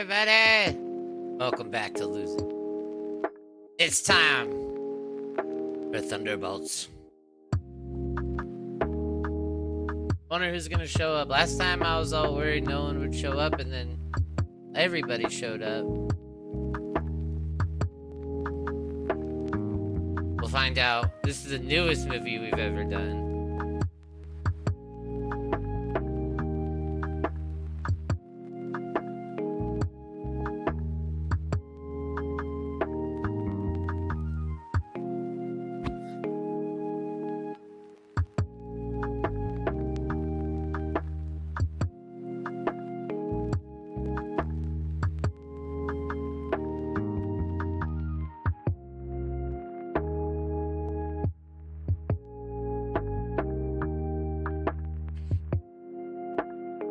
everybody! Welcome back to Losing. It's time for Thunderbolts. Wonder who's gonna show up. Last time I was all worried no one would show up, and then everybody showed up. We'll find out. This is the newest movie we've ever done.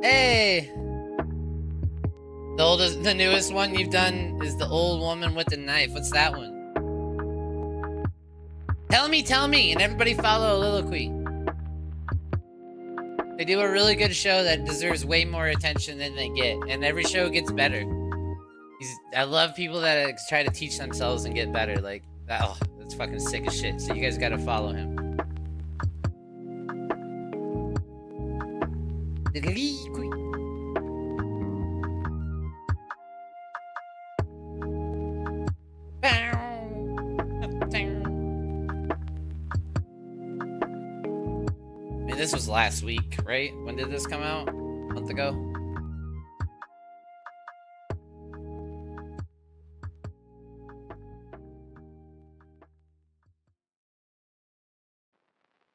Hey! The newest one you've done is the old woman with the knife. What's that one? Tell me, and everybody follow Liloquy. They do a really good show that deserves way more attention than they get, and every show gets better. I love people that try to teach themselves and get better. Like, oh, that's fucking sick as shit. So you guys gotta follow him. This was last week, right? When did this come out? A month ago?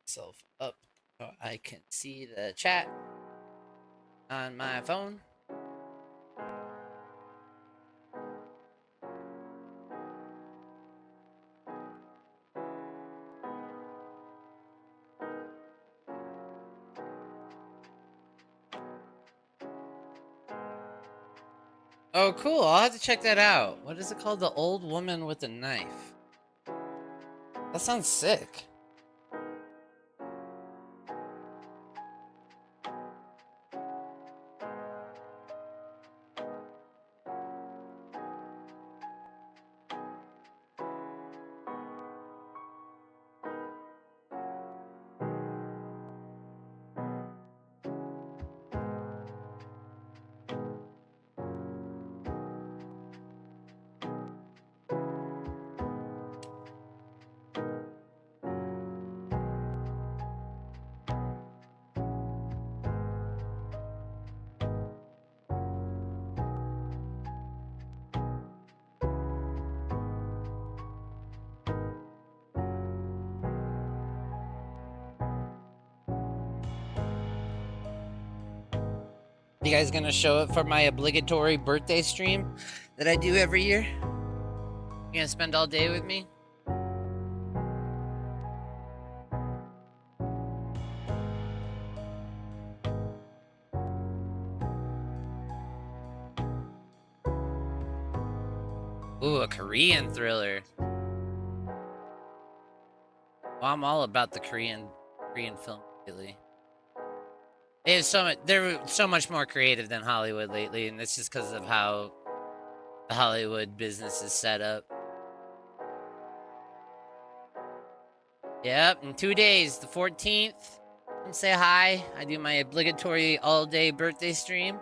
Myself up so I can see the chat on my phone. Oh, cool. I'll have to check that out. What is it called? The Old Woman with a Knife. That sounds sick. You guys gonna show up for my obligatory birthday stream that I do every year? You gonna spend all day with me? Ooh, a Korean thriller. Well, I'm all about the Korean film lately. They're so much more creative than Hollywood lately, and it's just because of how the Hollywood business is set up. Yep, in 2 days, the 14th. Come say hi. I do my obligatory all-day birthday stream.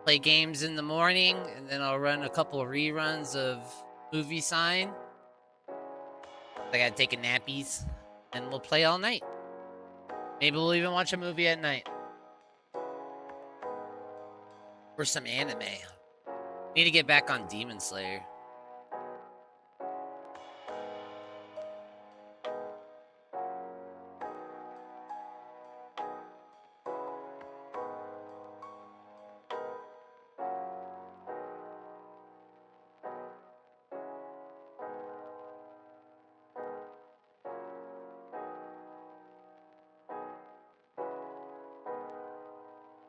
Play games in the morning, and then I'll run a couple of reruns of Movie Sign. I gotta take a nappies, and we'll play all night. Maybe we'll even watch a movie at night. Or some anime. Need to get back on Demon Slayer.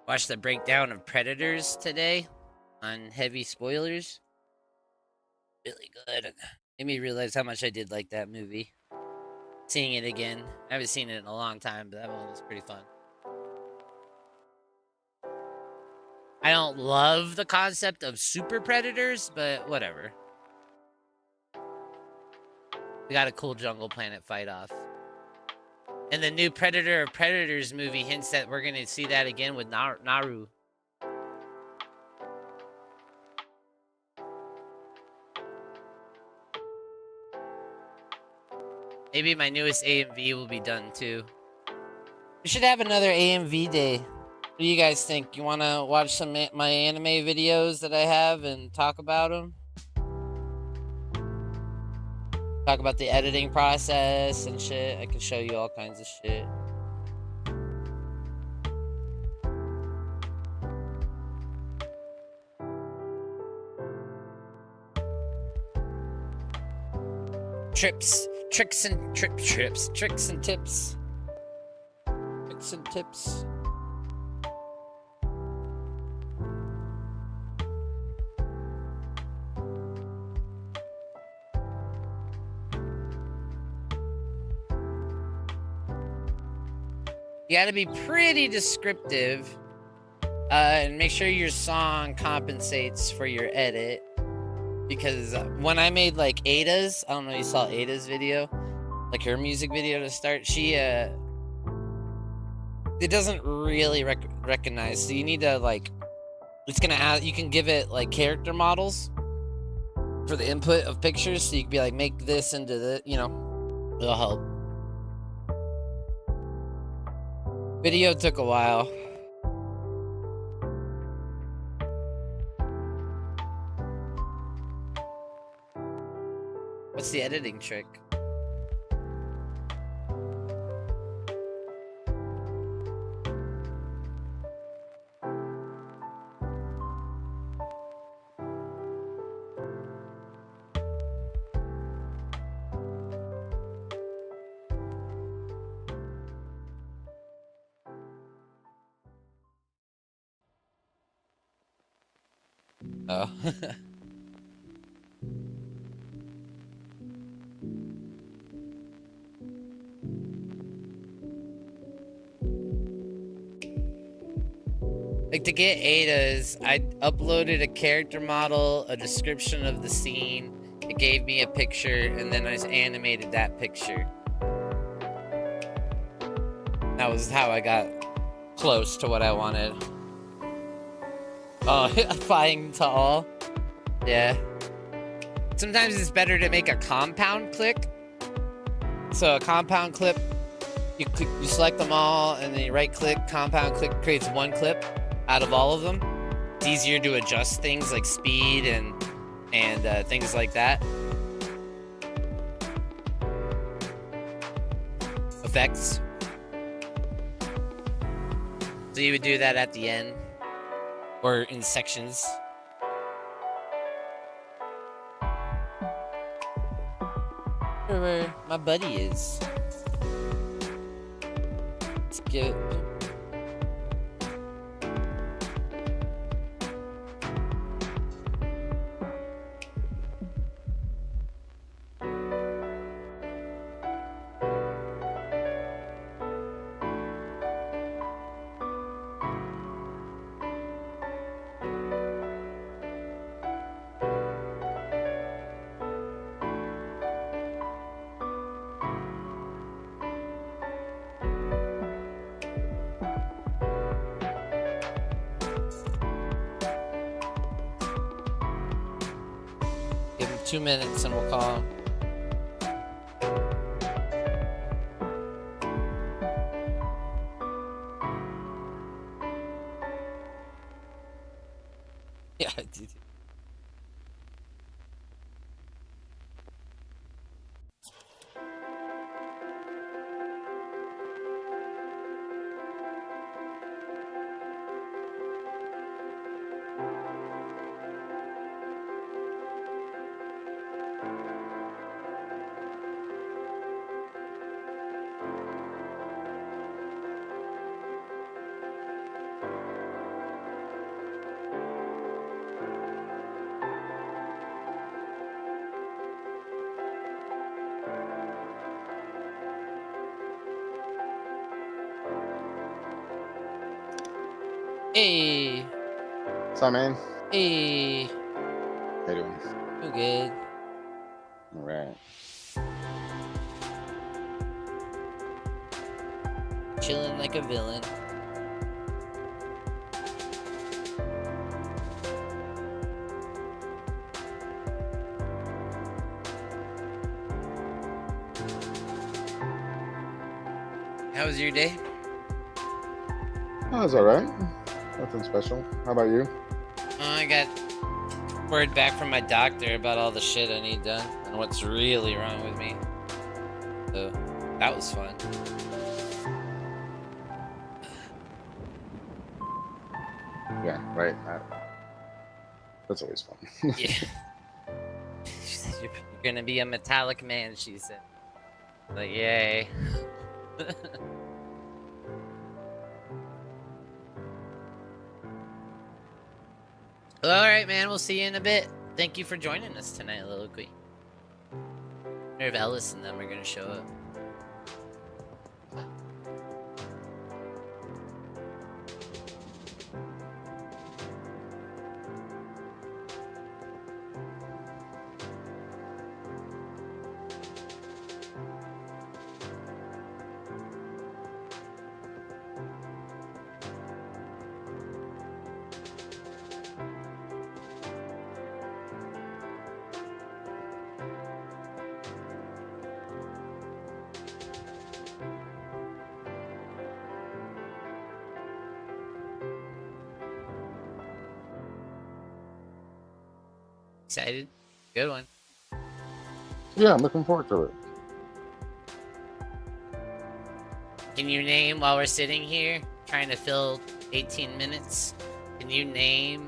Watched the breakdown of Predators today on Heavy Spoilers. Really good. Made me realize how much I did like that movie. Seeing it again. I haven't seen it in a long time, but that one was pretty fun. I don't love the concept of super predators, but whatever. We got a cool jungle planet fight off. And the new Predator of Predators movie hints that we're going to see that again with Naru. Maybe my newest AMV will be done too. We should have another AMV day. What do you guys think? You want to watch some my anime videos that I have and talk about them? Talk about the editing process and shit. I can show you all kinds of shit. Tricks and tips. Tricks and tips. You gotta be pretty descriptive and make sure your song compensates for your edit. Because when I made like Ada's, I don't know if you saw Ada's video, like her music video to start, she it doesn't really recognize. So you need to like, it's gonna add, you can give it like character models for the input of pictures. So you can be like, make this into the, you know, it'll help. Video took a while. What's the editing trick? Oh. Like to get Ada's, I uploaded a character model, a description of the scene. It gave me a picture, and then I just animated that picture. That was how I got close to what I wanted. Oh, applying to all? Yeah. Sometimes it's better to make a compound click. So a compound clip, you select them all, and then you right click, compound click creates one clip out of all of them. It's easier to adjust things like speed and things like that. Effects. So you would do that at the end or in sections. Where my buddy is. Let's get it. Give him 2 minutes and we'll call him. Yeah, I did. Hey. What's up, man? Hey, How you doing? you good? All right. Chilling like a villain. How was your day? Oh, it's all right. Nothing special. How about you? I got word back from my doctor about all the shit I need done and what's really wrong with me. So that was fun. Yeah, right. That's always fun. Yeah. She said, you're gonna be a metallic man, she said. Like, yay. Well, alright, man. We'll see you in a bit. Thank you for joining us tonight, Little Queen. I wonder if Ellis and them are gonna show up. Excited? Good one. Yeah, I'm looking forward to it. Can you name, while we're sitting here trying to fill 18 minutes, can you name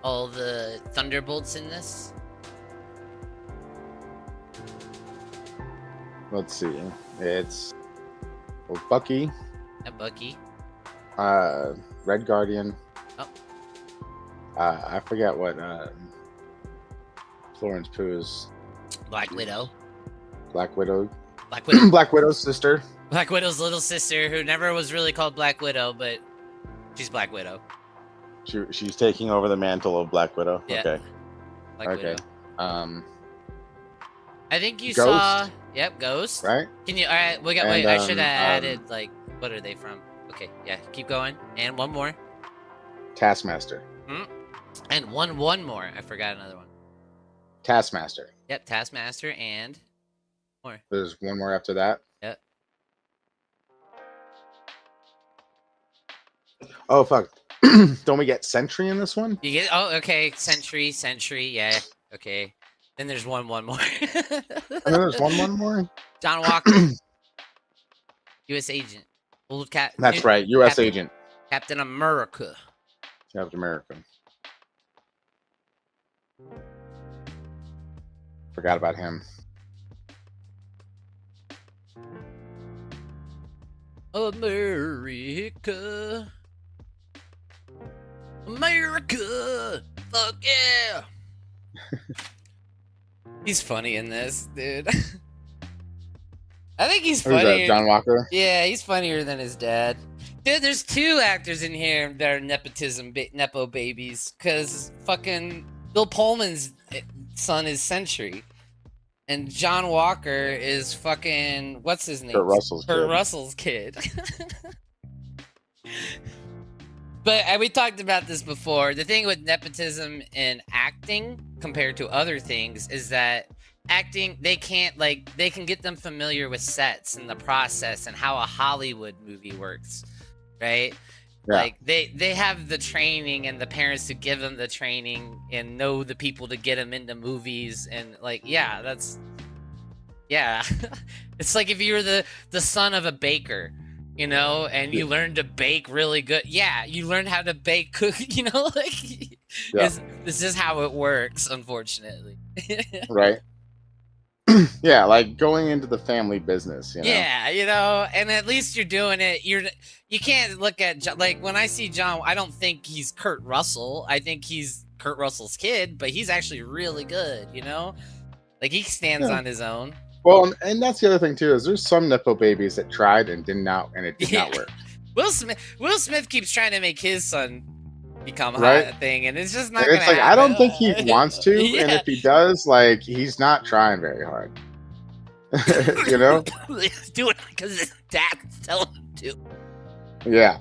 all the Thunderbolts in this? Let's see. It's Bucky. Yeah, Bucky. Red Guardian. Oh. I forget what Florence Pugh's Black Widow. Black Widow. Black Widow. Black Widow's sister. Black Widow's little sister, who never was really called Black Widow, but she's Black Widow. She's taking over the mantle of Black Widow. Yeah. Okay. Black Okay. Widow. I think you Ghost. saw. Yep, Ghost. Right. Can you? All right. We got. And, wait. I should have added like. What are they from? Okay. Yeah. Keep going. And one more. Taskmaster. And one more. I forgot another one. Taskmaster. Yep. Taskmaster and more. There's one more after that. Yep. Oh fuck! Don't we get Sentry in this one? You get. Oh, okay. Sentry. Yeah. Okay. Then there's one more. And then there's one more. John Walker. U.S. agent. Old cat. That's right. U.S. agent. Captain America. Captain America. Forgot about him. America. Fuck yeah. He's funny in this, dude. I think he's Who's funny. that? John Walker? Yeah, he's funnier than his dad. Dude, there's two actors in here that are nepo babies. Because fucking Bill Pullman's son is Sentry. And John Walker is fucking, what's his name? Kurt Russell's kid. But we talked about this before. The thing with nepotism in acting compared to other things is that acting, they can get them familiar with sets and the process and how a Hollywood movie works, right? Yeah. Like they have the training and the parents to give them the training and know the people to get them into movies, and like, yeah, it's like if you were the son of a baker, you know, and you learned to bake really good. Yeah, you learn how to bake, cook, you know, like this is how it works, unfortunately. Right. Yeah, like going into the family business, you know? Yeah, you know, and at least you're doing it. You can't look at, like, when I see John, I don't think he's Kurt Russell. I think he's Kurt Russell's kid, but he's actually really good, you know? Like, he stands on his own. Well, and that's the other thing, too, is there's some nepo babies that tried and it did not work. Will Smith keeps trying to make his son, become Right? hot thing, and it's just And not gonna it's like I happen. don't think he wants to, and Yeah. if he does, like he's not trying very hard. You know? He's doing it because his dad's telling him to. Yeah.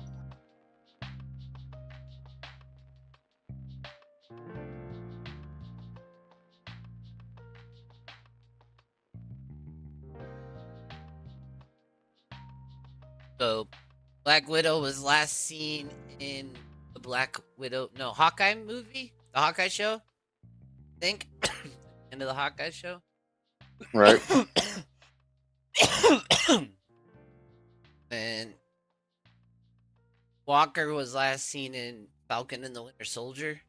So, Black Widow was last seen in the Hawkeye movie, the Hawkeye show. I think end of the Hawkeye show. Right. And Walker was last seen in Falcon and the Winter Soldier.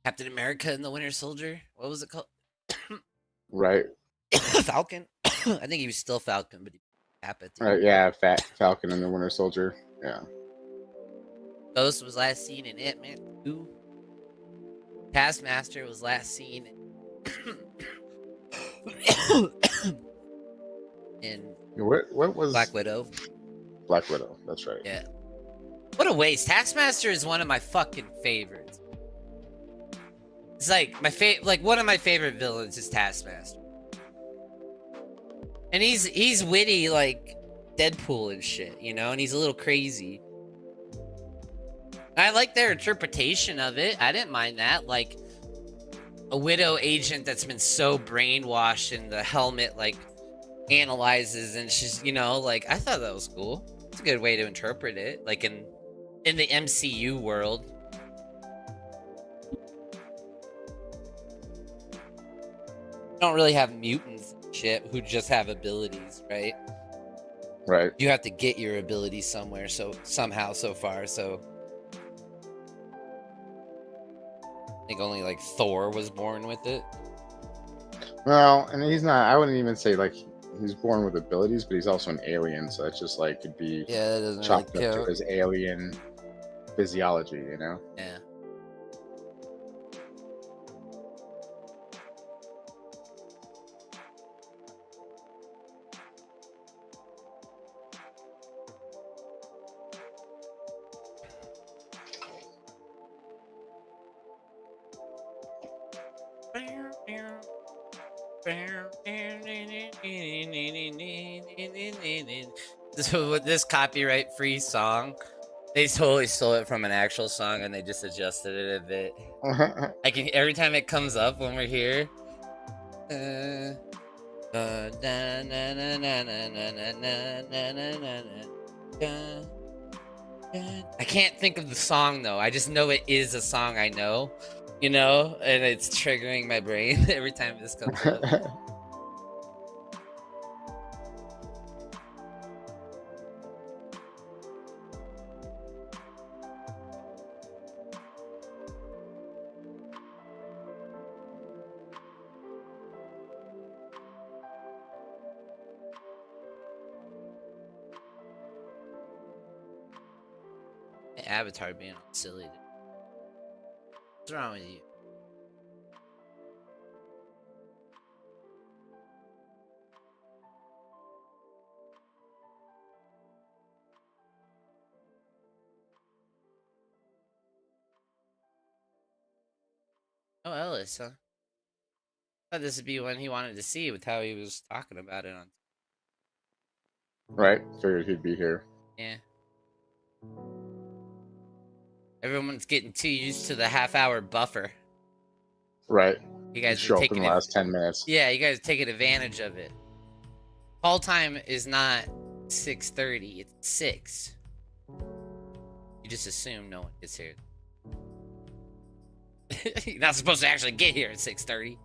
Captain America and the Winter Soldier. What was it called? Right. Falcon. I think he was still Falcon, but he happened. Right. Yeah. Falcon and the Winter Soldier. Yeah. Ghost was last seen in Ant-Man 2. Taskmaster was last seen in What was Black Widow. Black Widow. That's right. Yeah. What a waste. Taskmaster is one of my fucking favorites. It's like one of my favorite villains is Taskmaster. And he's witty like Deadpool and shit, you know, and he's a little crazy. I like their interpretation of it. I didn't mind that. Like a widow agent that's been so brainwashed and the helmet like analyzes and she's, you know, like I thought that was cool. It's a good way to interpret it. Like in the MCU world. You don't really have mutants and shit who just have abilities, right? Right. You have to get your abilities somewhere, so somehow so far, so I think only like Thor was born with it. Well, and he's not. I wouldn't even say like he's born with abilities, but he's also an alien, so it's just like could be Yeah, that doesn't chopped really up count. to his alien physiology, you know? Yeah. This copyright-free song, they totally stole it from an actual song and they just adjusted it a bit. I can every time it comes up when we're here. I can't think of the song though. I just know it is a song I know, you know, and it's triggering my brain every time this comes up. Avatar being silly. What's wrong with you? Oh, Ellis, huh? I thought this would be one he wanted to see with how he was talking about it on. Right. Figured he'd be here. Yeah. Everyone's getting too used to the half-hour buffer. Right. You guys show are up in taking the last 10 minutes. Yeah, you guys are taking advantage of it. Call time is not 6:30; it's 6. You just assume no one gets here. You're not supposed to actually get here at 6:30.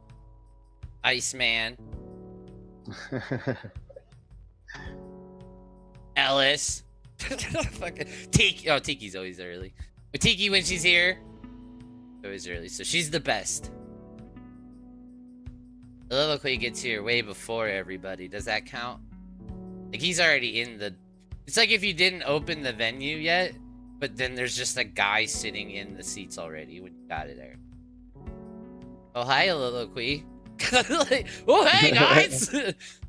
Iceman. Ellis. Fucking Tiki. Oh, Tiki's always early. But Tiki, when she's here, always early. So she's the best. I love how he gets here way before everybody. Does that count? Like he's already in the. It's like if you didn't open the venue yet, but then there's just a guy sitting in the seats already when you got it there. Oh hi, Soliloquy. Like, oh hey guys.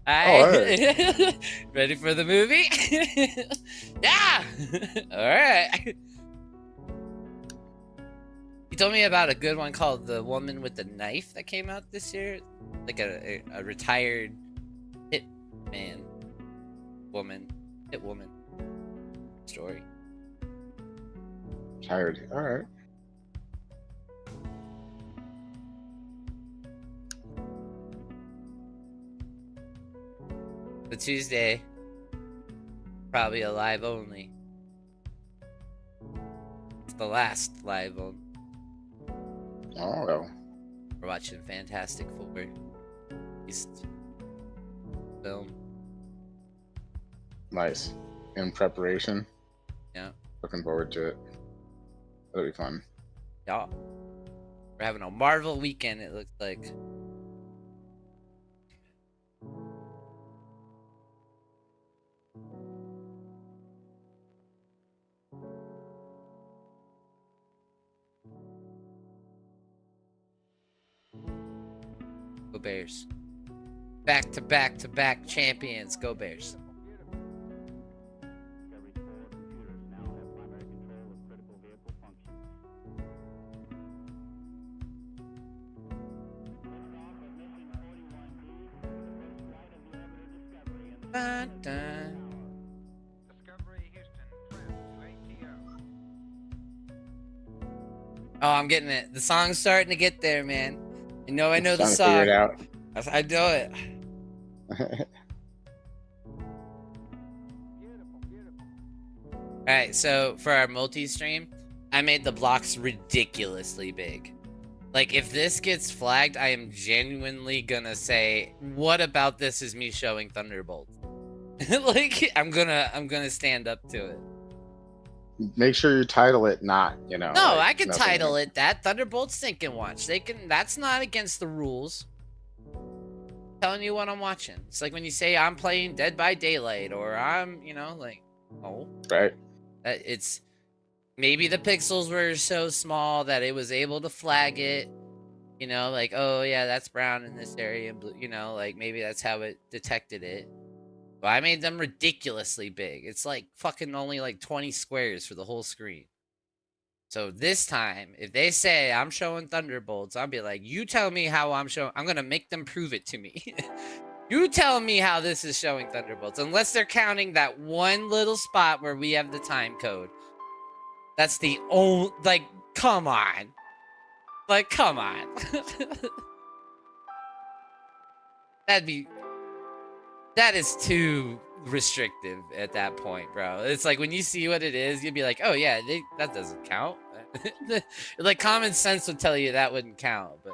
Hi. Oh, hey. Ready for the movie? Yeah. All right. You told me about a good one called The Woman with the Knife that came out this year. Like a retired hit woman story. Tired. All right. The Tuesday, probably a live only. It's the last live only. Oh well. We're watching Fantastic Four. East film. Nice. In preparation. Yeah. Looking forward to it. That'll be fun. Yeah. We're having a Marvel weekend, it looks like. Go Bears. Back to back to back champions. Go Bears. Dun, dun. Oh, I'm getting it. The song's starting to get there, man. You know I know the Trying to figure song. it out. I know it. Alright, so for our multi-stream, I made the blocks ridiculously big. Like, if this gets flagged, I am genuinely gonna say, what about this is me showing Thunderbolts? Like, I'm gonna stand up to it. Make sure you title it not, you know. No, like, I can nothing title like- it that. Thunderbolts Think and Watch. They can. That's not against the rules. Telling you what I'm watching. It's like when you say I'm playing Dead by Daylight or I'm, you know, like, oh, Right. it's maybe the pixels were so small that it was able to flag it. You know, like, oh yeah, that's brown in this area and blue. You know, like maybe that's how it detected it. But I made them ridiculously big. It's like fucking only like 20 squares for the whole screen. So this time, if they say I'm showing Thunderbolts, I'll be like, you tell me how I'm showing. I'm going to make them prove it to me. You tell me how this is showing Thunderbolts. Unless they're counting that one little spot where we have the time code. That's the only, like, come on. Like, come on. That is too restrictive at that point, bro. It's like when you see what it is, you'd be like, oh yeah, that doesn't count. Like common sense would tell you that wouldn't count, but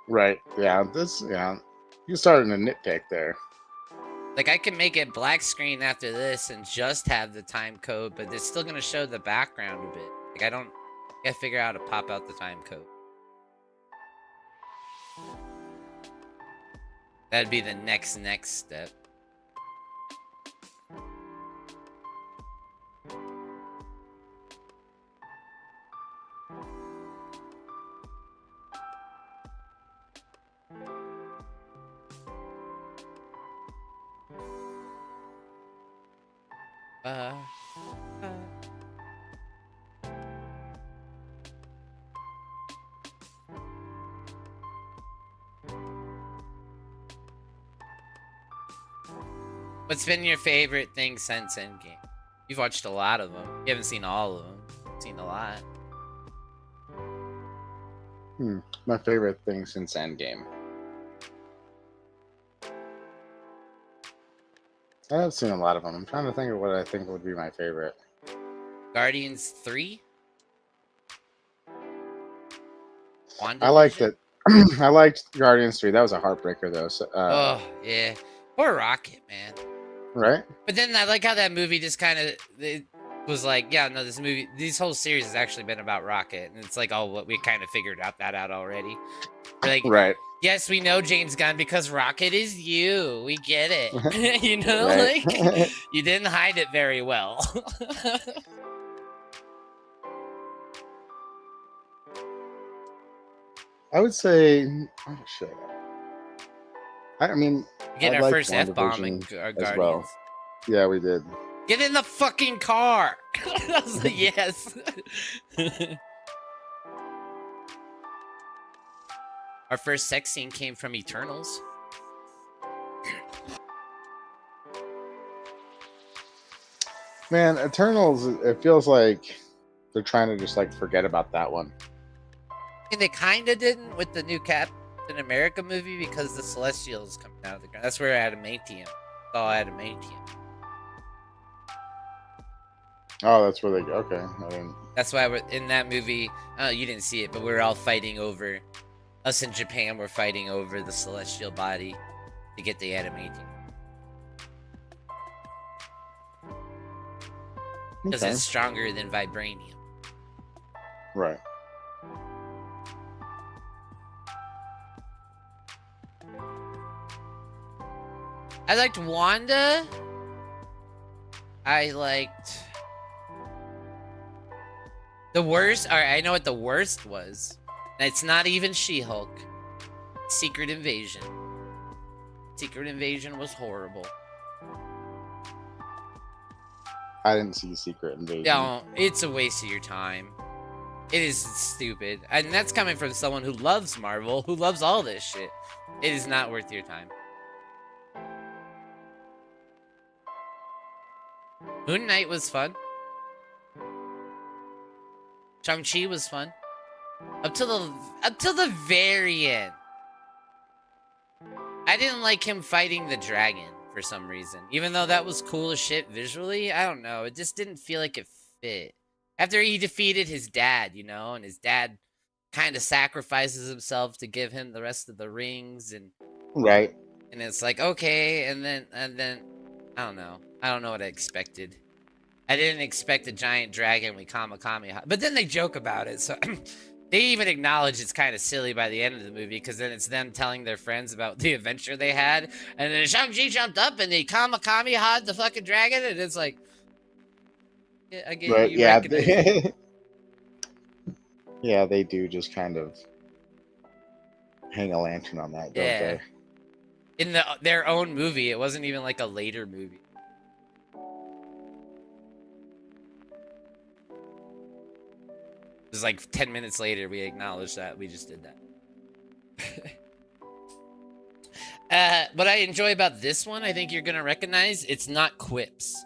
Right. Yeah. You started a nitpick there. like I can make it black screen after this and just have the time code, but it's still gonna show the background a bit. Like I gotta figure out how to pop out the time code. That'd be the next step. What's been your favorite thing since Endgame? You've watched a lot of them. You haven't seen all of them. You've seen a lot. My favorite thing since Endgame. I have seen a lot of them. I'm trying to think of what I think would be my favorite. Guardians 3? I liked it. I liked Guardians 3. That was a heartbreaker, though. So, Oh, yeah. Poor Rocket, man. right? But then I like how that movie just kind of was like, yeah, no, this whole series has actually been about Rocket. And it's like, oh, what we kind of figured that out already. We're like, Right. yes, we know James Gunn because Rocket is you. We get it. You know, Right. like, you didn't hide it very well. I would say, oh shit. I mean, Getting I our liked first F-bomb in WandaVision our as Guardians. well. Yeah, we did. Get in the fucking car. I was like, yes. Our first sex scene came from Eternals. Man, Eternals, it feels like they're trying to just like forget about that one. And they kind of didn't with the new Captain America movie because the Celestials coming out of the ground. That's where adamantium. It's all adamantium. Oh, that's where they go. Okay. I didn't... That's why we're in that movie. You didn't see it, but we're all fighting over. Us in Japan, we're fighting over the celestial body to get the adamantium. Because it's stronger than vibranium. Right. I liked Wanda. I liked the worst. All right, I know what the worst was. It's not even She-Hulk. Secret Invasion. Secret Invasion was horrible. I didn't see Secret Invasion. No, it's a waste of your time. It is stupid. And that's coming from someone who loves Marvel, who loves all this shit. It is not worth your time. Moon Knight was fun. Shang-Chi was fun. Up till the very end. I didn't like him fighting the dragon for some reason. Even though that was cool as shit visually, I don't know. It just didn't feel like it fit. After he defeated his dad, you know, and his dad kind of sacrifices himself to give him the rest of the rings, and right. And it's like, okay, and then I don't know. I don't know what I expected. I didn't expect a giant dragon with Kamehameha. But then they joke about it, so they even acknowledge it's kind of silly by the end of the movie, because then it's them telling their friends about the adventure they had, and then Shang-Chi jumped up and they Kamehameha'd the fucking dragon, and it's like, yeah, I get right, you. Yeah, yeah, they do just kind of hang a lantern on that, don't they? In their own movie, it wasn't even like a later movie. It was like 10 minutes later we acknowledged that we just did that. What I enjoy about this one, I think you're gonna recognize, it's not quips.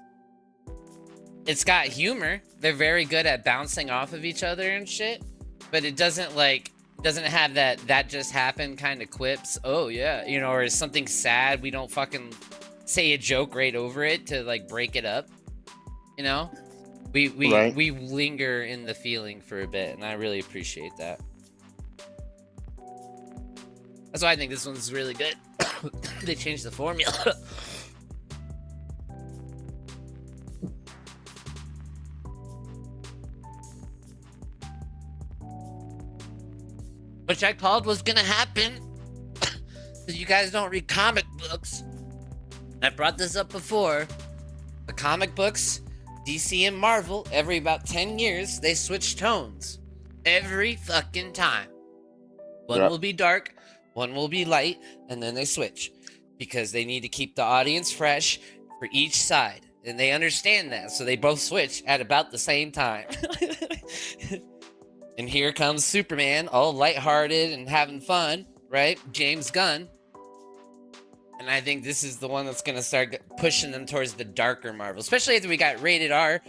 It's got humor. They're very good at bouncing off of each other and shit, but it doesn't have that just happened kind of quips. Oh yeah, you know, or is something sad, we don't fucking say a joke right over it to like break it up, you know. We linger in the feeling for a bit, and I really appreciate that. That's why I think this one's really good. They changed the formula. Which I called was gonna happen. So you guys don't read comic books. I brought this up before. The comic books, DC and Marvel, every about 10 years, they switch tones. Every fucking time. One will be dark, one will be light, and then they switch. Because they need to keep the audience fresh for each side. And they understand that, so they both switch at about the same time. And here comes Superman, all lighthearted and having fun, right? James Gunn. And I think this is the one that's going to start pushing them towards the darker Marvel. Especially after we got rated R.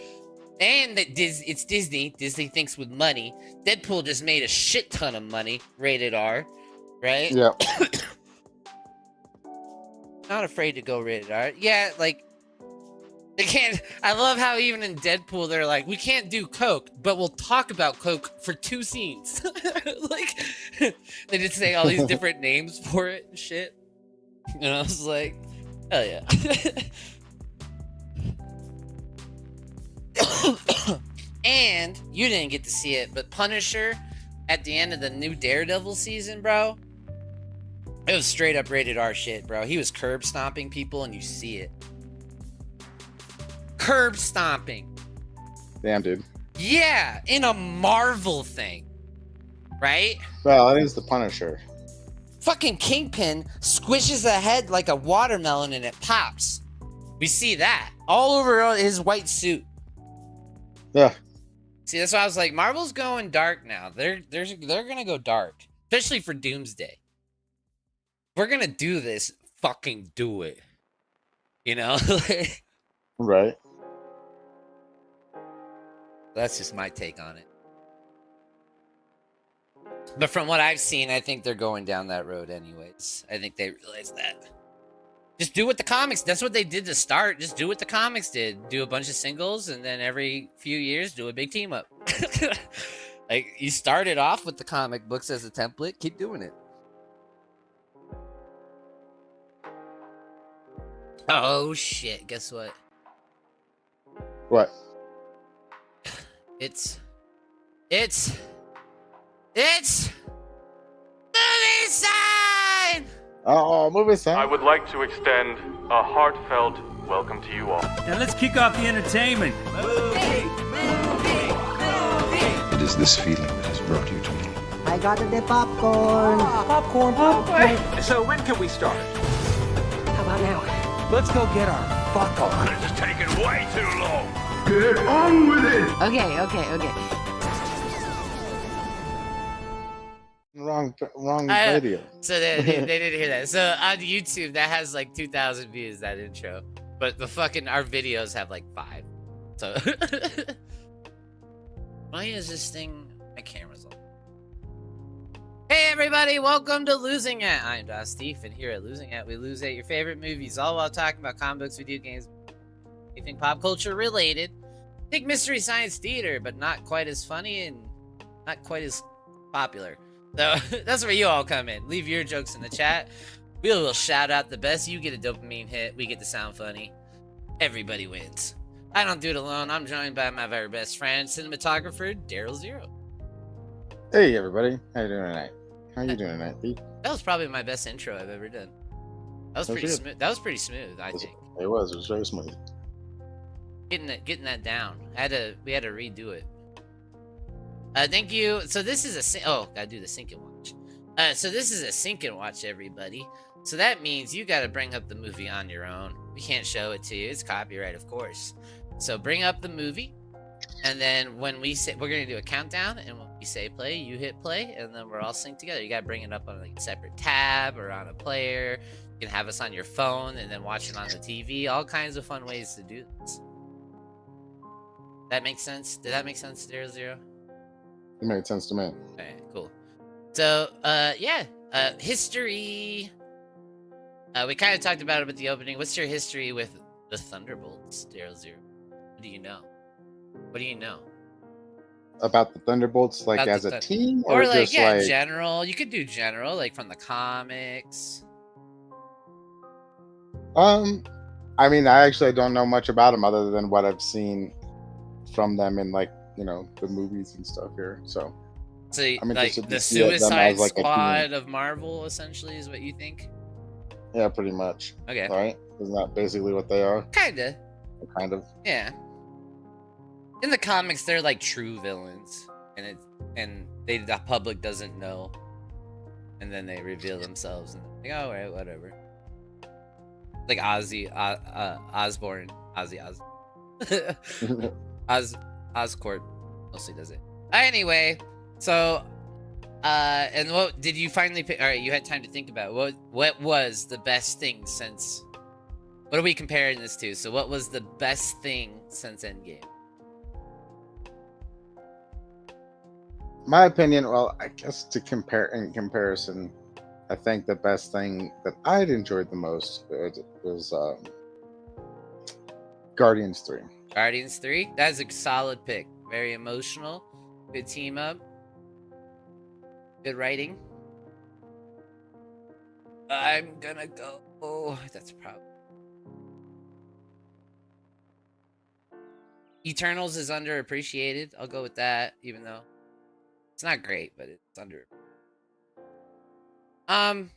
And that it's Disney. Disney thinks with money. Deadpool just made a shit ton of money. Rated R. Right? Yeah. Not afraid to go rated R. Yeah, like... They can't... I love how even in Deadpool, they're like, we can't do Coke, but we'll talk about Coke for 2 scenes. Like... They just say all these different names for it and shit. And I was like, hell yeah. And you didn't get to see it, but Punisher at the end of the new Daredevil season, bro, it was straight up rated R shit, bro. He was curb stomping people and you see it. Curb stomping. Damn, dude. Yeah, in a Marvel thing. Right? Well, it is the Punisher. Fucking Kingpin squishes a head like a watermelon and it pops. We see that all over his white suit. Yeah. See, that's why I was like, Marvel's going dark now. They're gonna go dark, especially for Doomsday. We're gonna do this. Fucking do it. You know. Right. That's just my take on it. But from what I've seen, I think they're going down that road anyways. I think they realize that. Just do what the comics, that's what they did to start. Just do what the comics did. Do a bunch of singles, and then every few years, do a big team up. Like, you started off with the comic books as a template. Keep doing it. Oh, shit. Guess what? What? It's movie sign! Oh, movie sign. I would like to extend a heartfelt welcome to you all. Now let's kick off the entertainment. It is this feeling that has brought you to me. I got the popcorn. Popcorn. So when can we start? How about now? Let's go get our fuck on. This is taking way too long. Get on with it! Okay. Wrong video. So they didn't hear that. So on YouTube, that has like 2,000 views, that intro. But the fucking, our videos have like 5. So. Why is this thing? My camera's on. Hey everybody, welcome to Losing It. I'm DasThief, and here at Losing It, we lose at your favorite movies, all while talking about comic books, video games, anything pop culture related. Think Mystery Science Theater, but not quite as funny and not quite as popular. So that's where you all come in. Leave your jokes in the chat. We will shout out the best. You get a dopamine hit. We get to sound funny. Everybody wins. I don't do it alone. I'm joined by my very best friend, cinematographer Daryl Zero. Hey everybody, how you doing tonight? How you doing tonight, Pete? That was probably my best intro I've ever done. That was pretty good. smooth. That was pretty smooth, I think. It was very smooth. Getting that down. We had to redo it. Thank you. So this is gotta do the sync and watch. So this is a sync and watch, everybody. So that means you gotta bring up the movie on your own. We can't show it to you. It's copyright, of course. So bring up the movie, and then when we say, we're gonna do a countdown, and when we say play, you hit play, and then we're all synced together. You gotta bring it up on like a separate tab or on a player. You can have us on your phone and then watch it on the TV. All kinds of fun ways to do this. That makes sense? Did that make sense, 00? It made sense to me. Alright, cool. So, history. We kind of talked about it with the opening. What's your history with the Thunderbolts, 00? What do you know? What do you know? About the Thunderbolts, like About as the a team, or like, just yeah, like general. You could do general, like from the comics. I mean, I actually don't know much about them other than what I've seen from them in, like, you know, the movies and stuff here. So So, I'm like, interested the to see them as, Suicide like, a team. Squad of Marvel, essentially, is what you think? Yeah, pretty much. Okay. Right? Isn't that basically what they are? Kinda. Kind of. Yeah. In the comics, they're like true villains, and the public doesn't know, and then they reveal themselves, and they're like, oh, right, whatever. Like Ozzy Osbourne, Oscorp mostly does it. Anyway, so and what did you finally pick? All right, you had time to think about it. What was the best thing since? What are we comparing this to? So what was the best thing since Endgame? My opinion, well, I guess in comparison, I think the best thing that I'd enjoyed the most was Guardians 3. Guardians 3? That's a solid pick. Very emotional. Good team up. Good writing. I'm gonna go. Oh, that's probably. Eternals is underappreciated. I'll go with that, even though it's not great, but it's under. I'm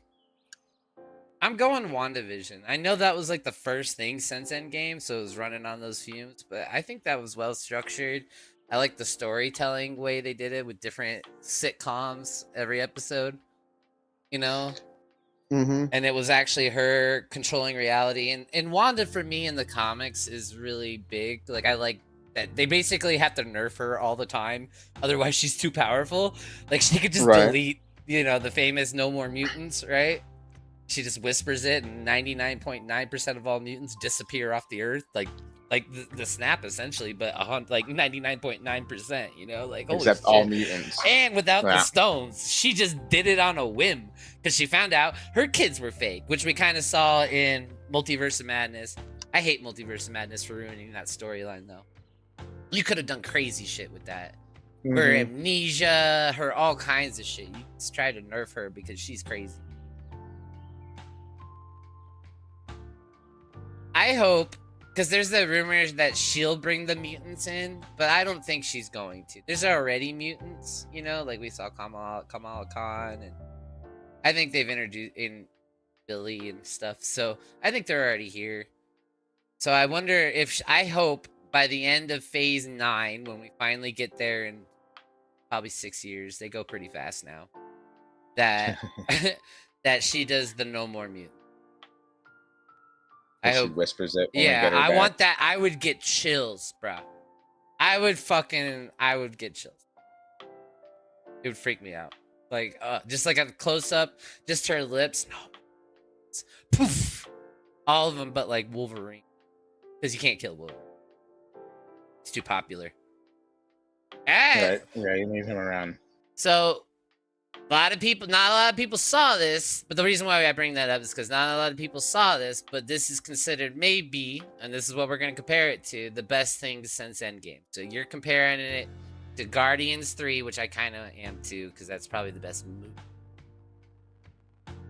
going WandaVision. I know that was like the first thing since Endgame, so it was running on those fumes, but I think that was well structured. I like the storytelling way they did it with different sitcoms every episode. You know? Mm-hmm. and it was actually her controlling reality. And Wanda, for me in the comics, is really big. Like, I like that they basically have to nerf her all the time, otherwise she's too powerful. Like, she could just Right. delete, the famous "no more mutants," right? She just whispers it, and 99.9% of all mutants disappear off the earth, like the snap essentially, but like 99.9%. Like, holy Except shit. all mutants. And without the Yeah. stones, she just did it on a whim because she found out her kids were fake, which we kind of saw in Multiverse of Madness. I hate Multiverse of Madness for ruining that storyline, though. You could have done crazy shit with that. Her Mhm. amnesia, her all kinds of shit. You just try to nerf her because she's crazy. I hope, because there's the rumors that she'll bring the mutants in, but I don't think she's going to. There's already mutants, like we saw Kamala Khan, and I think they've introduced in Billy and stuff. So I think they're already here. So I wonder if I hope by the end of Phase 9, when we finally get there in probably 6 years, they go pretty fast now, that that she does the no more mutant. I She hope. whispers it when we Yeah, get her I back. want that. I would get chills, bro. I would get chills. It would freak me out. Like, just like a close up, just her lips. No. Poof. All of them, but like Wolverine. Because you can't kill Wolverine. It's too popular. Right. Yeah, you need him around. So, not a lot of people saw this, but the reason why I bring that up is because not a lot of people saw this, but this is considered maybe, and this is what we're going to compare it to, the best thing since Endgame. So you're comparing it to Guardians 3, which I kind of am too, because that's probably the best movie.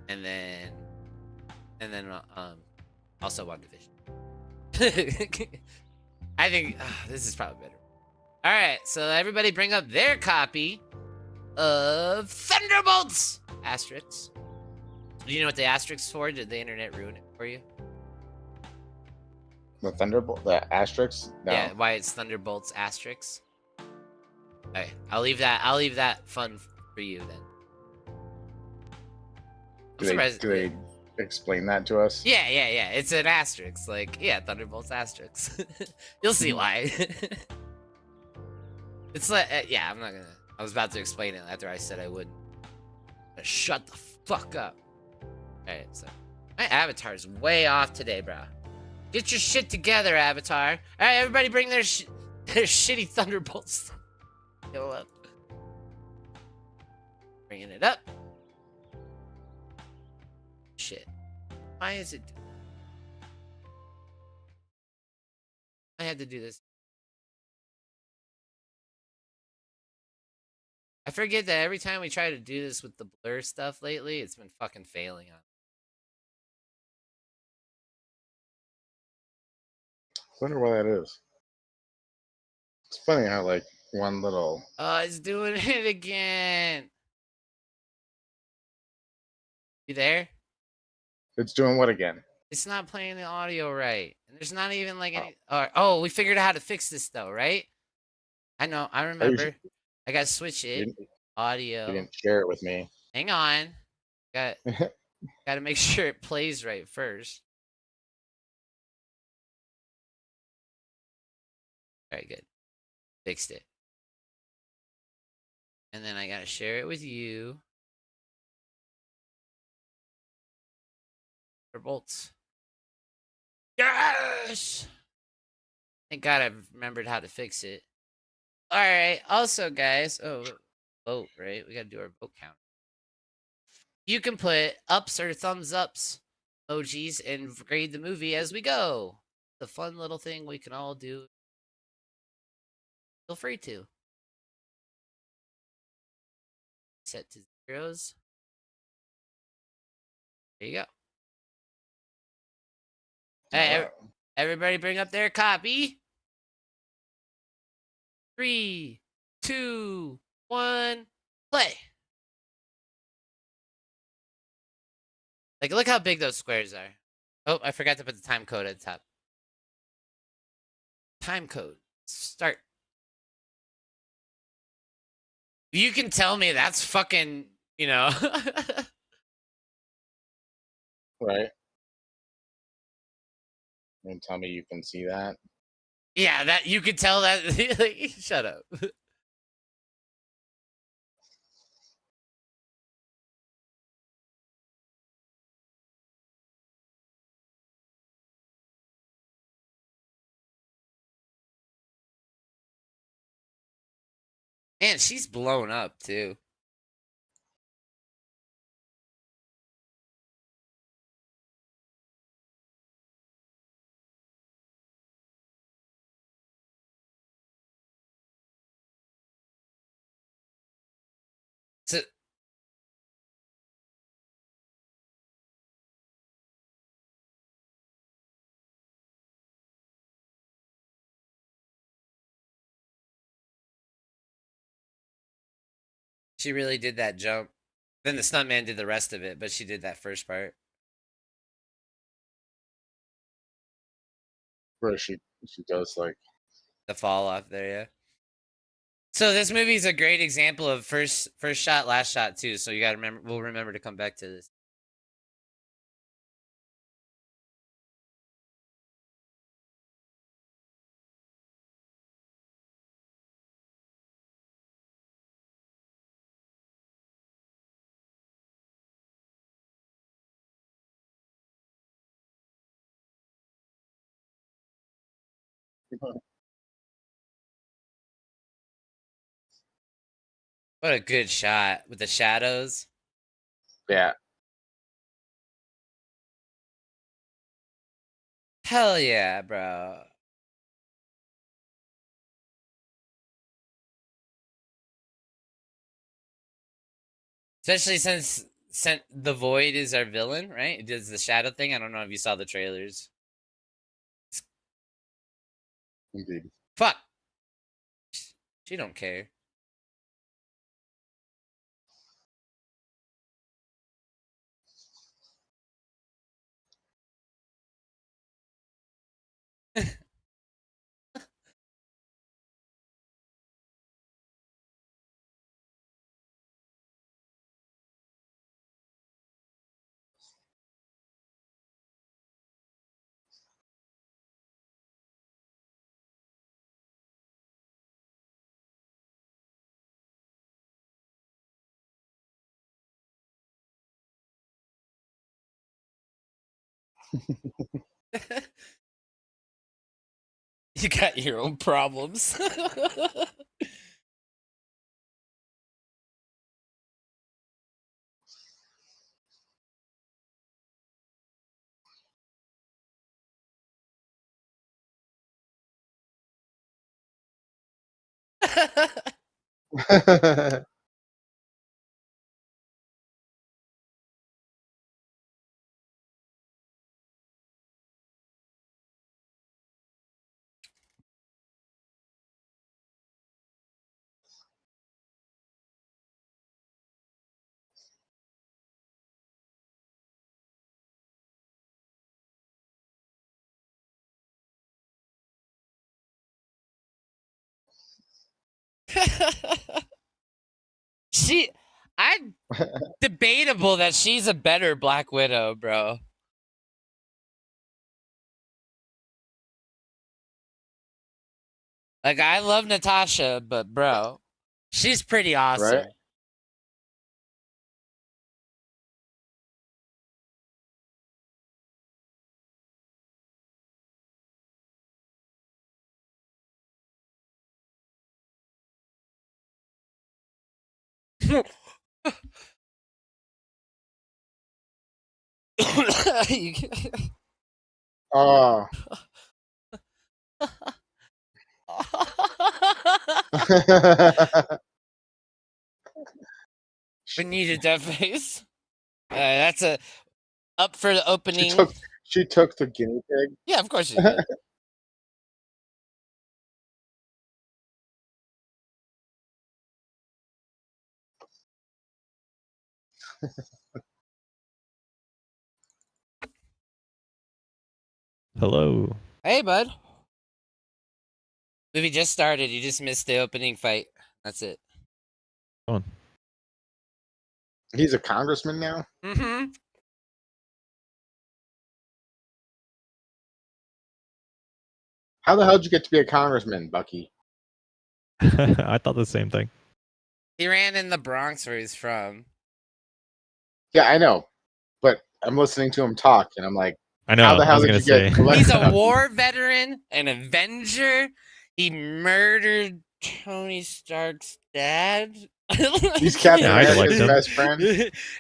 And then also WandaVision. I think this is probably better. All right, so everybody bring up their copy of Thunderbolts! Asterisks. Do you know what the asterisks for? Did the internet ruin it for you? The Thunderbolt, the asterisks? No. Yeah, why it's Thunderbolts asterisks. Okay, I'll leave that fun for you then. Do they explain that to us? Yeah. It's an asterisk. Like, yeah, Thunderbolts asterisks. You'll see why. It's like, yeah, I'm not gonna. I was about to explain it after I said I wouldn't. Shut the fuck up. Alright, so. My avatar's way off today, bro. Get your shit together, Avatar. Alright, everybody bring their shitty Thunderbolts. Go up. Bringing it up. Shit. Why is it? I had to do this. I forget that every time we try to do this with the blur stuff lately, it's been fucking failing on. I wonder why that is. It's funny how, like, one little... Oh, it's doing it again. You there? It's doing what again? It's not playing the audio right. And there's not even like any... Oh, we figured out how to fix this though, right? I know, I remember. I gotta switch it. Audio. You didn't share it with me. Hang on. Gotta make sure it plays right first. Alright, good. Fixed it. And then I gotta share it with you. Thunderbolts. Yes! Thank God I remembered how to fix it. Alright, also guys, vote, right? We gotta do our vote count. You can put ups or thumbs ups emojis and grade the movie as we go. The fun little thing we can all do. Feel free to. Set to zeros. There you go. Hey, everybody bring up their copy. 3, 2, 1, play. Like, look how big those squares are. Oh, I forgot to put the time code at the top. Time code. Start. You can tell me that's fucking, Right. And tell me you can see that. Yeah, that you could tell that. Like, shut up. Man, she's blown up too. So, she really did that jump. Then the stuntman did the rest of it, but she did that first part. Where she does like The fall off there, yeah. So this movie is a great example of first shot, last shot too. So you gotta remember. We'll remember to come back to this. What a good shot with the shadows. yeah. Hell yeah, bro. Especially since the Void is our villain, right? It does the shadow thing. I don't know if you saw the trailers. Indeed. Fuck. She don't care. You got your own problems. I debatable that she's a better Black Widow, bro. Like, I love Natasha, but bro, she's pretty awesome. Right. Oh. We needed that face. That's a up for the opening. She took the guinea pig. Yeah, of course she did. Hello. Hey, bud. Movie just started. You just missed the opening fight. That's it. Go on. He's a congressman now. Mm-hmm. How the hell did you get to be a congressman, Bucky? I thought the same thing. He ran in the Bronx where he's from. Yeah, I know, but I'm listening to him talk, and I'm like, I know. how the I hell was did gonna you say. get elected? He's a war veteran, an Avenger. He murdered Tony Stark's dad. He's Captain Yeah, I'd elect America's him. best friend.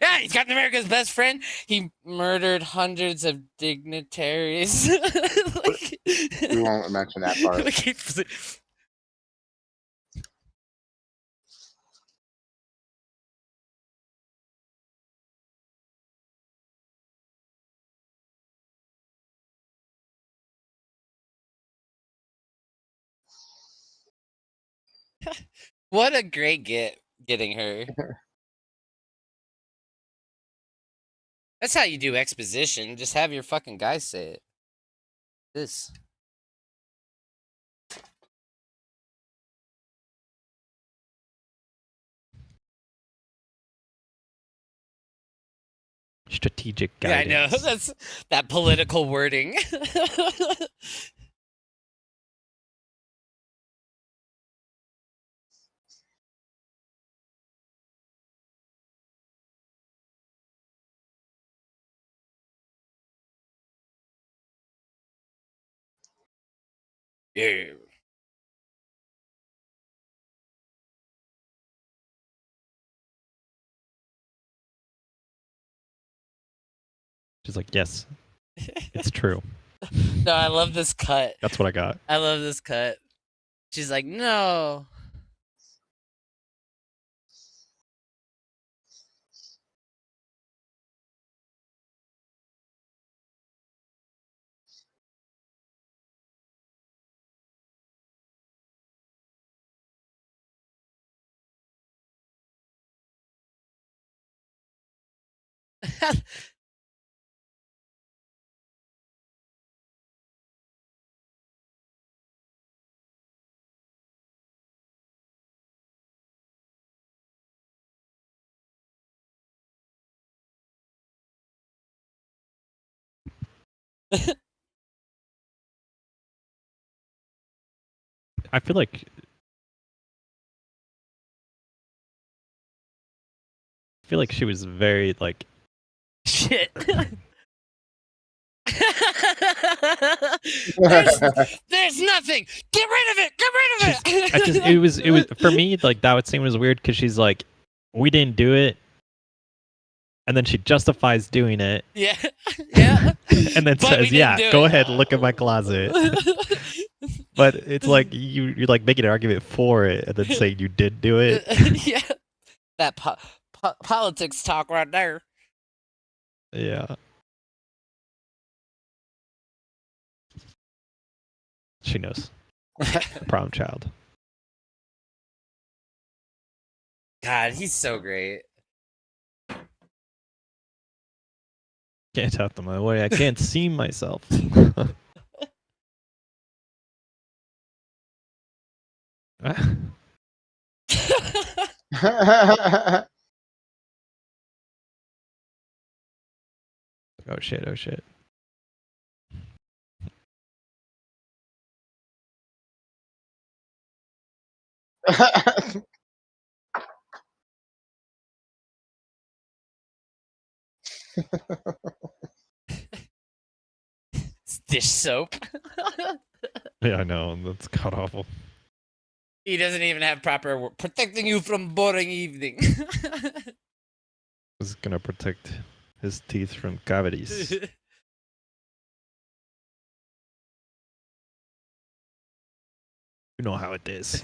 Yeah, he's Captain America's best friend. He murdered hundreds of dignitaries. We won't mention that part. What a great getting her. That's how you do exposition. Just have your fucking guys say it. This. Strategic Yeah, I guidance. know. That's that political wording. Yeah. She's like, yes, it's true. No, I love this cut. That's what I got. I love this cut. She's like, no. I feel like she was very like. Shit. there's nothing. Get rid of it. Get rid of it. I just it was for me like that scene was weird because she's like, we didn't do it, and then she justifies doing it. Yeah. Yeah. And then But we says, didn't yeah, do go it." ahead, look in my closet. But it's like you're like making an argument for it and then saying you did do it. Yeah. That politics talk right there. Yeah. She knows. Problem child. God, he's so great. Can't out my way. I can't see myself. Oh shit, oh shit. Dish soap. Yeah, I know. That's god awful. He doesn't even have proper protecting you from boring evening. Is gonna protect his teeth from cavities. You know how it is.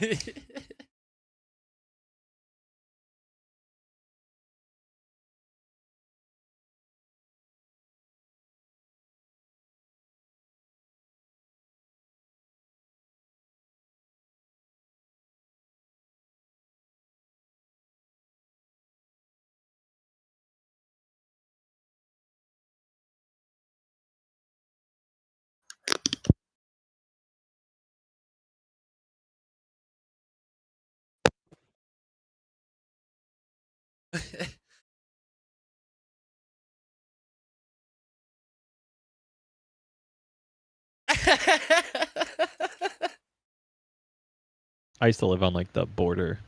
I used to live on like the border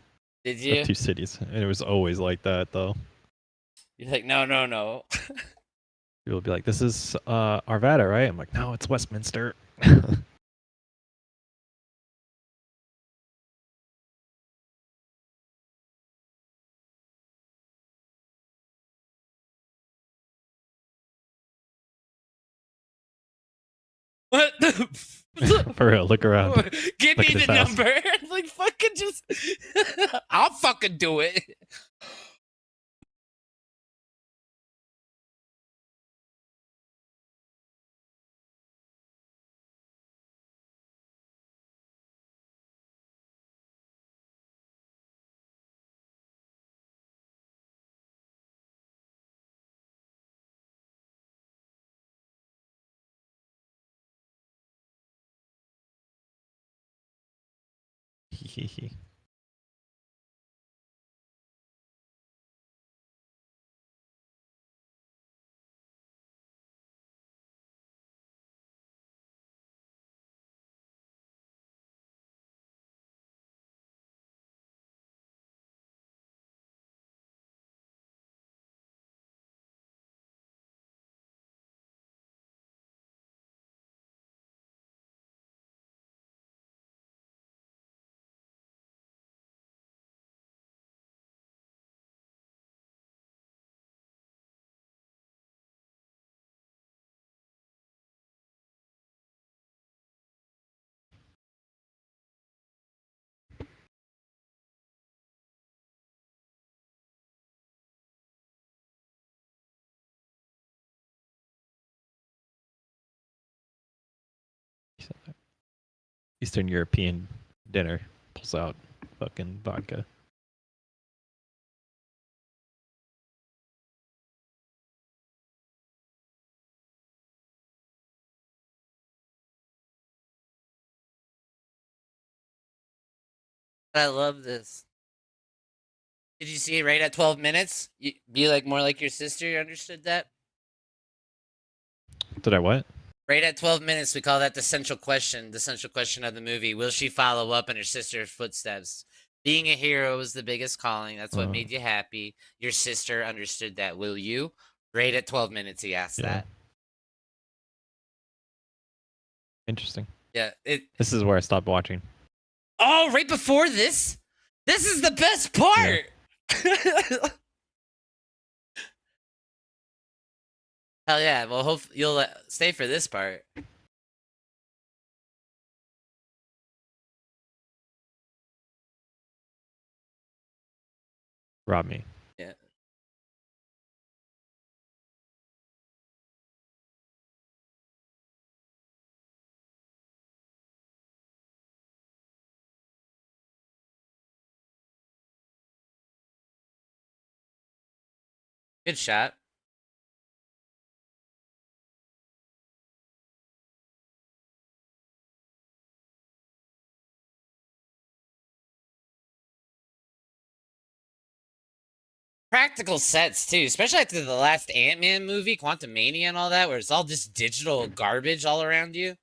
Did of you? 2 cities, and it was always like that though. You're like, no, no, no. People would be like, "This is Arvada, right?" I'm like, "No, it's Westminster." What the? For real, look around. Give Look me at the his house. number. Like, fucking just. I'll fucking do it. Eastern European dinner pulls out fucking vodka. I love this. Did you see it right at 12 minutes? You be like more like your sister. You understood that? Did I what? Right at 12 minutes, we call that the central question of the movie. Will she follow up in her sister's footsteps? Being a hero was the biggest calling. That's what made you happy. Your sister understood that. Will you? Right at 12 minutes, he asked that. Interesting. Yeah. This is where I stopped watching. Oh, right before this? This is the best part! Yeah. Hell yeah. Well, hope you'll stay for this part. Rob me. Yeah. Good shot. Practical sets too, especially after the last Ant-Man movie, Quantumania and all that, where it's all just digital garbage all around you.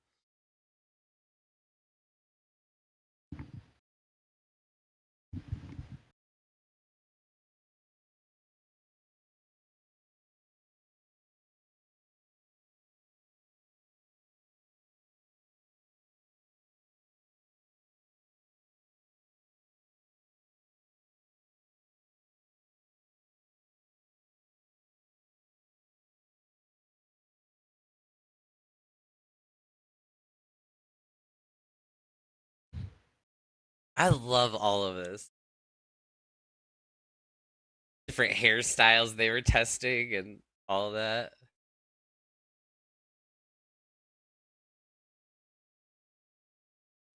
I love all of this. Different hairstyles they were testing and all that.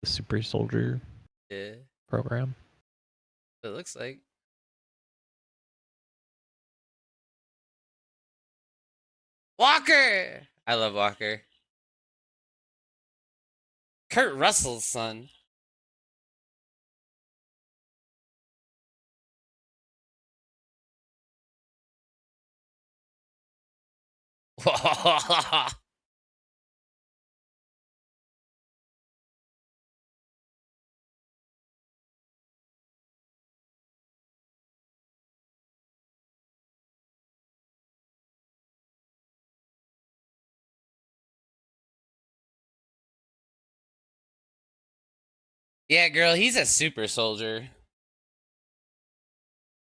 The Super Soldier Yeah. program. It looks like. Walker! I love Walker. Kurt Russell's son. Yeah, girl, he's a super soldier.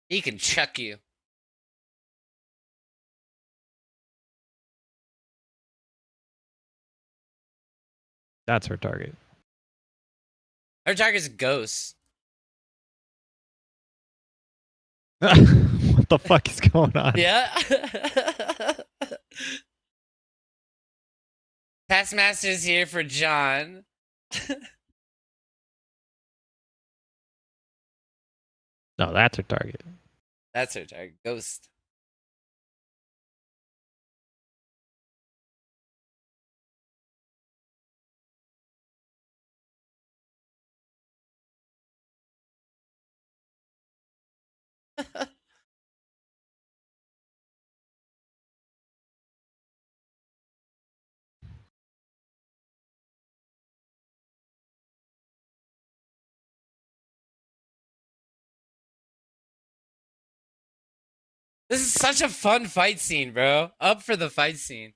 He can chuck you. That's her target. Her target's ghosts. What the fuck is going on? Yeah. Taskmaster's here for John. No, that's her target. That's her target. Ghost. This is such a fun fight scene, bro. Up for the fight scene.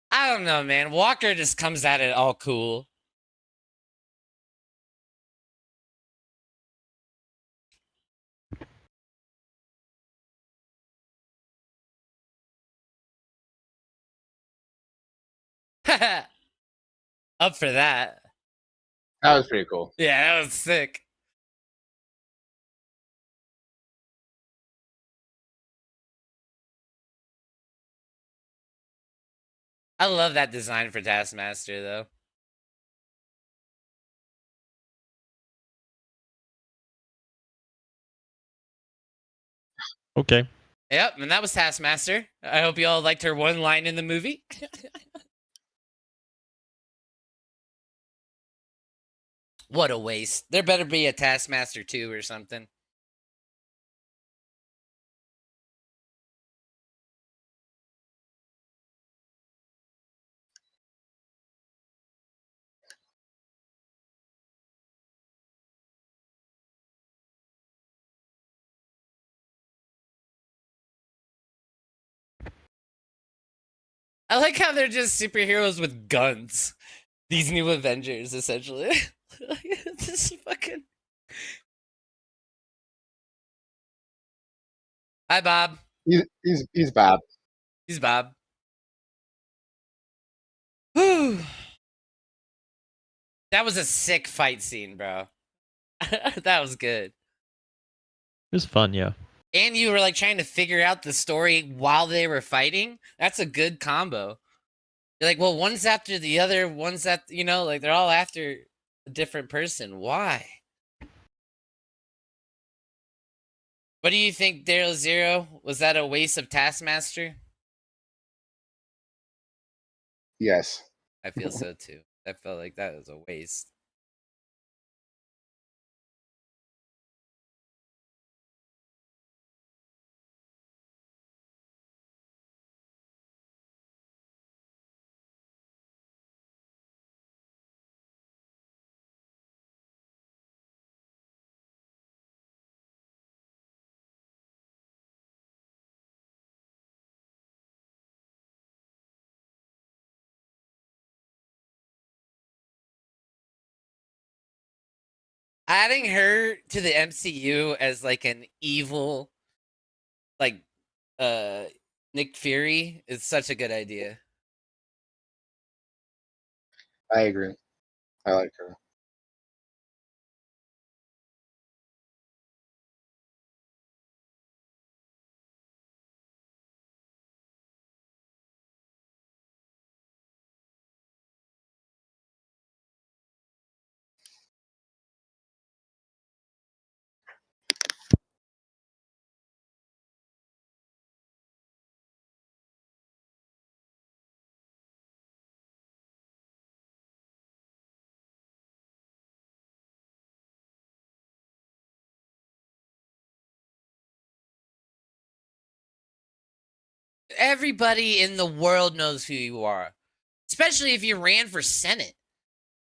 I don't know, man. Walker just comes at it all cool. Up for that. That was pretty cool. Yeah, that was sick. I love that design for Taskmaster, though. Okay. Yep, and that was Taskmaster. I hope you all liked her one line in the movie. What a waste. There better be a Taskmaster 2 or something. I like how they're just superheroes with guns. These new Avengers, essentially. This fucking... Hi, Bob. He's Bob. He's Bob. Whew. That was a sick fight scene, bro. That was good. It was fun, yeah. And you were like trying to figure out the story while they were fighting. That's a good combo. You're like, well, one's after the other, one's at, you know, like they're all after a different person. Why? What do you think, Daryl Zero? Was that a waste of Taskmaster? Yes. I feel so too. I felt like that was a waste. Adding her to the MCU as like an evil, like, Nick Fury is such a good idea. I agree. I like her. Everybody in the world knows who you are, especially if you ran for Senate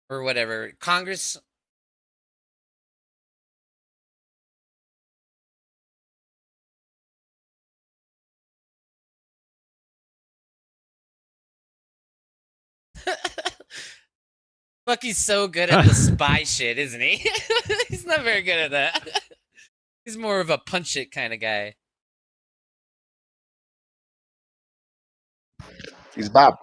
or whatever, Congress. Fuck, he's so good at the spy shit, isn't he? He's not very good at that. He's more of a punch it kind of guy. He's Bob.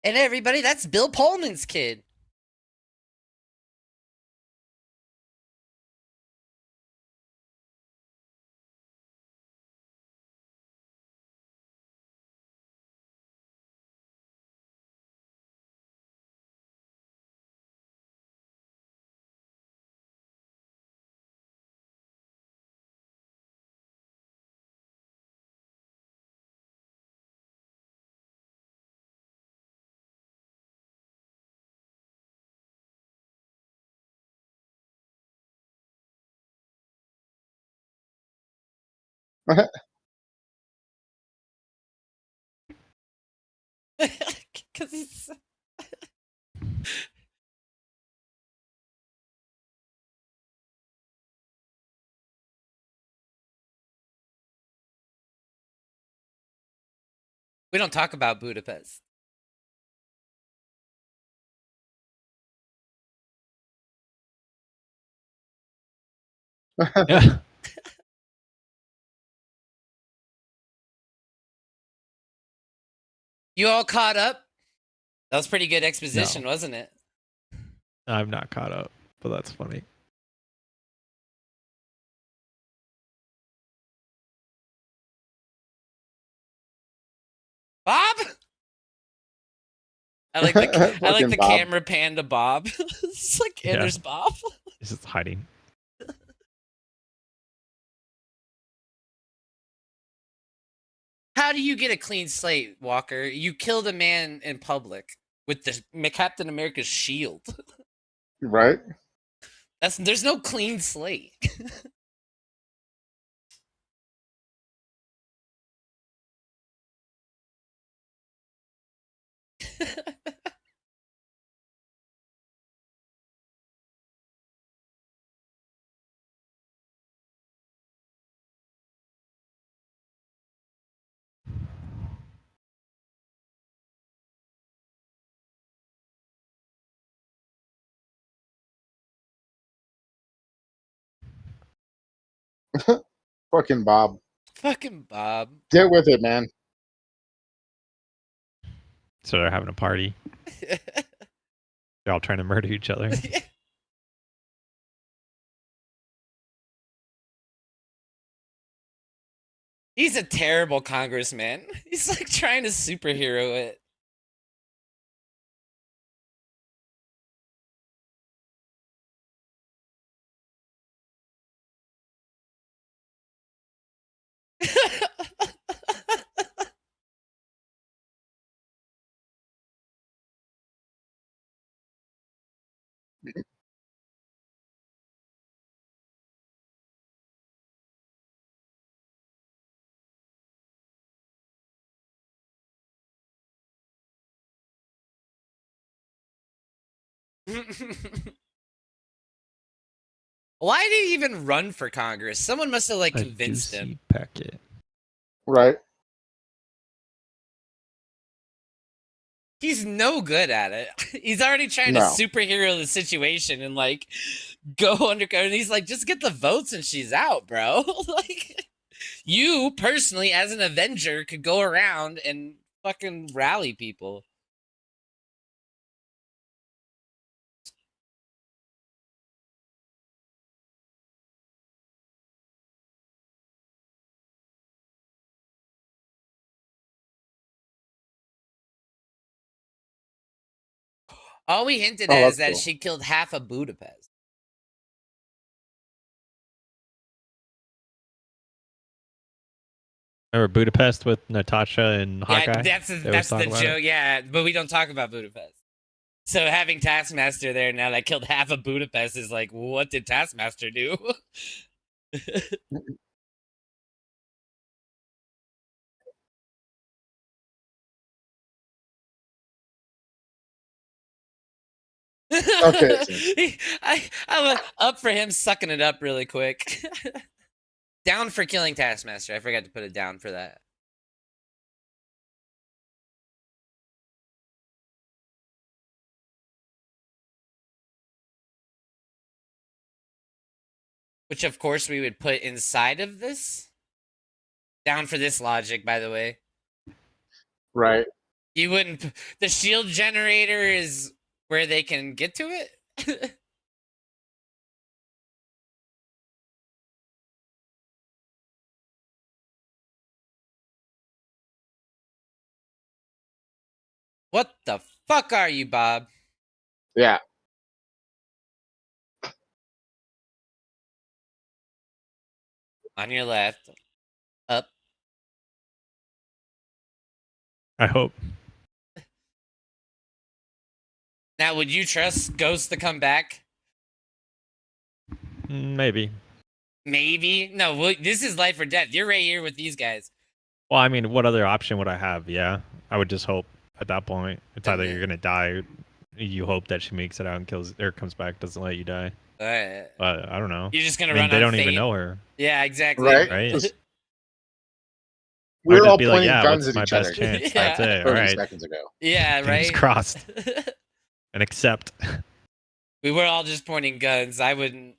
And everybody, that's Bill Pullman's kid. Because he's... We don't talk about Budapest. Yeah. You all caught up? That was pretty good exposition, wasn't it? I'm not caught up, but that's funny. Bob? I like the Fucking Bob. camera pan to Bob. It's like, and Yeah. there's Bob. He's just hiding. How do you get a clean slate, Walker? You killed a man in public with the Captain America's shield. Right? There's no clean slate. Fucking Bob. Fucking Bob. Get with it, man. So they're having a party. They're all trying to murder each other. He's a terrible congressman. He's like trying to superhero it. Why did he even run for Congress? Someone must have like convinced juicy him. packet. Right? He's no good at it. He's already trying to No. superhero the situation and like go undercover. And he's like, just get the votes and she's out, bro. Like, you personally, as an Avenger, could go around and fucking rally people. All we hinted Oh, at that's is that cool. she killed half of Budapest. Remember Budapest with Natasha and Hawkeye? Yeah, that's They the always talk about joke. it. Yeah, but we don't talk about Budapest. So having Taskmaster there now that killed half of Budapest is like, what did Taskmaster do? Okay. I'm up for him sucking it up really quick. Down for killing Taskmaster. I forgot to put it down for that. Which, of course, we would put inside of this. Down for this logic, by the way. Right. You wouldn't. The shield generator is where they can get to it. What the fuck are you, Bob? Yeah. On your left. Up. I hope. Now, would you trust Ghost to come back? Maybe. Maybe. No, this is life or death. You're right here with these guys. Well, I mean, what other option would I have? Yeah, I would just hope at that point. It's either you're gonna die, or you hope that she makes it out and kills, or comes back, doesn't let you die. All right. But I don't know. You're just gonna I mean, run they on don't fate. even know her, Yeah, exactly. Right. right? Just- I would We're just all be like, pointing yeah, guns what's at my each best other. chance? Yeah. That's it. All 30 right, seconds ago. Yeah, fingers right. crossed and accept. We were all just pointing guns. I wouldn't.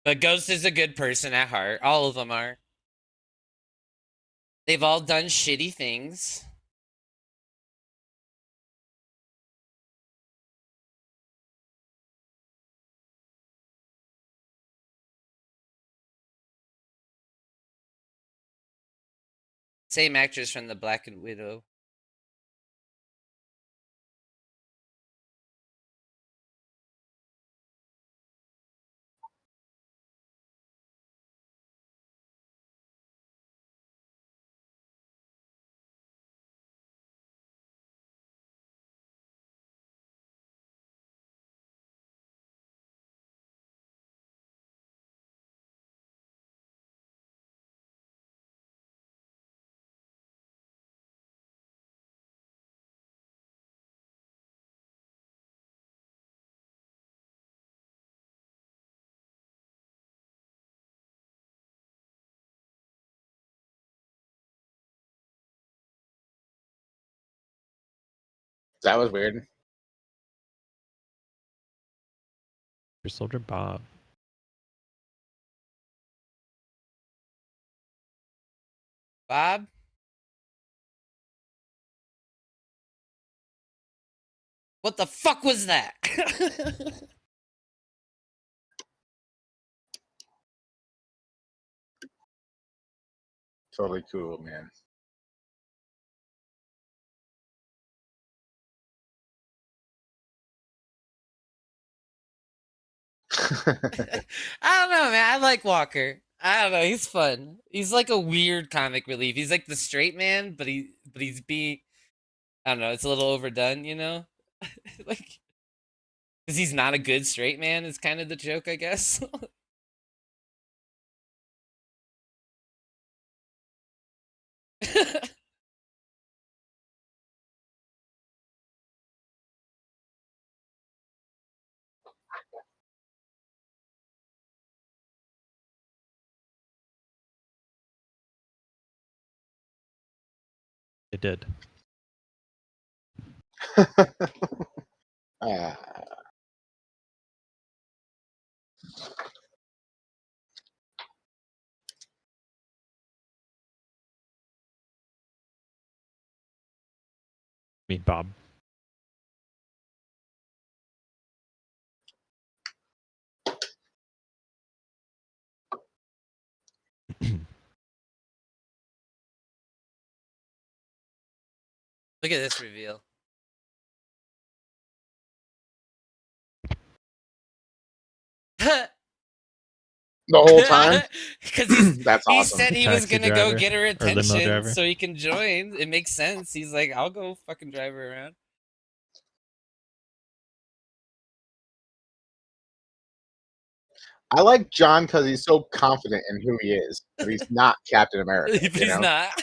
But Ghost is a good person at heart. All of them are. They've all done shitty things. Same actress from the Black Widow. That was weird. Your soldier Bob. Bob? What the fuck was that? Totally cool, man. I don't know, man. I like Walker. I don't know. He's fun. He's like a weird comic relief. He's like the straight man, but he's being. I don't know. It's a little overdone, you know. Like, because he's not a good straight man is kind of the joke, I guess. It did. Ah. Meet Bob. Look at this reveal. The whole time? Because That's he awesome. said he was Taxi gonna go driver get her or limo attention driver. so he can join. It makes sense. He's like, I'll go fucking drive her around. I like John because he's so confident in who he is, but he's not Captain America. If you he's know? not.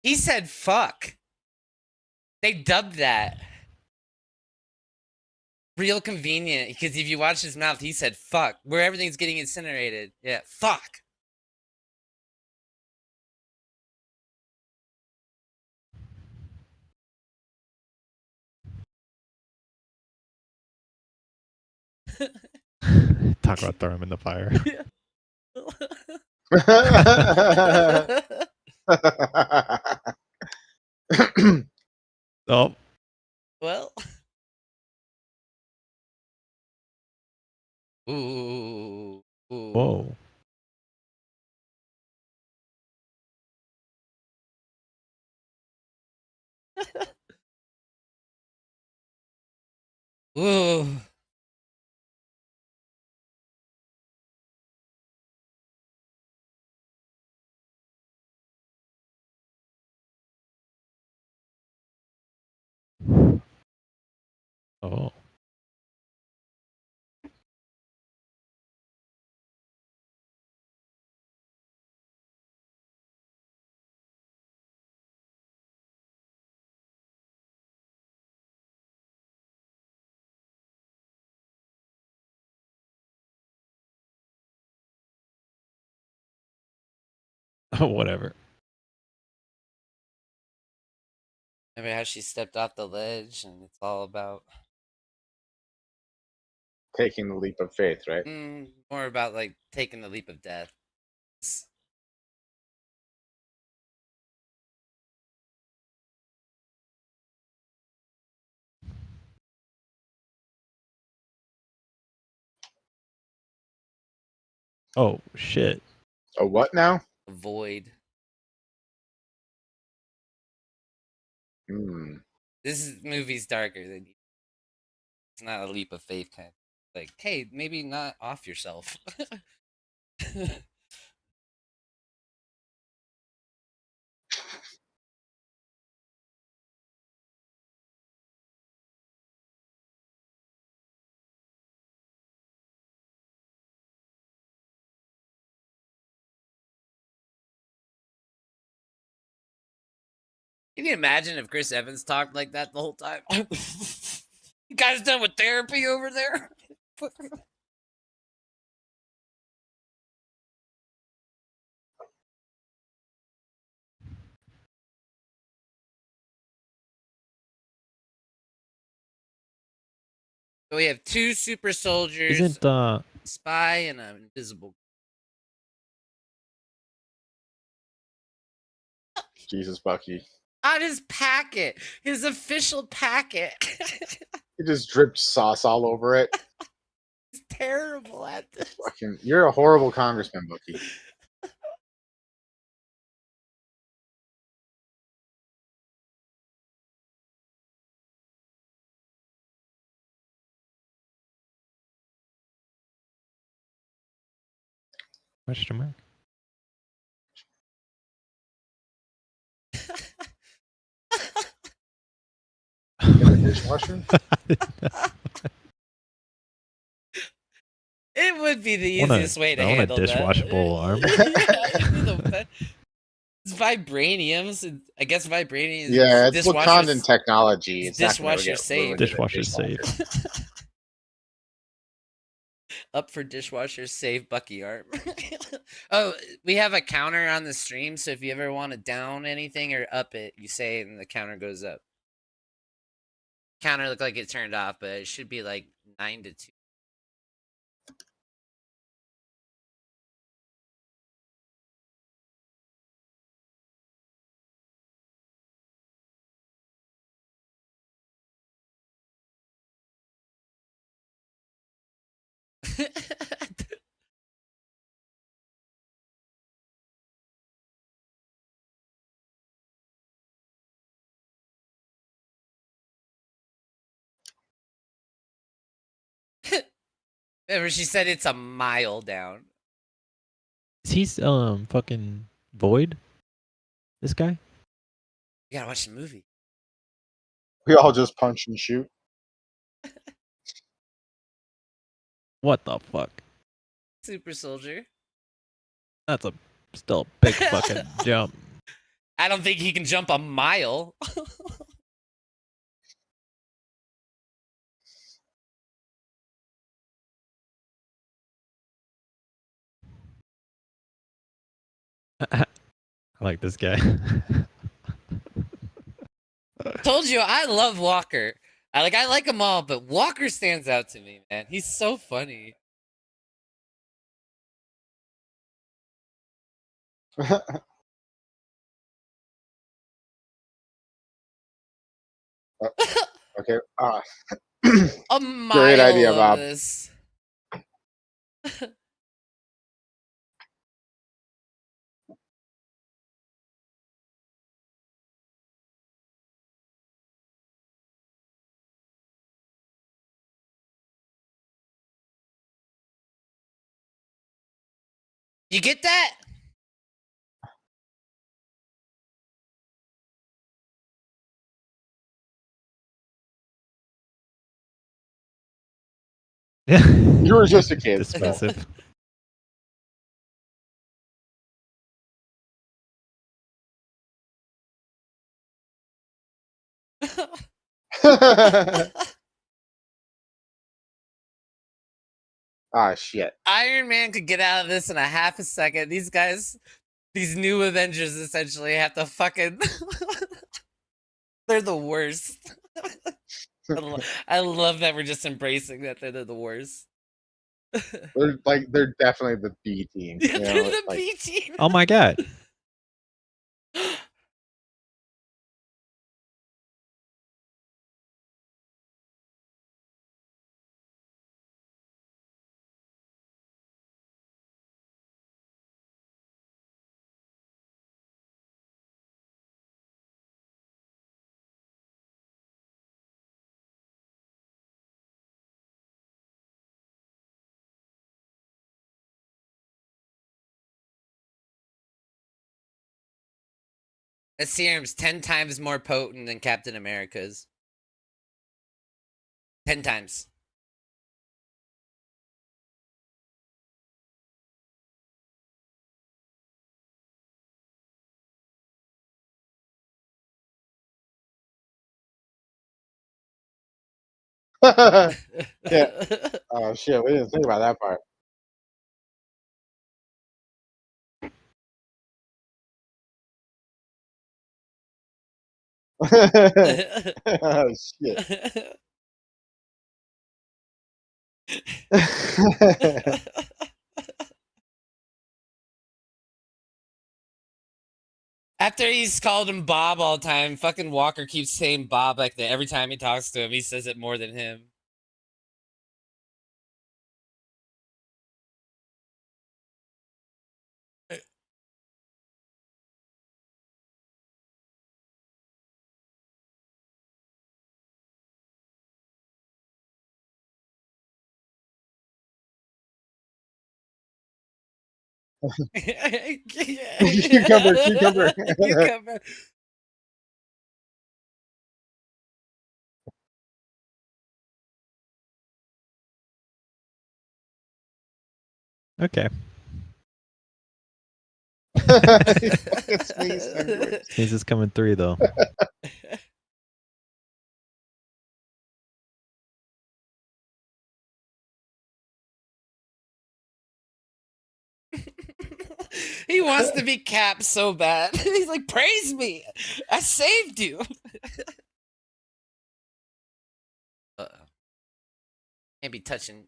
He said fuck. They dubbed that. Real convenient, because if you watch his mouth, he said fuck. Where everything's getting incinerated. Yeah, fuck. Talk about throw him in the fire. Oh, Well. Ooh. Ooh. whoa. Ooh. Oh. Whatever. Remember how she stepped off the ledge and it's all about Taking the leap of faith, right? more about like taking the leap of death. Oh shit. A what now? Avoid. Hmm. Movie's darker than it's not a leap of faith kind of like, hey, maybe not off yourself. Can you imagine if Chris Evans talked like that the whole time? You guys done with therapy over there? So we have 2 super soldiers, Isn't spy, and an invisible. Jesus, Bucky. On his packet, his official packet. He just dripped sauce all over it. He's terrible at this. Fucking, you're a horrible congressman, Bucky. question mark? In the dishwasher? It would be the I want a- easiest way to I want a handle that. dishwashable arm. Yeah, it's vibraniums. And I guess vibranium. Yeah, it's dishwasher Wakandan technology. It's not gonna dishwasher get safe. ruined in a Dishwasher safe. Up for dishwasher save Bucky arm. Oh, we have a counter on the stream, so if you ever want to down anything or up it, you say it and the counter goes up. Counter looked like it turned off, but it should be like 9 to 2. Remember, she said it's a mile down. Is he fucking void? This guy? You gotta watch the movie. We all just punch and shoot. What the fuck? Super soldier. That's a still a big fucking jump. I don't think he can jump a mile. I like this guy. Told you, I love Walker. I like them all, but Walker stands out to me, man. He's so funny. Okay. A Great mile idea, of Bob. this. You get that? You were just a kid. Dismissive. Ah, shit. Iron Man could get out of this in a half a second. These guys, these new Avengers essentially have to fucking... They're the worst. I love that we're just embracing that they're the worst. They're definitely the B team. Yeah, You know? they're the Like, B team. Oh my god. That serum's 10 times more potent than Captain America's. 10 times. yeah. Oh shit, we didn't think about that part. Oh shit. After he's called him Bob all the time, fucking Walker keeps saying Bob like that. Every time he talks to him, he says it more than him. Cucumber. Cucumber. Okay. Sneeze is coming through though. He wants to be Cap so bad. He's like, praise me. I saved you. Can't be touching.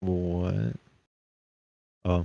What? Oh.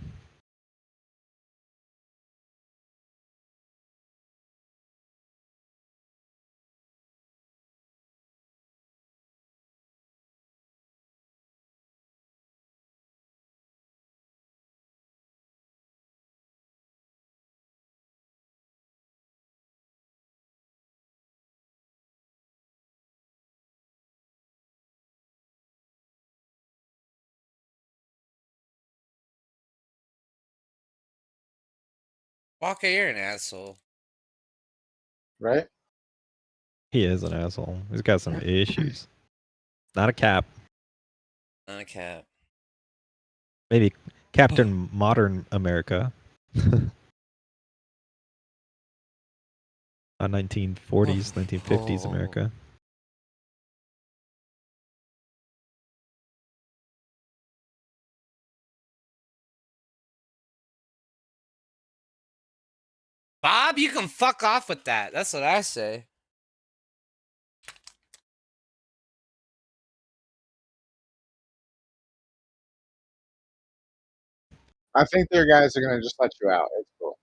Walker, you're an asshole. Right? He is an asshole. He's got some issues. Not a Cap. Not a Cap. Maybe Captain Modern America. 1940s, 1950s America. Bob, you can fuck off with that. That's what I say. I think their guys are gonna just let you out. It's cool.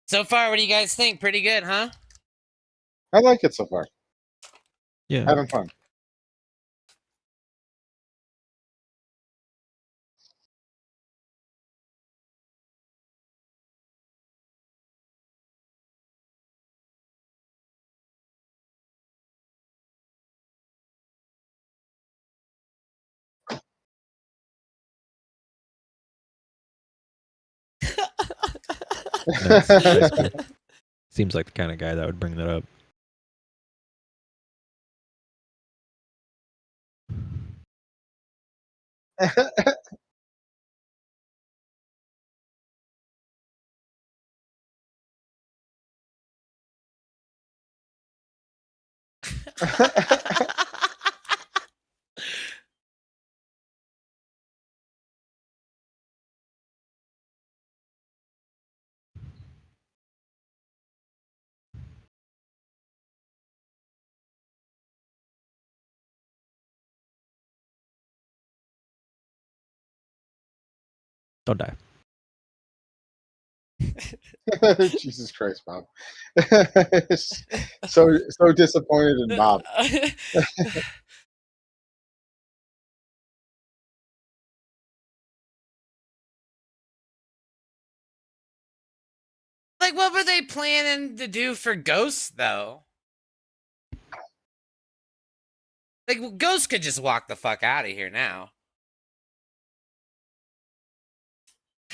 So far, what do you guys think? Pretty good, huh? I like it so far. Yeah. Having fun. Nice cool. Seems like the kind of guy that would bring that up. Don't die. Jesus Christ, Bob. so disappointed in Bob. Like, what were they planning to do for Ghost, though? Like, Ghost could just walk the fuck out of here now.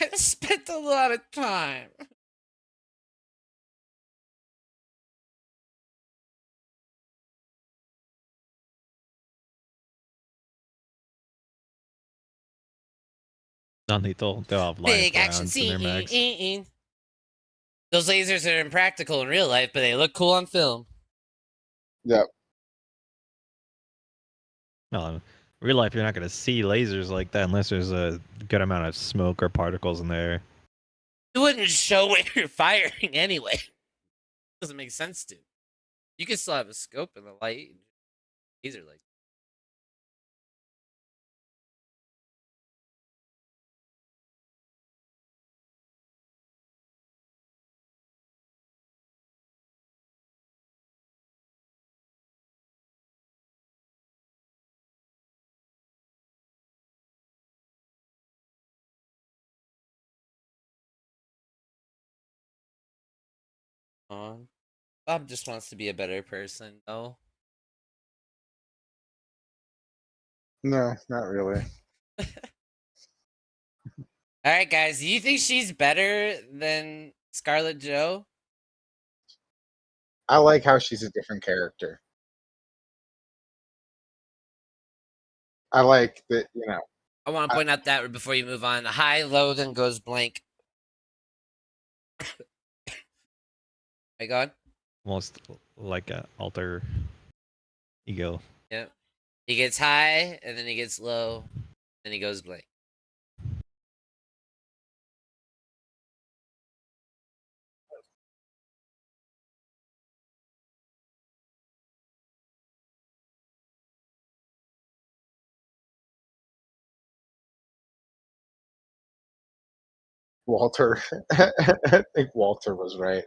I spent a lot of time. Non-lethal. They'll have live Big action rounds in their mags. scene. Those lasers are impractical in real life, but they look cool on film. Yep. No, in real life, you're not going to see lasers like that unless there's a good amount of smoke or particles in there. It wouldn't show where you're firing anyway. Doesn't make sense to. You can still have a scope and the light. Laser light. On. Bob just wants to be a better person, though. No, not really. All right, guys. Do you think she's better than Scarlet Joe? I like how she's a different character. I like that, I want to point out that before you move on. High, low, then goes blank. My God. Almost like an alter ego. Yep. He gets high, and then he gets low, then he goes blank. Walter. I think Walter was right.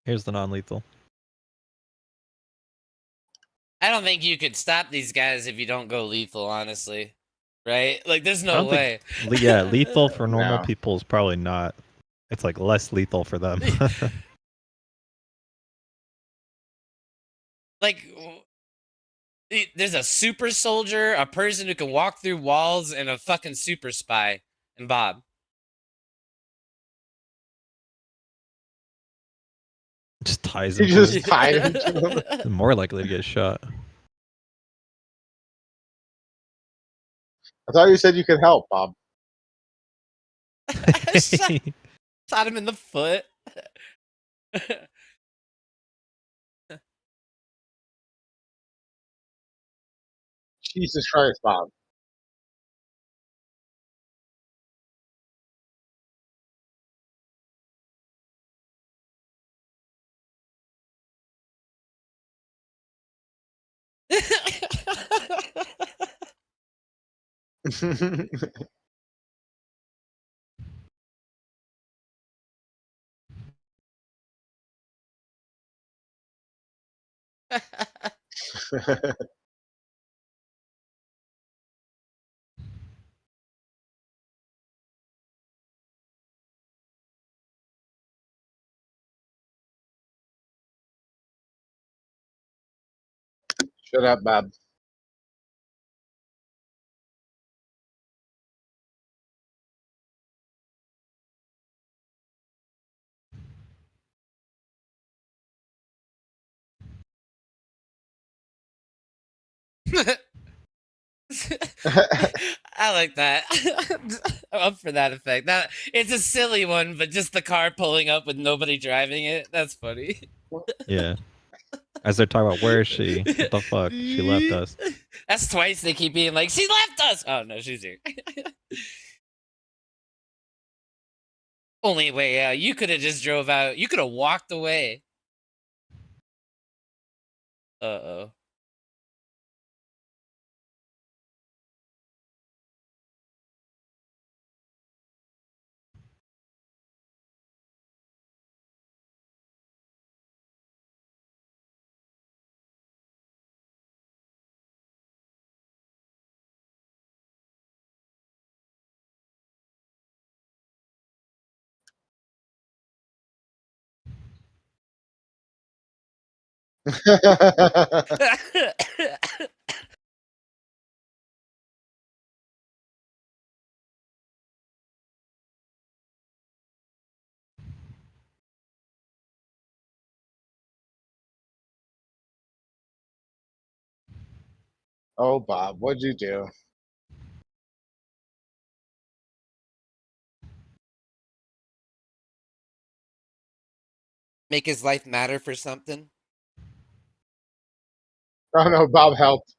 Here's the non-lethal. I don't think you could stop these guys if you don't go lethal, honestly. right? Like, there's I no don't way. think. Yeah, lethal for normal No. people is probably not. It's like less lethal for them. Like, there's a super soldier, a person who can walk through walls, and a fucking super spy. And Bob. Just ties He him. just tied him to him. More likely to get shot. I thought you said you could help, Bob. Shot him in the foot. Jesus Christ, Bob. Shut up, Bob. I like that. I'm up for that effect. That it's a silly one, but just the car pulling up with nobody driving it. That's funny. Yeah. As they're talking about where is she? What the fuck? She left us. That's twice they keep being like, she left us. Oh no, she's here. Only way, you could have just drove out. You could have walked away. Uh-oh. Oh, Bob, what'd you do? Make his life matter for something. Oh no, Bob helped.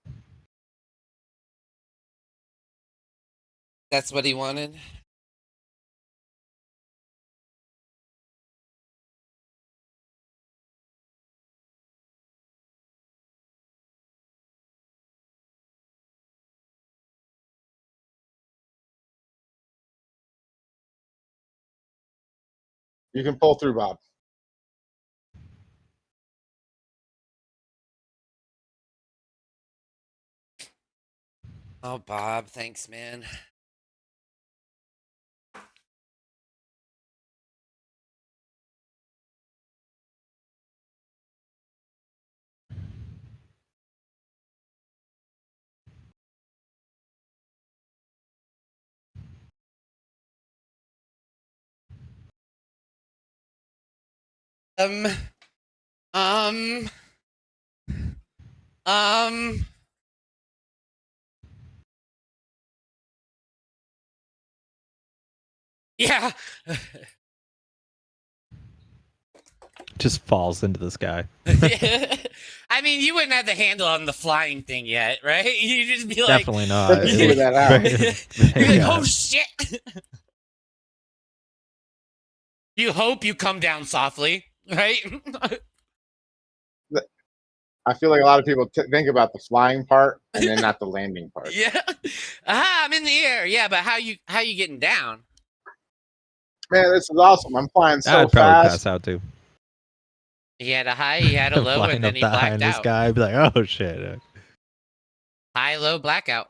That's what he wanted. You can pull through, Bob. Oh, Bob, thanks, man. Um, um, um. Yeah. Just falls into the sky. I mean, you wouldn't have the handle on the flying thing yet, right? You'd just be like, Definitely not. Let's It figure was that out. you're like, yeah. oh shit. You hope you come down softly, right? I feel like a lot of people think about the flying part and then not the landing part. Yeah. Aha, I'm in the air. Yeah, but how you getting down? Man, this is awesome. I'm flying so I'd probably fast. pass out too. He had a high, he had a low, Flying and then up he that high in blacked the out. sky, I'd be like, oh shit. High, low, blackout.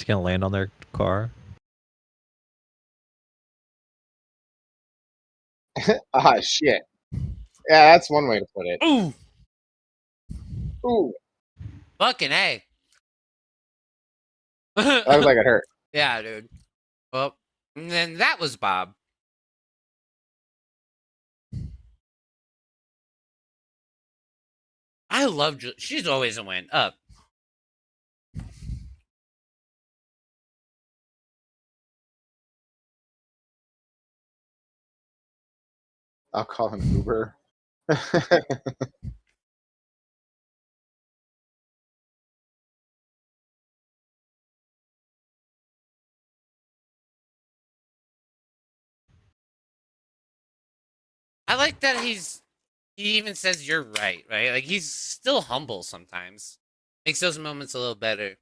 he gonna land on their car? Ah, shit. Yeah, that's one way to put it. Ooh, Ooh, fucking A. that was like it hurt. Yeah, dude. Well, and then that was Bob. I love she's always a win. Up. I'll call him Uber. I like that he even says you're right? Like he's still humble sometimes. Makes those moments a little better.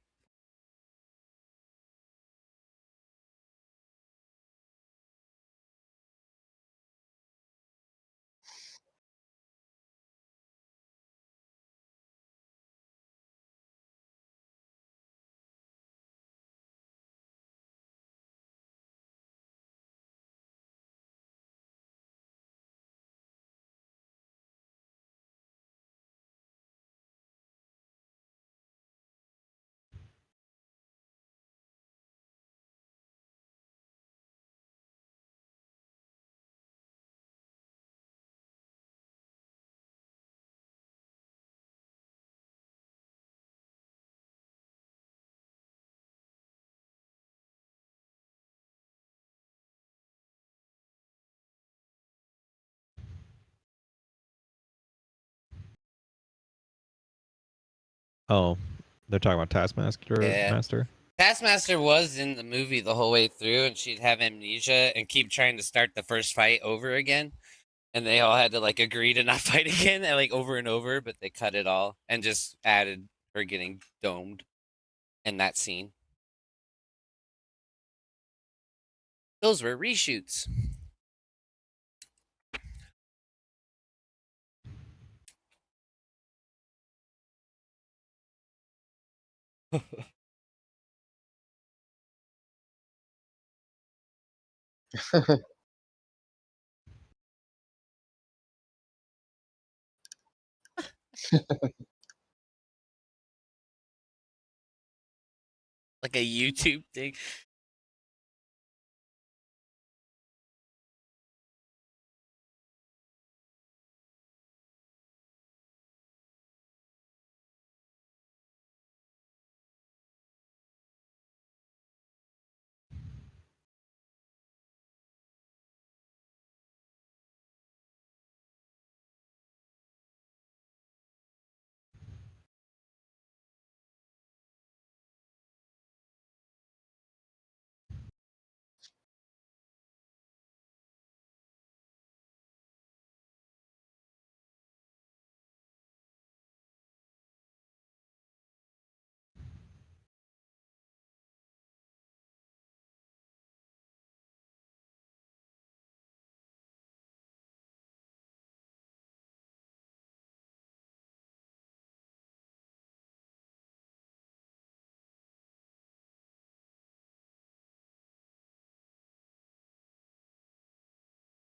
Oh, they're talking about Taskmaster. Yeah. Master. Taskmaster was in the movie the whole way through, and she'd have amnesia and keep trying to start the first fight over again. And they all had to like agree to not fight again, and like over and over, but they cut it all and just added her getting domed in that scene. Those were reshoots. Like a YouTube thing.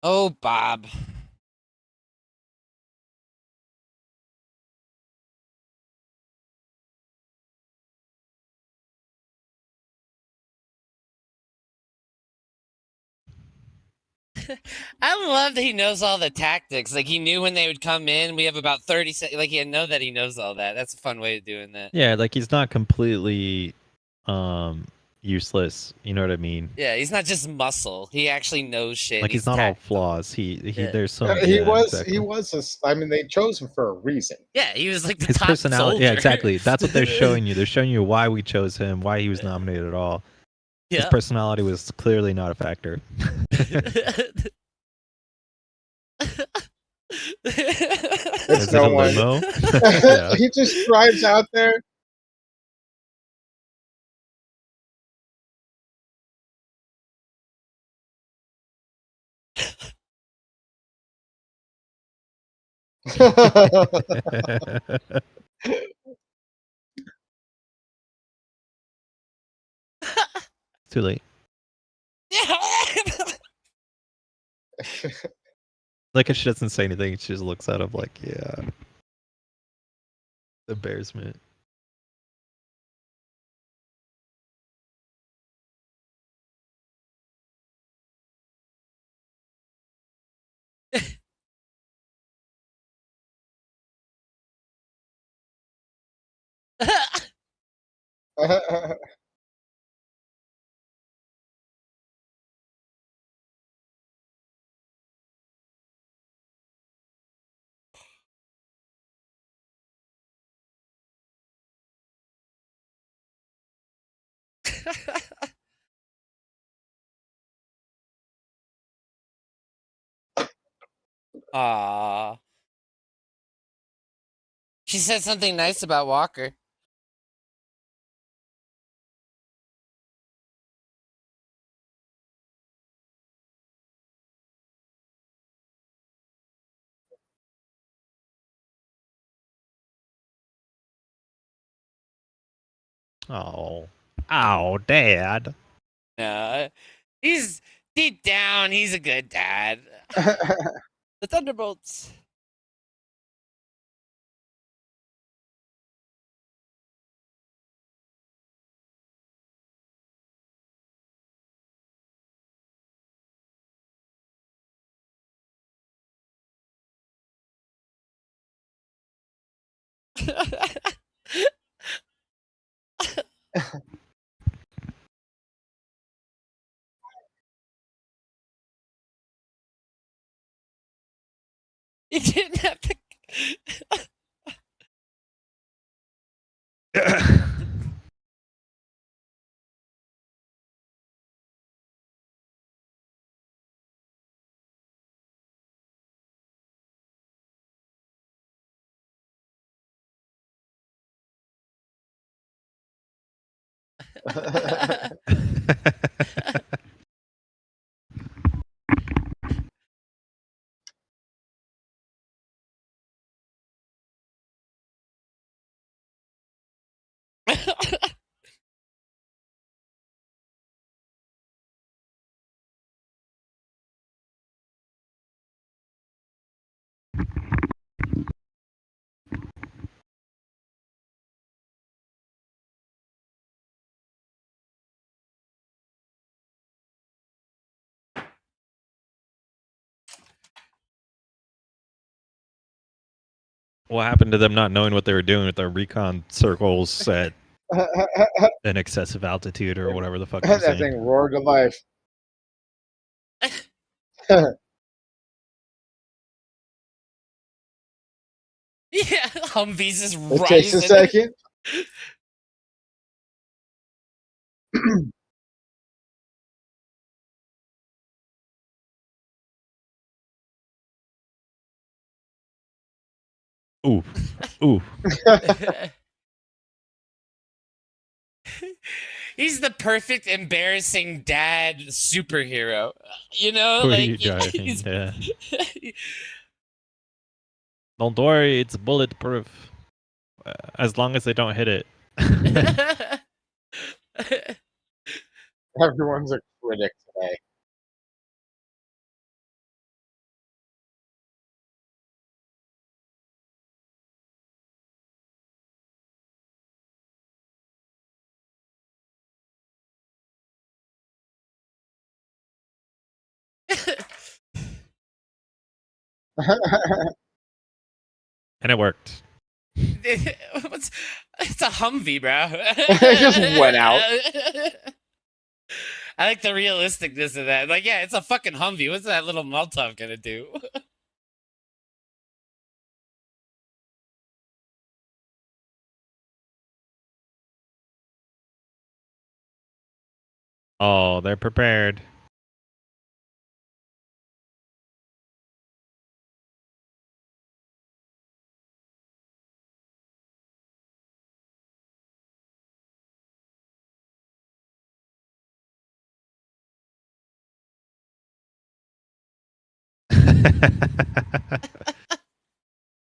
Oh, Bob. I love that he knows all the tactics. Like he knew when they would come in. We have about 30 seconds. Like he know that he knows all that. That's a fun way of doing that. Yeah, like he's not completely useless. You know what I mean? Yeah, he's not just muscle. He actually knows shit. Like he's not all flaws. Yeah. There's some. He yeah, was. exactly. He was. I mean, they chose him for a reason. Yeah, he was like the His top personality. soldier. Yeah, exactly. That's what they're showing you. They're showing you why we chose him, why he was nominated at all. Yeah. His personality was clearly not a factor. It's Is no it a one. limo? Yeah. He just drives out there. Too late. Like she doesn't say anything. She just looks at him like, yeah. Embarrassment. Aww. She said something nice about Walker. Oh. Ow, Dad. Yeah, he's deep down. He's a good dad. The Thunderbolts. You didn't have to. What happened to them not knowing what they were doing with their recon circles at an excessive altitude or whatever the fuck I'm That thing saying? roared to life. Yeah, Humvees is It takes a rising. second. Ooh. Ooh. He's the perfect embarrassing dad superhero. You know, Who are like you driving? he's- Yeah. Don't worry, it's bulletproof. As long as they don't hit it. Everyone's a critic today. And it worked. it's a Humvee, bro. It just went out. I like the realisticness of that. Like, yeah, it's a fucking Humvee. What's that little Molotov gonna do? Oh, they're prepared.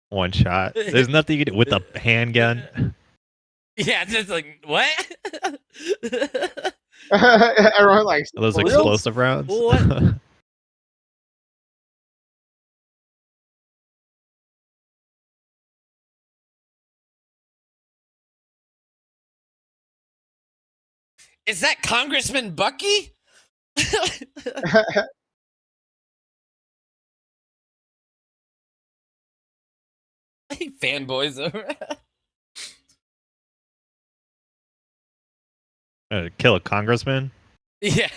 One shot. There's nothing you can do with a handgun. Yeah, just like what? Everyone likes Are those for real? explosive rounds? What? Is that Congressman Bucky? Hey, fanboys over. Kill a congressman? Yeah.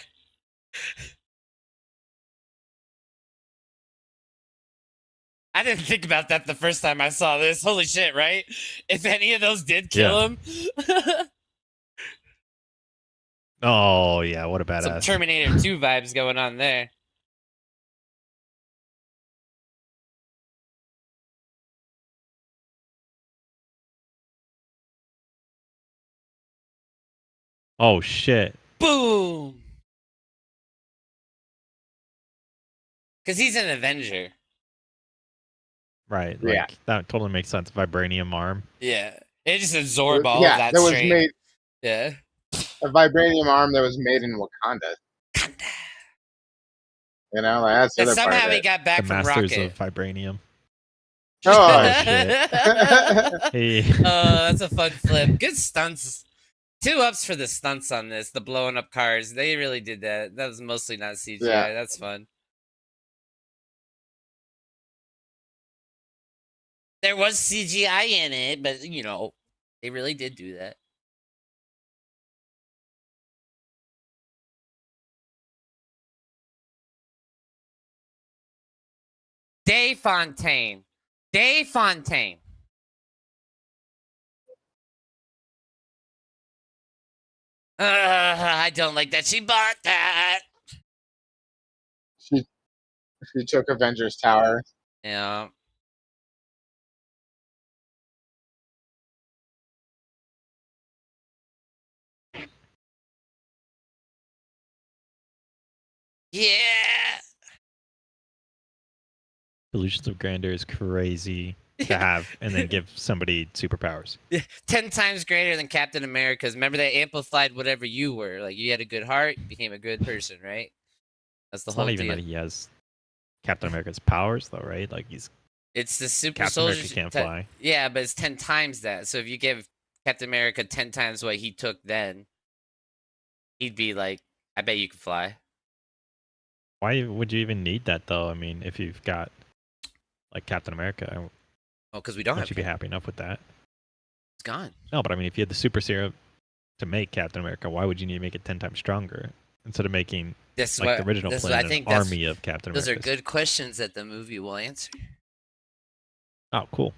I didn't think about that the first time I saw this. Holy shit, right? If any of those did kill him. Oh yeah, what a Some badass. Terminator 2 vibes going on there. Oh shit. Boom! Because he's an Avenger. Right, Yeah. like that totally makes sense. Vibranium arm. Yeah. It just absorbed all Yeah, of that that was strain. made Yeah. a vibranium arm that was made in Wakanda. You know, like, that's the And other part of somehow he it. got back The from masters Rocket. of vibranium. Oh, shit. Hey. That's a fun flip. Good stunts. 2 ups for the stunts on this. The blowing up cars. They really did that. That was mostly not CGI. Yeah. That's fun. There was CGI in it, but you know, they really did do that. DeFontaine. DeFontaine. I don't like that she bought that. she took Avengers Tower. Yeah. Yeah. Illusions of grandeur is crazy to have and then give somebody superpowers. 10 times greater than Captain America's. Remember, they amplified whatever you were. Like, you had a good heart, you became a good person, right? That's the It's whole not even deal. that he has Captain America's powers though, right? Like he's It's the super Captain America soldiers. can't fly. Yeah, but it's 10 times that. So if you give Captain America 10 times what he took then, he'd be like, I bet you could fly. Why would you even need that though? I mean, if you've got like Captain America, Oh, because we don't wouldn't have you be happy enough with that? It's gone. No, but I mean, if you had the super serum to make Captain America, why would you need to make it 10 times stronger instead of making That's like what, the original that's what plan I think an army of Captain those America? are good questions that the movie will answer. Oh, cool.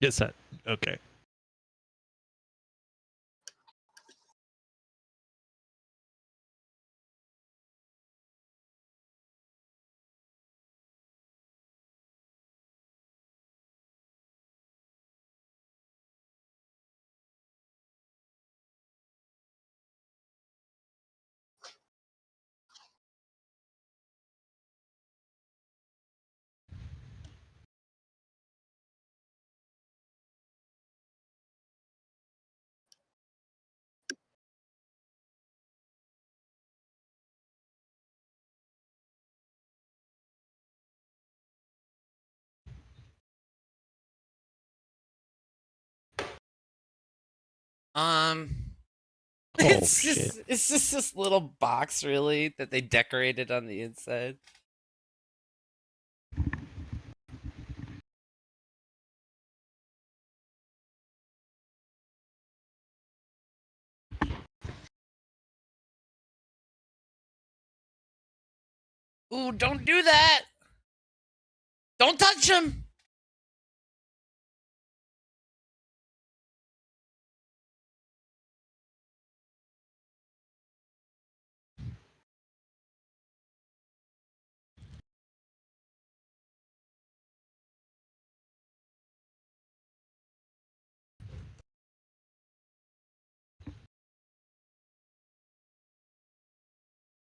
Get set. Okay. Oh It's shit. just this little box really that they decorated on the inside. Ooh, don't do that. Don't touch him.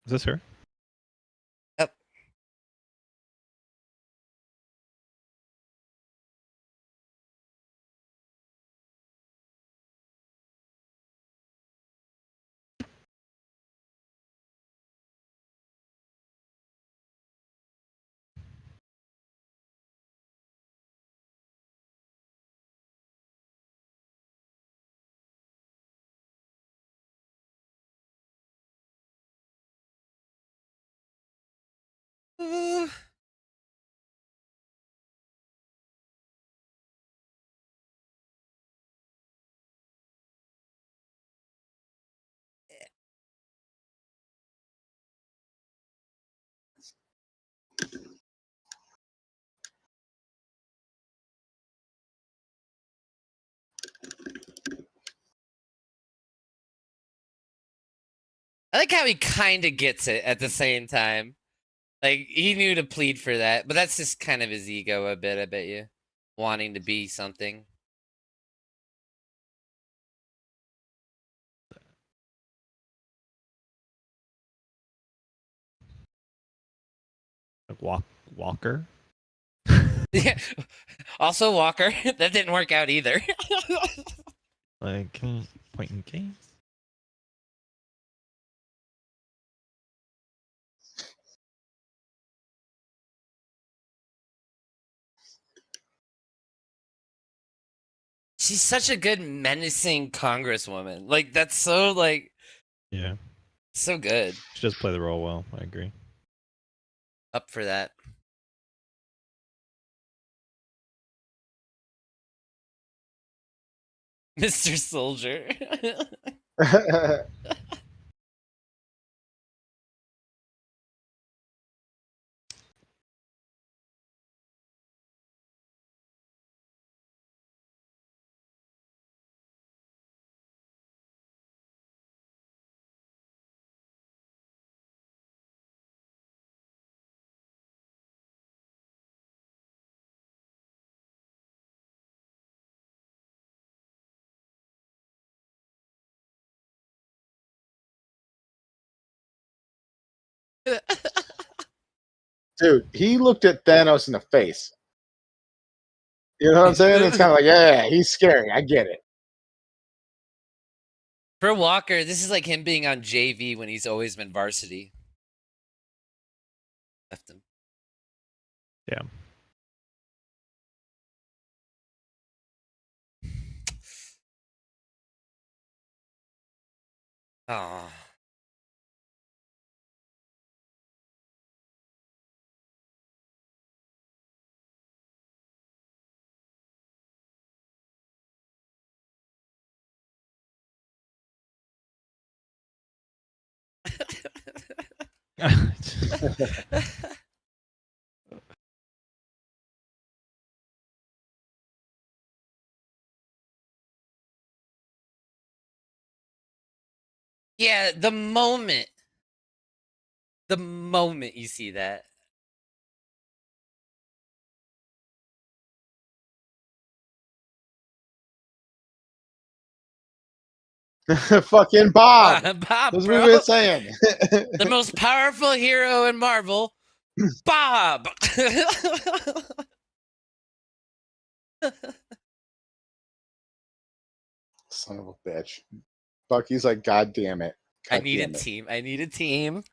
Is this her? I like how he kind of gets it at the same time. Like, he knew to plead for that, but that's just kind of his ego a bit, I bet you. Wanting to be something. Like Walker. Yeah. Also, Walker. That didn't work out either. Like point in case. She's such a good menacing congresswoman. Like, that's so, like, Yeah. so good. She does play the role well. I agree. Up for that. Mr. Soldier. Dude, he looked at Thanos in the face. You know what I'm saying? It's kind of like, yeah, he's scary. I get it. For Walker, this is like him being on JV when he's always been varsity. Left him. Yeah. Oh. Yeah, the moment you see that. Fucking Bob. Bob, That's what bro. we've been saying. The most powerful hero in Marvel, Bob. Son of a bitch. Bucky's like, God damn it. I God need a damn it. team. I need a team.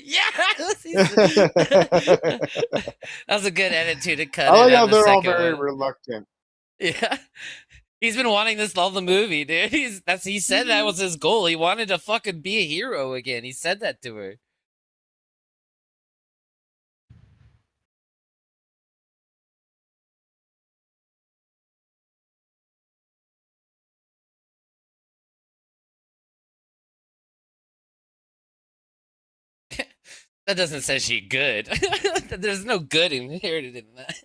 Yes! That was a good edit too to cut I it like how on the they're all second very one. reluctant. Yeah. He's been wanting this all the movie, dude. He said that was his goal. He wanted to fucking be a hero again. He said that to her. That doesn't say she good. There's no good inherited in that.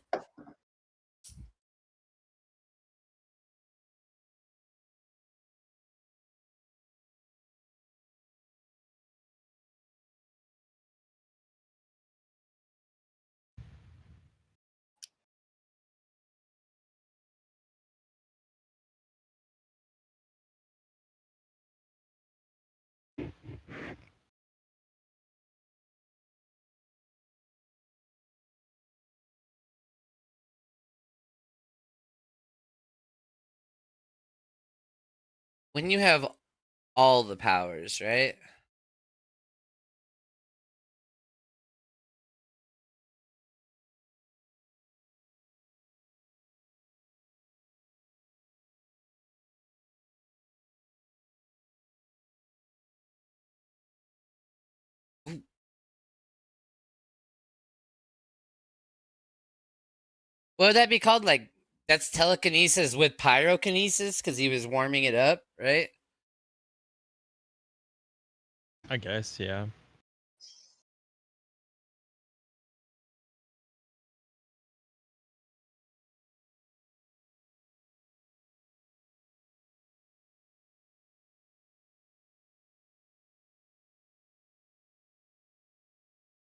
When you have all the powers, right? What would that be called? Like, that's telekinesis with pyrokinesis because he was warming it up, right? I guess, yeah.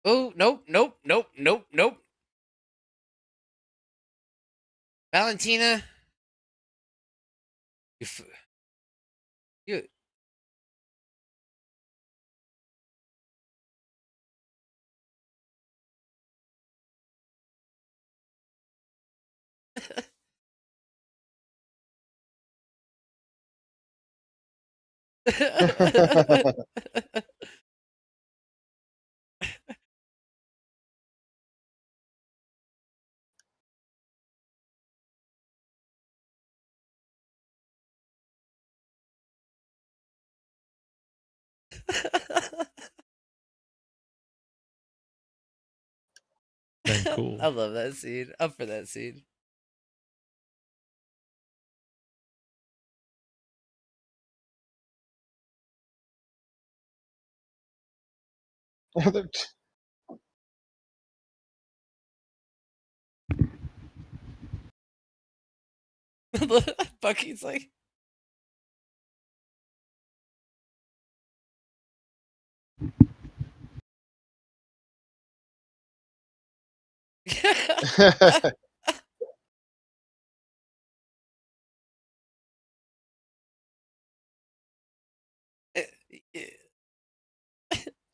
Oh, nope, nope, nope, nope, nope. Valentina. You. Then cool. I love that scene. Up for that scene. Bucky's like.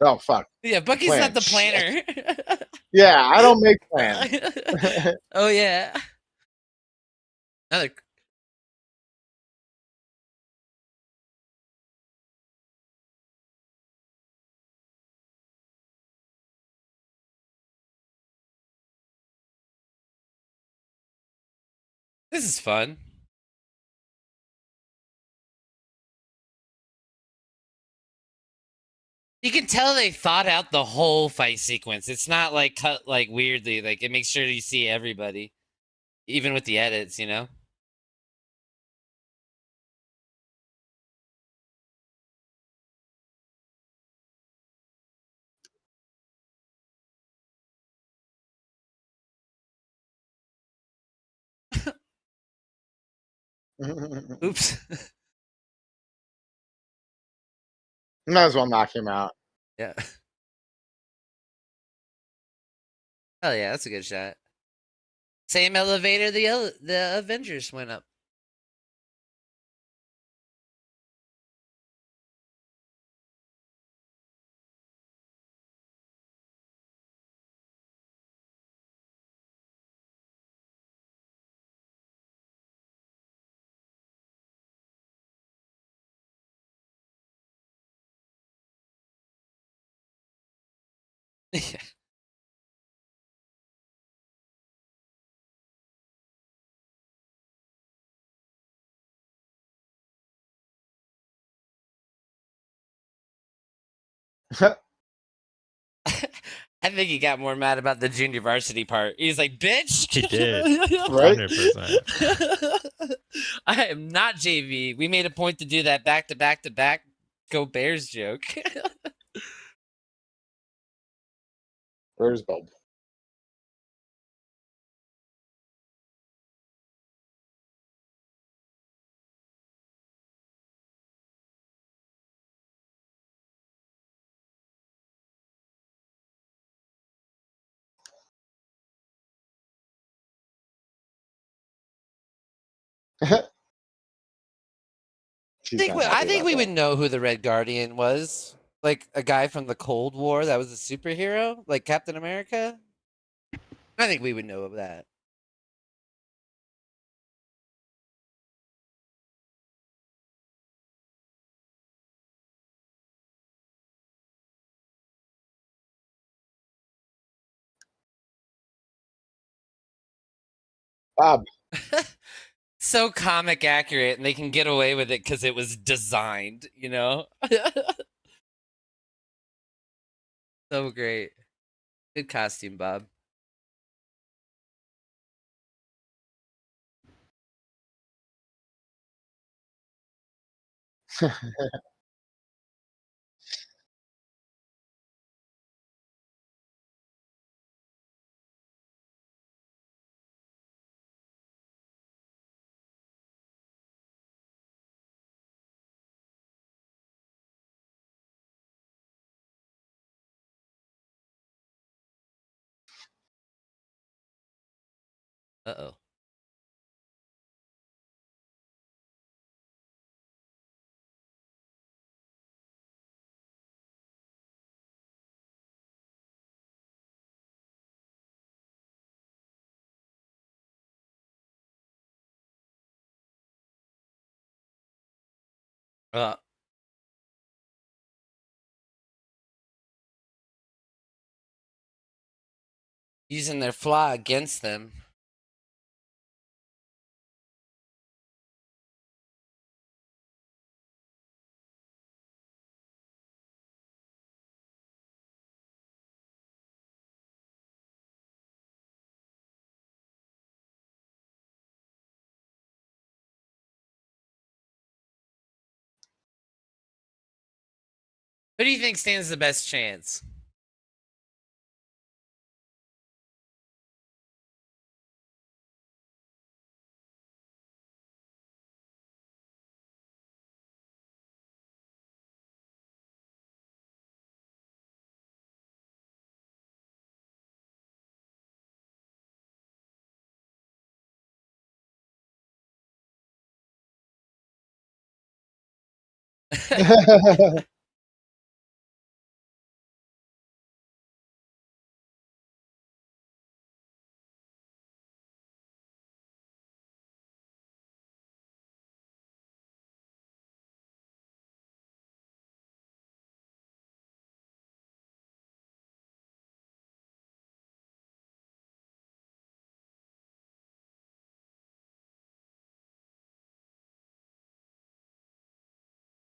Oh fuck. Yeah, Bucky's Plan. not the Shit. planner. Yeah, I don't make plans. Oh yeah. Another. This is fun. You can tell they thought out the whole fight sequence. It's not like cut like weirdly. Like it makes sure you see everybody, even with the edits. You know. Oops. Might as well knock him out. Yeah. Oh yeah, that's a good shot. Same elevator the Avengers went up. Yeah. I think he got more mad about the junior varsity part. He's like, bitch. He did. Right? 100%. I am not JV. We made a point to do that back to back to back. Go Bears joke. Where's Bulb? She's not I happy think about we that. would know who the Red Guardian was. Like a guy from the Cold War that was a superhero, like Captain America. I think we would know of that. Bob. So comic accurate, and they can get away with it because it was designed, you know? So great. Good costume, Bob. Uh-oh. Using their flaw against them. Who do you think stands the best chance?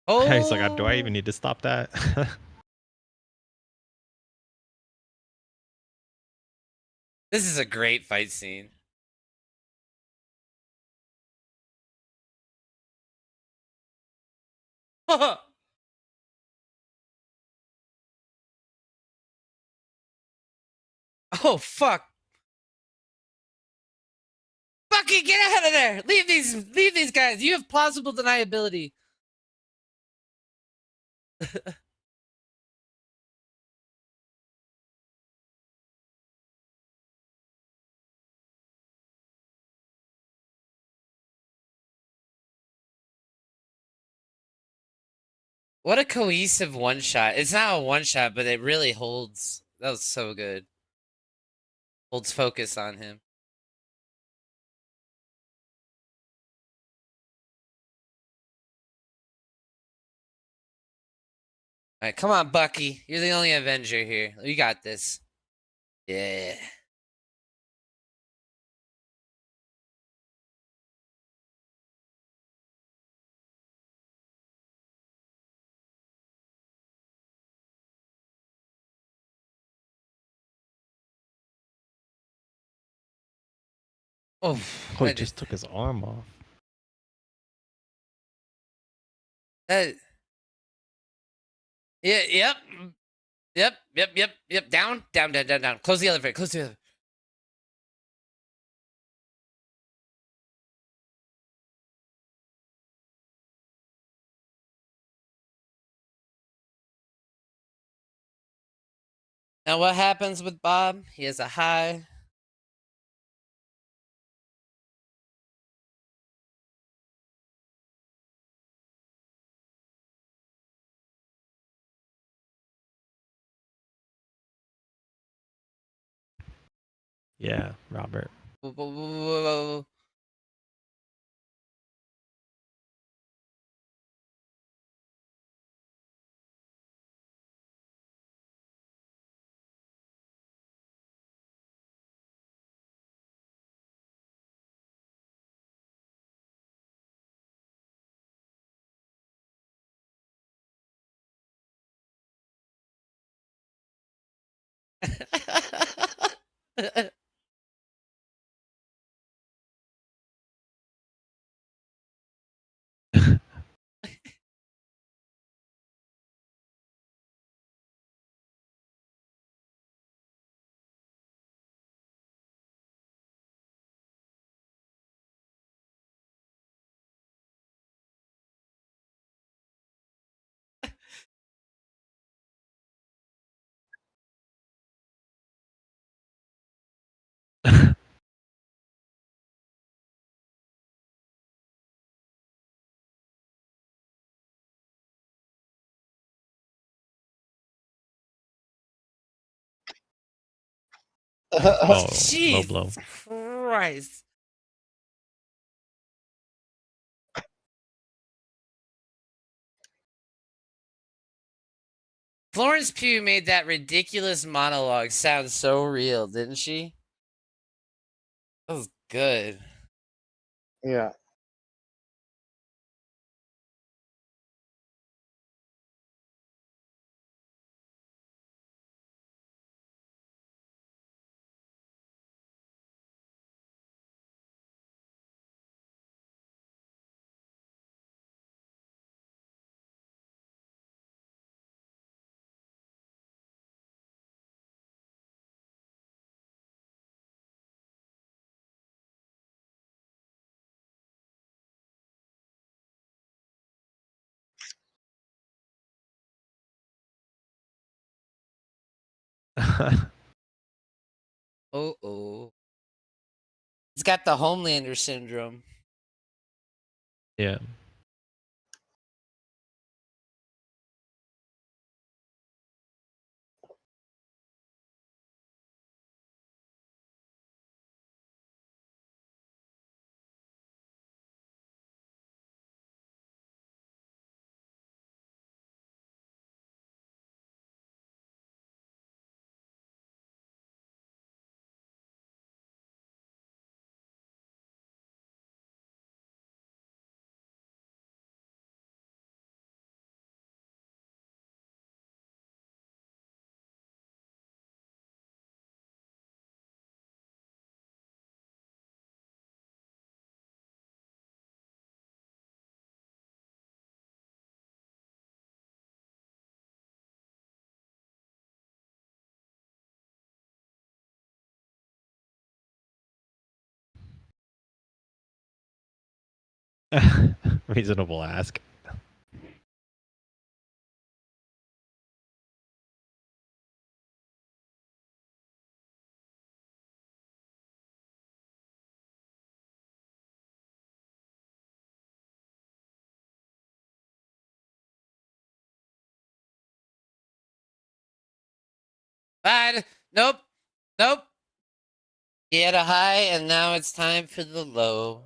He's like, do I even need to stop that? This is a great fight scene. Oh, fuck. Bucky, get out of there! Leave these guys. You have plausible deniability. What a cohesive one shot. It's not a one shot, but it really holds. That was so good. Holds focus on him. All right, come on, Bucky. You're the only Avenger here. You got this. Yeah. Oh, Oh, he just took his arm off. that. Yeah. Yep. Yep. Down. Close the elevator. Close the elevator. Now what happens with Bob? He has a high. Yeah, Robert. Whoa. Oh, low blow. Jesus Christ. Florence Pugh made that ridiculous monologue sound so real, didn't she? That was good. Yeah. Oh. He's got the Homelander syndrome. Yeah. Reasonable ask. Bad. Nope. He had a high, and now it's time for the low.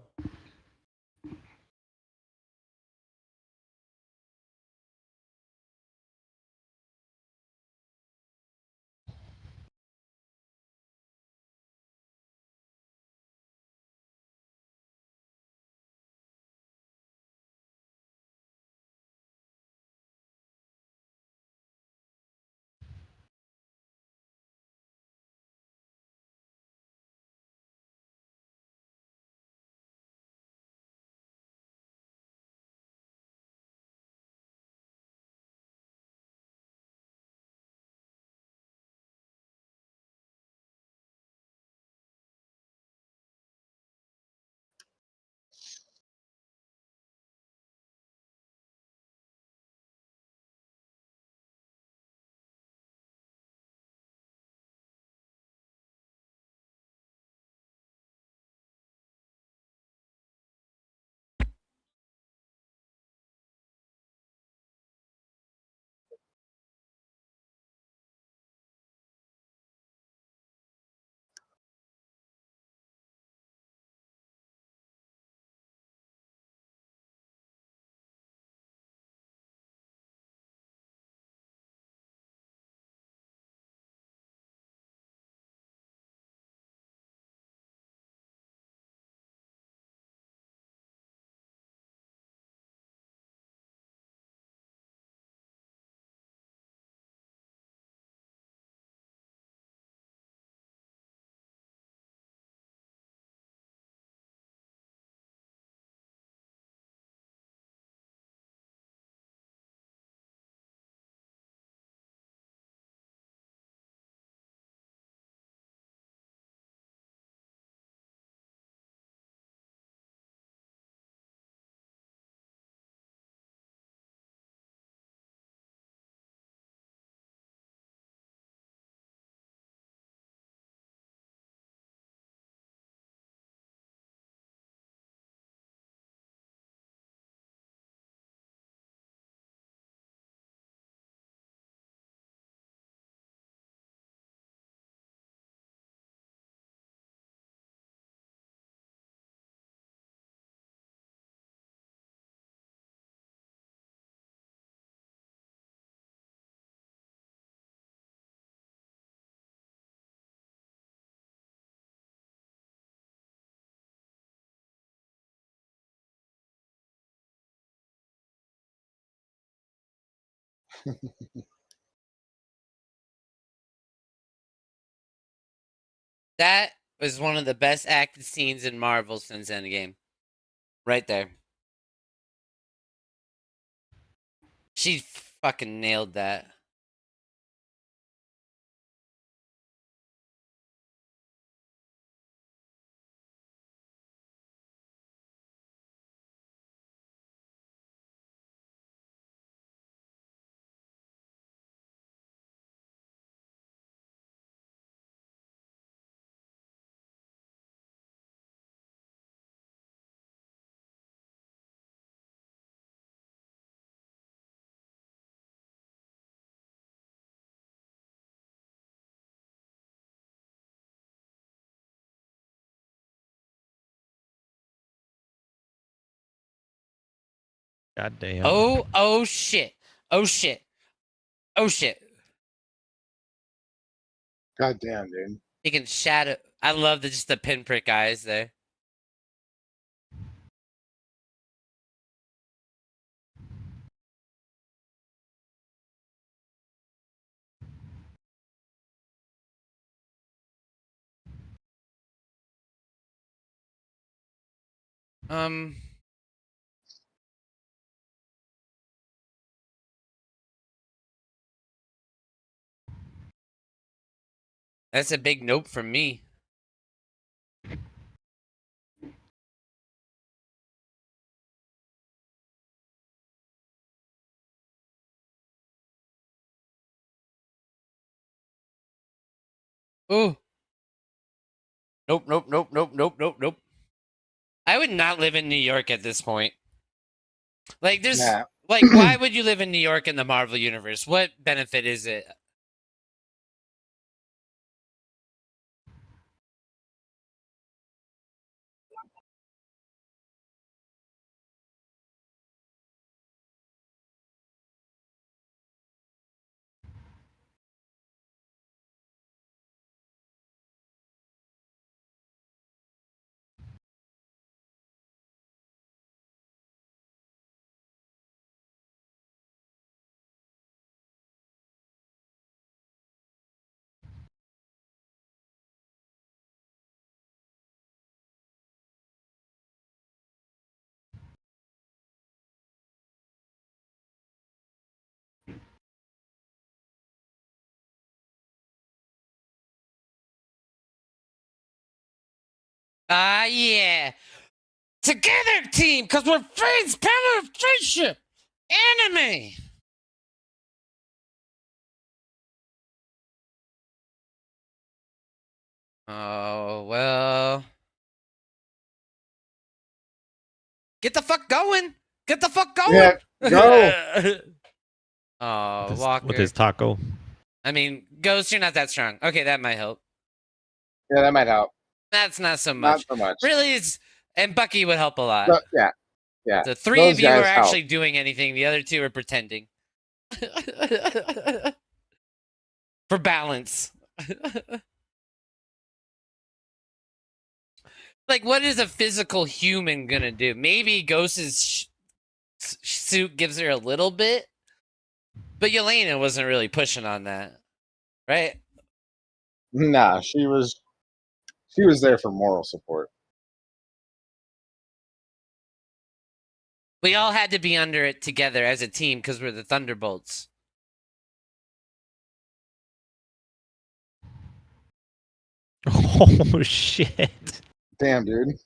That was one of the best acted scenes in Marvel since Endgame. Right there. She fucking nailed that. God damn. Oh shit. Oh shit. Oh shit. God damn, dude. He can shadow. I love just the pinprick eyes there. That's a big nope from me. Ooh. Nope, nope, nope, nope, nope, nope, nope. I would not live in New York at this point. Like, there's Nah. like, why would you live in New York in the Marvel universe? What benefit is it? Ah, yeah. Together, team, because we're friends, power of friendship. Enemy. Oh, well. Get the fuck going. Get the fuck going. Yeah, go. Oh, With Walker. his taco. I mean, Ghost, you're not that strong. Okay, that might help. Yeah, that might help. That's not so Not much. so much. Really, it's and Bucky would help a lot. But, yeah. Yeah. The three Those of you are guys help. actually doing anything. The other two are pretending. For balance. Like, what is a physical human gonna do? Maybe Ghost's suit gives her a little bit, but Yelena wasn't really pushing on that, right? Nah, she was there for moral support. We all had to be under it together as a team because we're the Thunderbolts. Oh shit. Damn, dude.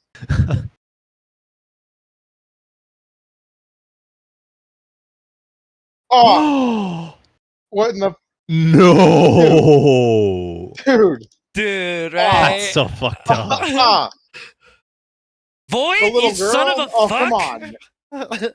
Oh, what in the No. dude? Dude, That's right? so fucked up. Void, The little you son of girl? a Oh, fuck! come on.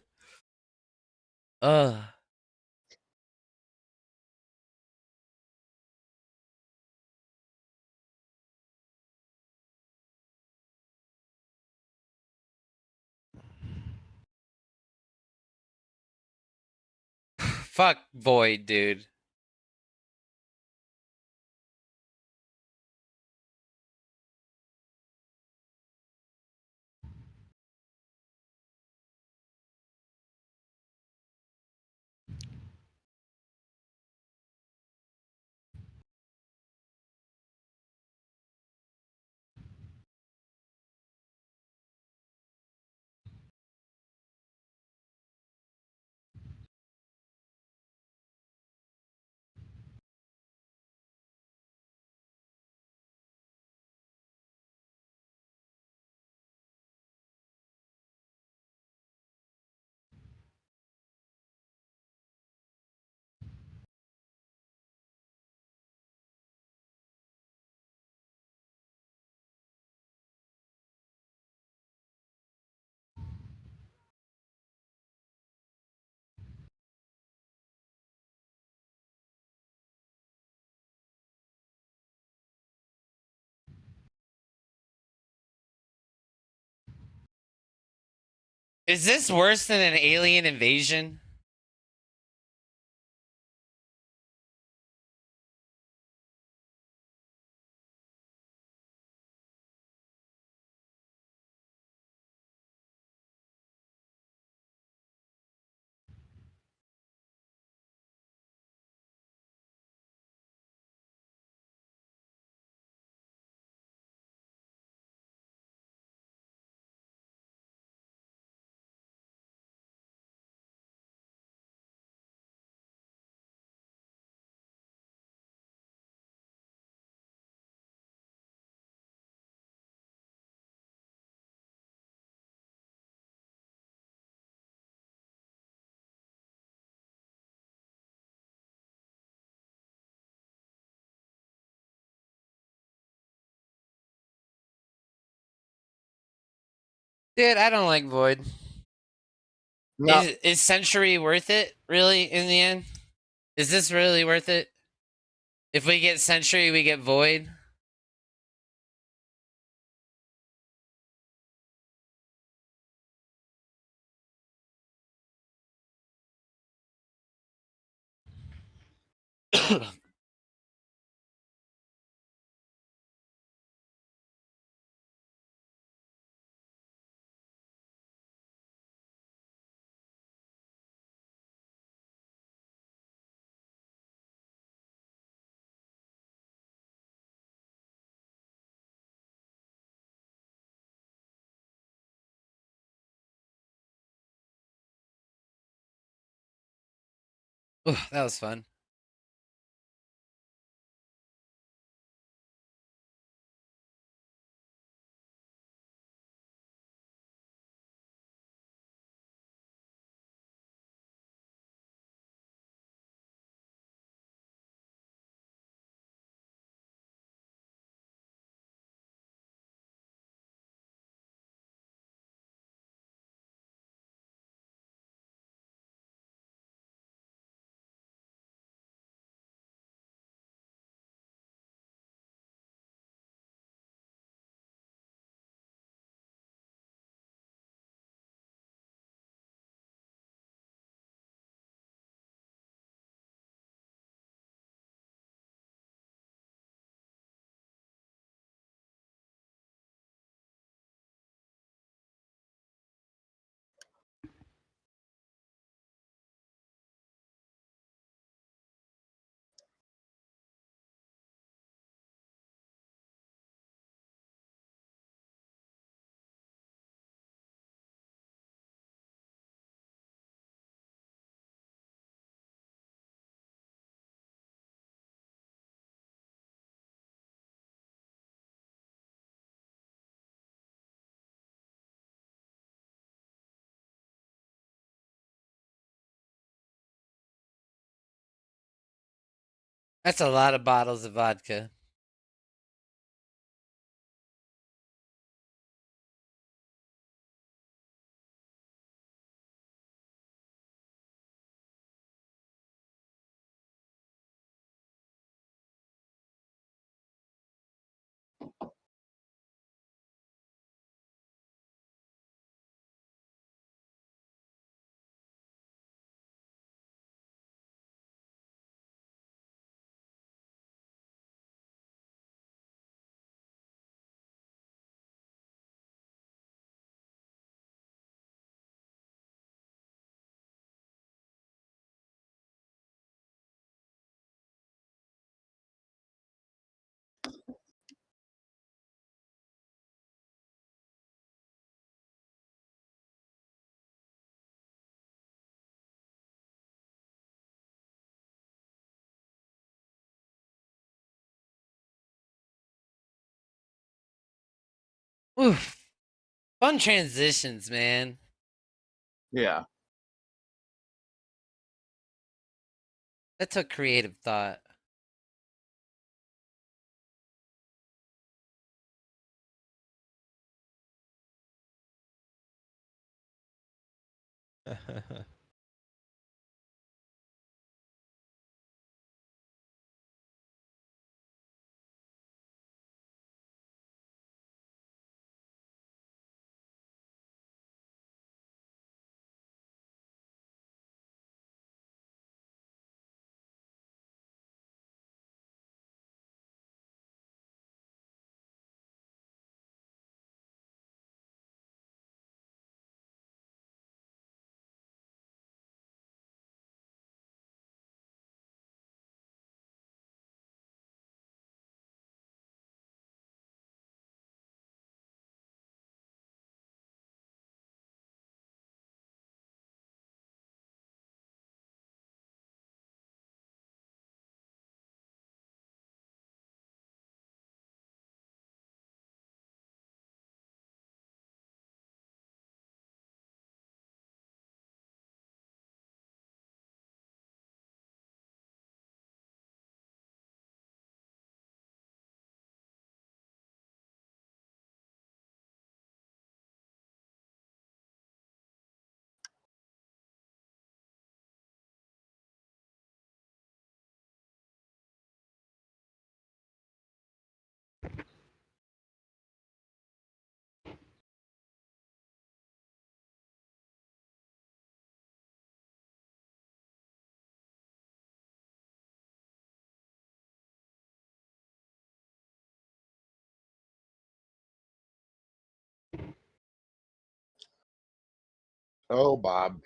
Fuck Void, dude. Is this worse than an alien invasion? Dude, I don't like Void. No, Is Century worth it, really, in the end? Is this really worth it? If we get Century, we get Void? Ooh, that was fun. That's a lot of bottles of vodka. Oof. Fun transitions, man. yeah. That took creative thought. Oh, Bob.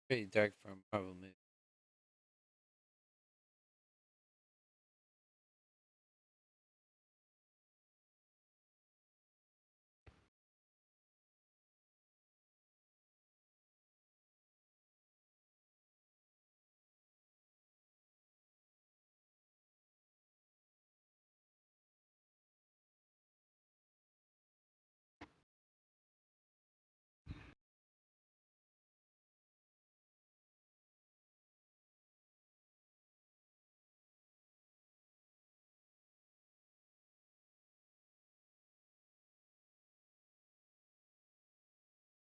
Pretty dark for a Marvel movie.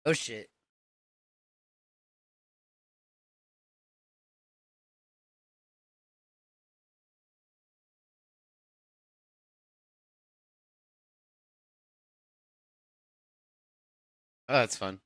Oh shit. Oh, that's fun.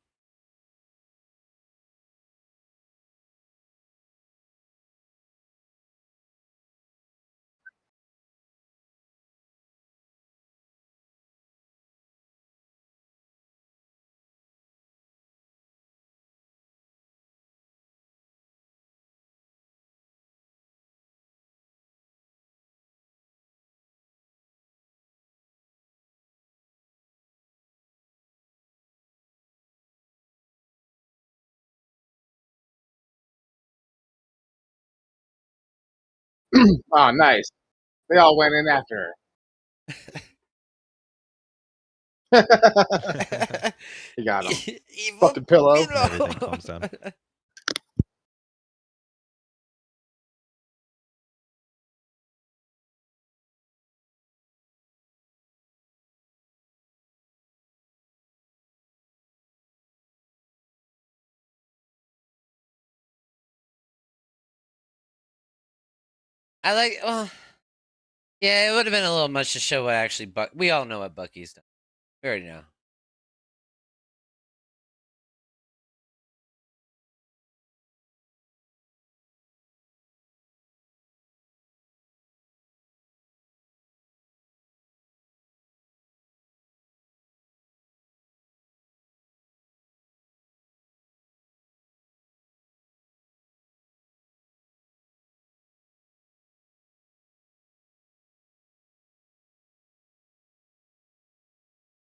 Oh, nice. They all went in after her. He got him. Evil Fucking pillow. pillow. Everything calms down. I like. Yeah, it would have been a little much to show what actually. We all know what Bucky's done. We already know.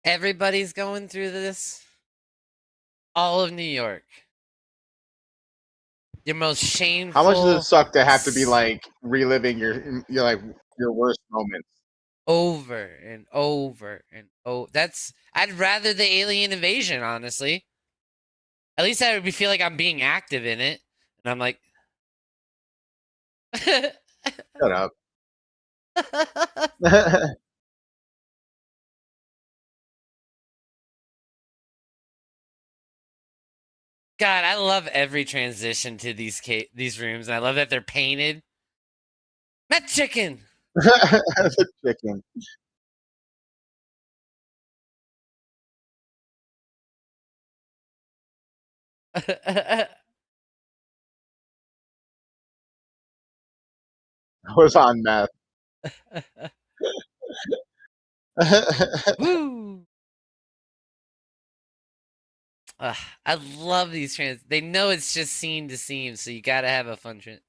Everybody's going through this. All of New York. Your most shameful. How much does it suck to have to be like reliving your worst moments? Over and over and over. I'd rather the alien invasion, honestly. At least I would feel like I'm being active in it. And I'm like. Shut up. God, I love every transition to these rooms, and I love that they're painted. Met chicken. The chicken. I was on meth. Woo! I love these trans. They know it's just scene to scene, so you gotta have a fun trend.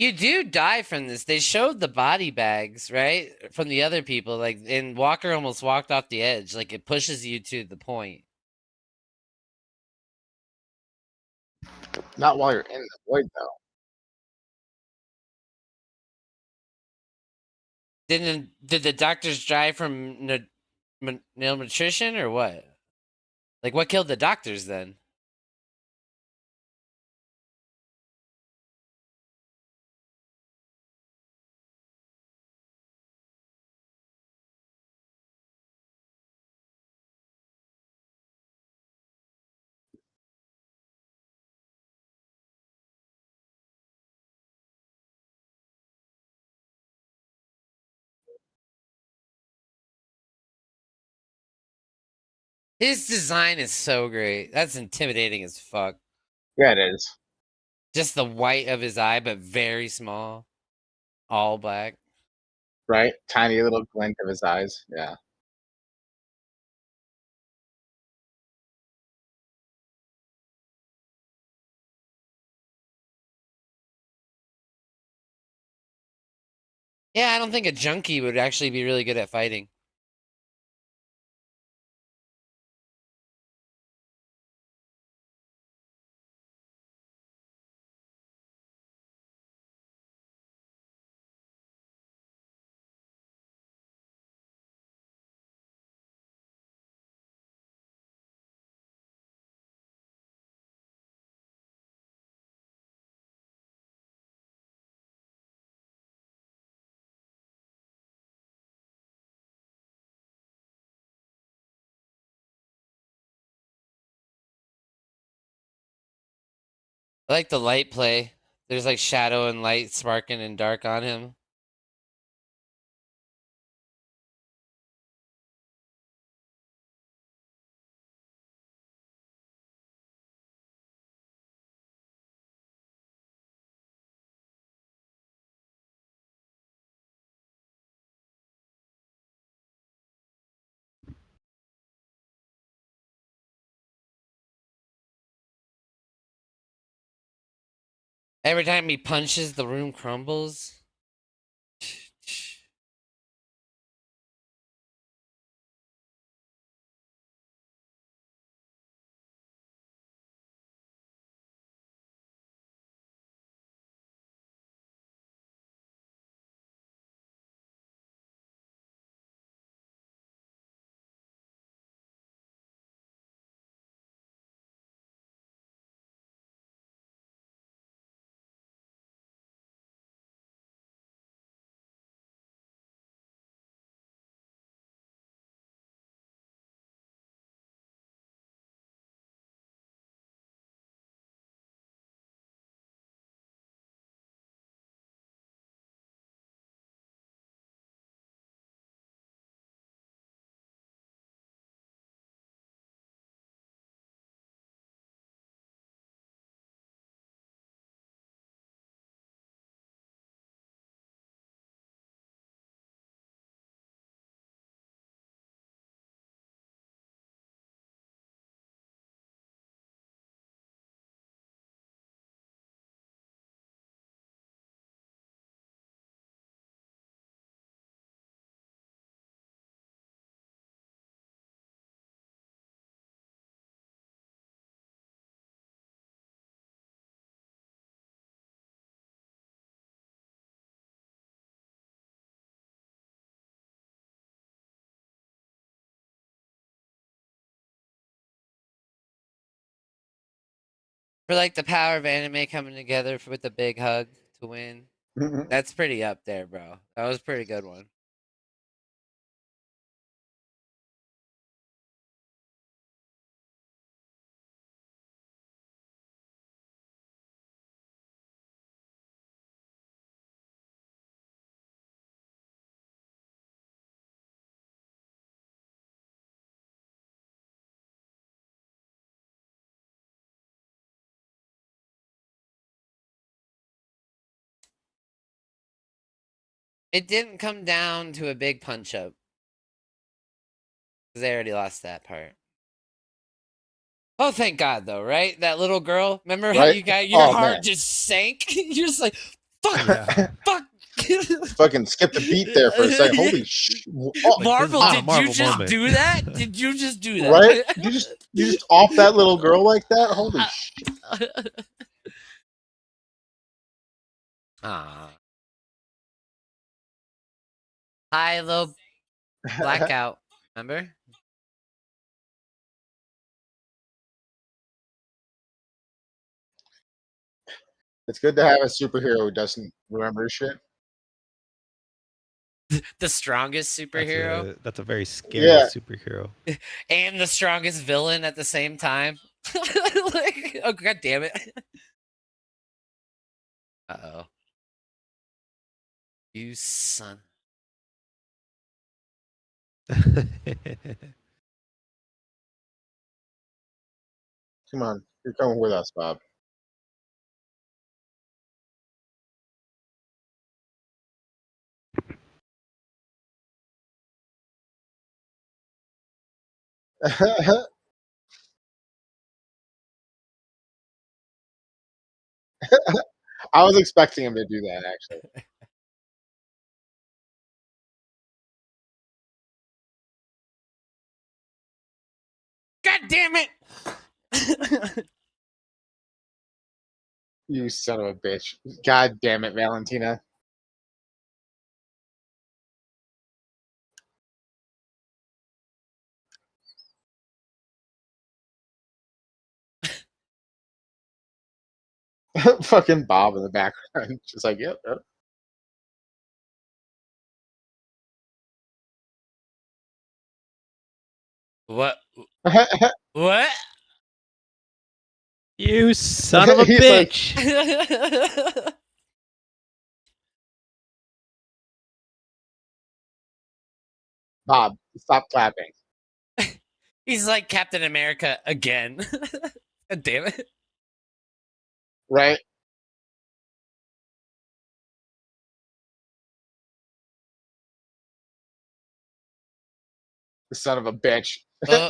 You do die from this. They showed the body bags, right? From the other people. Like, and Walker almost walked off the edge. Like, it pushes you to the point. Not while you're in the void, though. Did the doctors die from malnutrition or what? Like, what killed the doctors then? His design is so great. That's intimidating as fuck. Yeah, it is. Just the white of his eye, but very small. All black. Right? Tiny little glint of his eyes. Yeah. Yeah, I don't think a junkie would actually be really good at fighting. I like the light play. There's like shadow and light sparking and dark on him. Every time he punches, the room crumbles. For like the power of anime coming together with a big hug to win. That's pretty up there, bro. That was a pretty good one. It didn't come down to a big punch up. Because they already lost that part. Oh, thank God, though, right? That little girl. Remember how Right? you got your Oh, heart man. just sank? You're just like, Fuck! Yeah. Fuck! Fucking skipped a beat there for a second. Holy sh! Oh, Marvel, not a did Marvel you just moment. do that? Did you just do that? right? You just off that little girl like that? Holy sh! Ah. Hi, little blackout. Remember? It's good to have a superhero who doesn't remember shit. The strongest superhero That's a very scary Yeah. superhero. and the strongest villain at the same time. Like, oh god damn it. Uh-oh. You son. Come on, you're coming with us, Bob. I was expecting him to do that, actually. God damn it! You son of a bitch. God damn it, Valentina. Fucking Bob in the background. Just like, yep. What? Yep. What? You son of a He's like- bitch! Bob, stop clapping. He's like Captain America again. God damn it. Right? The son of a bitch. Well,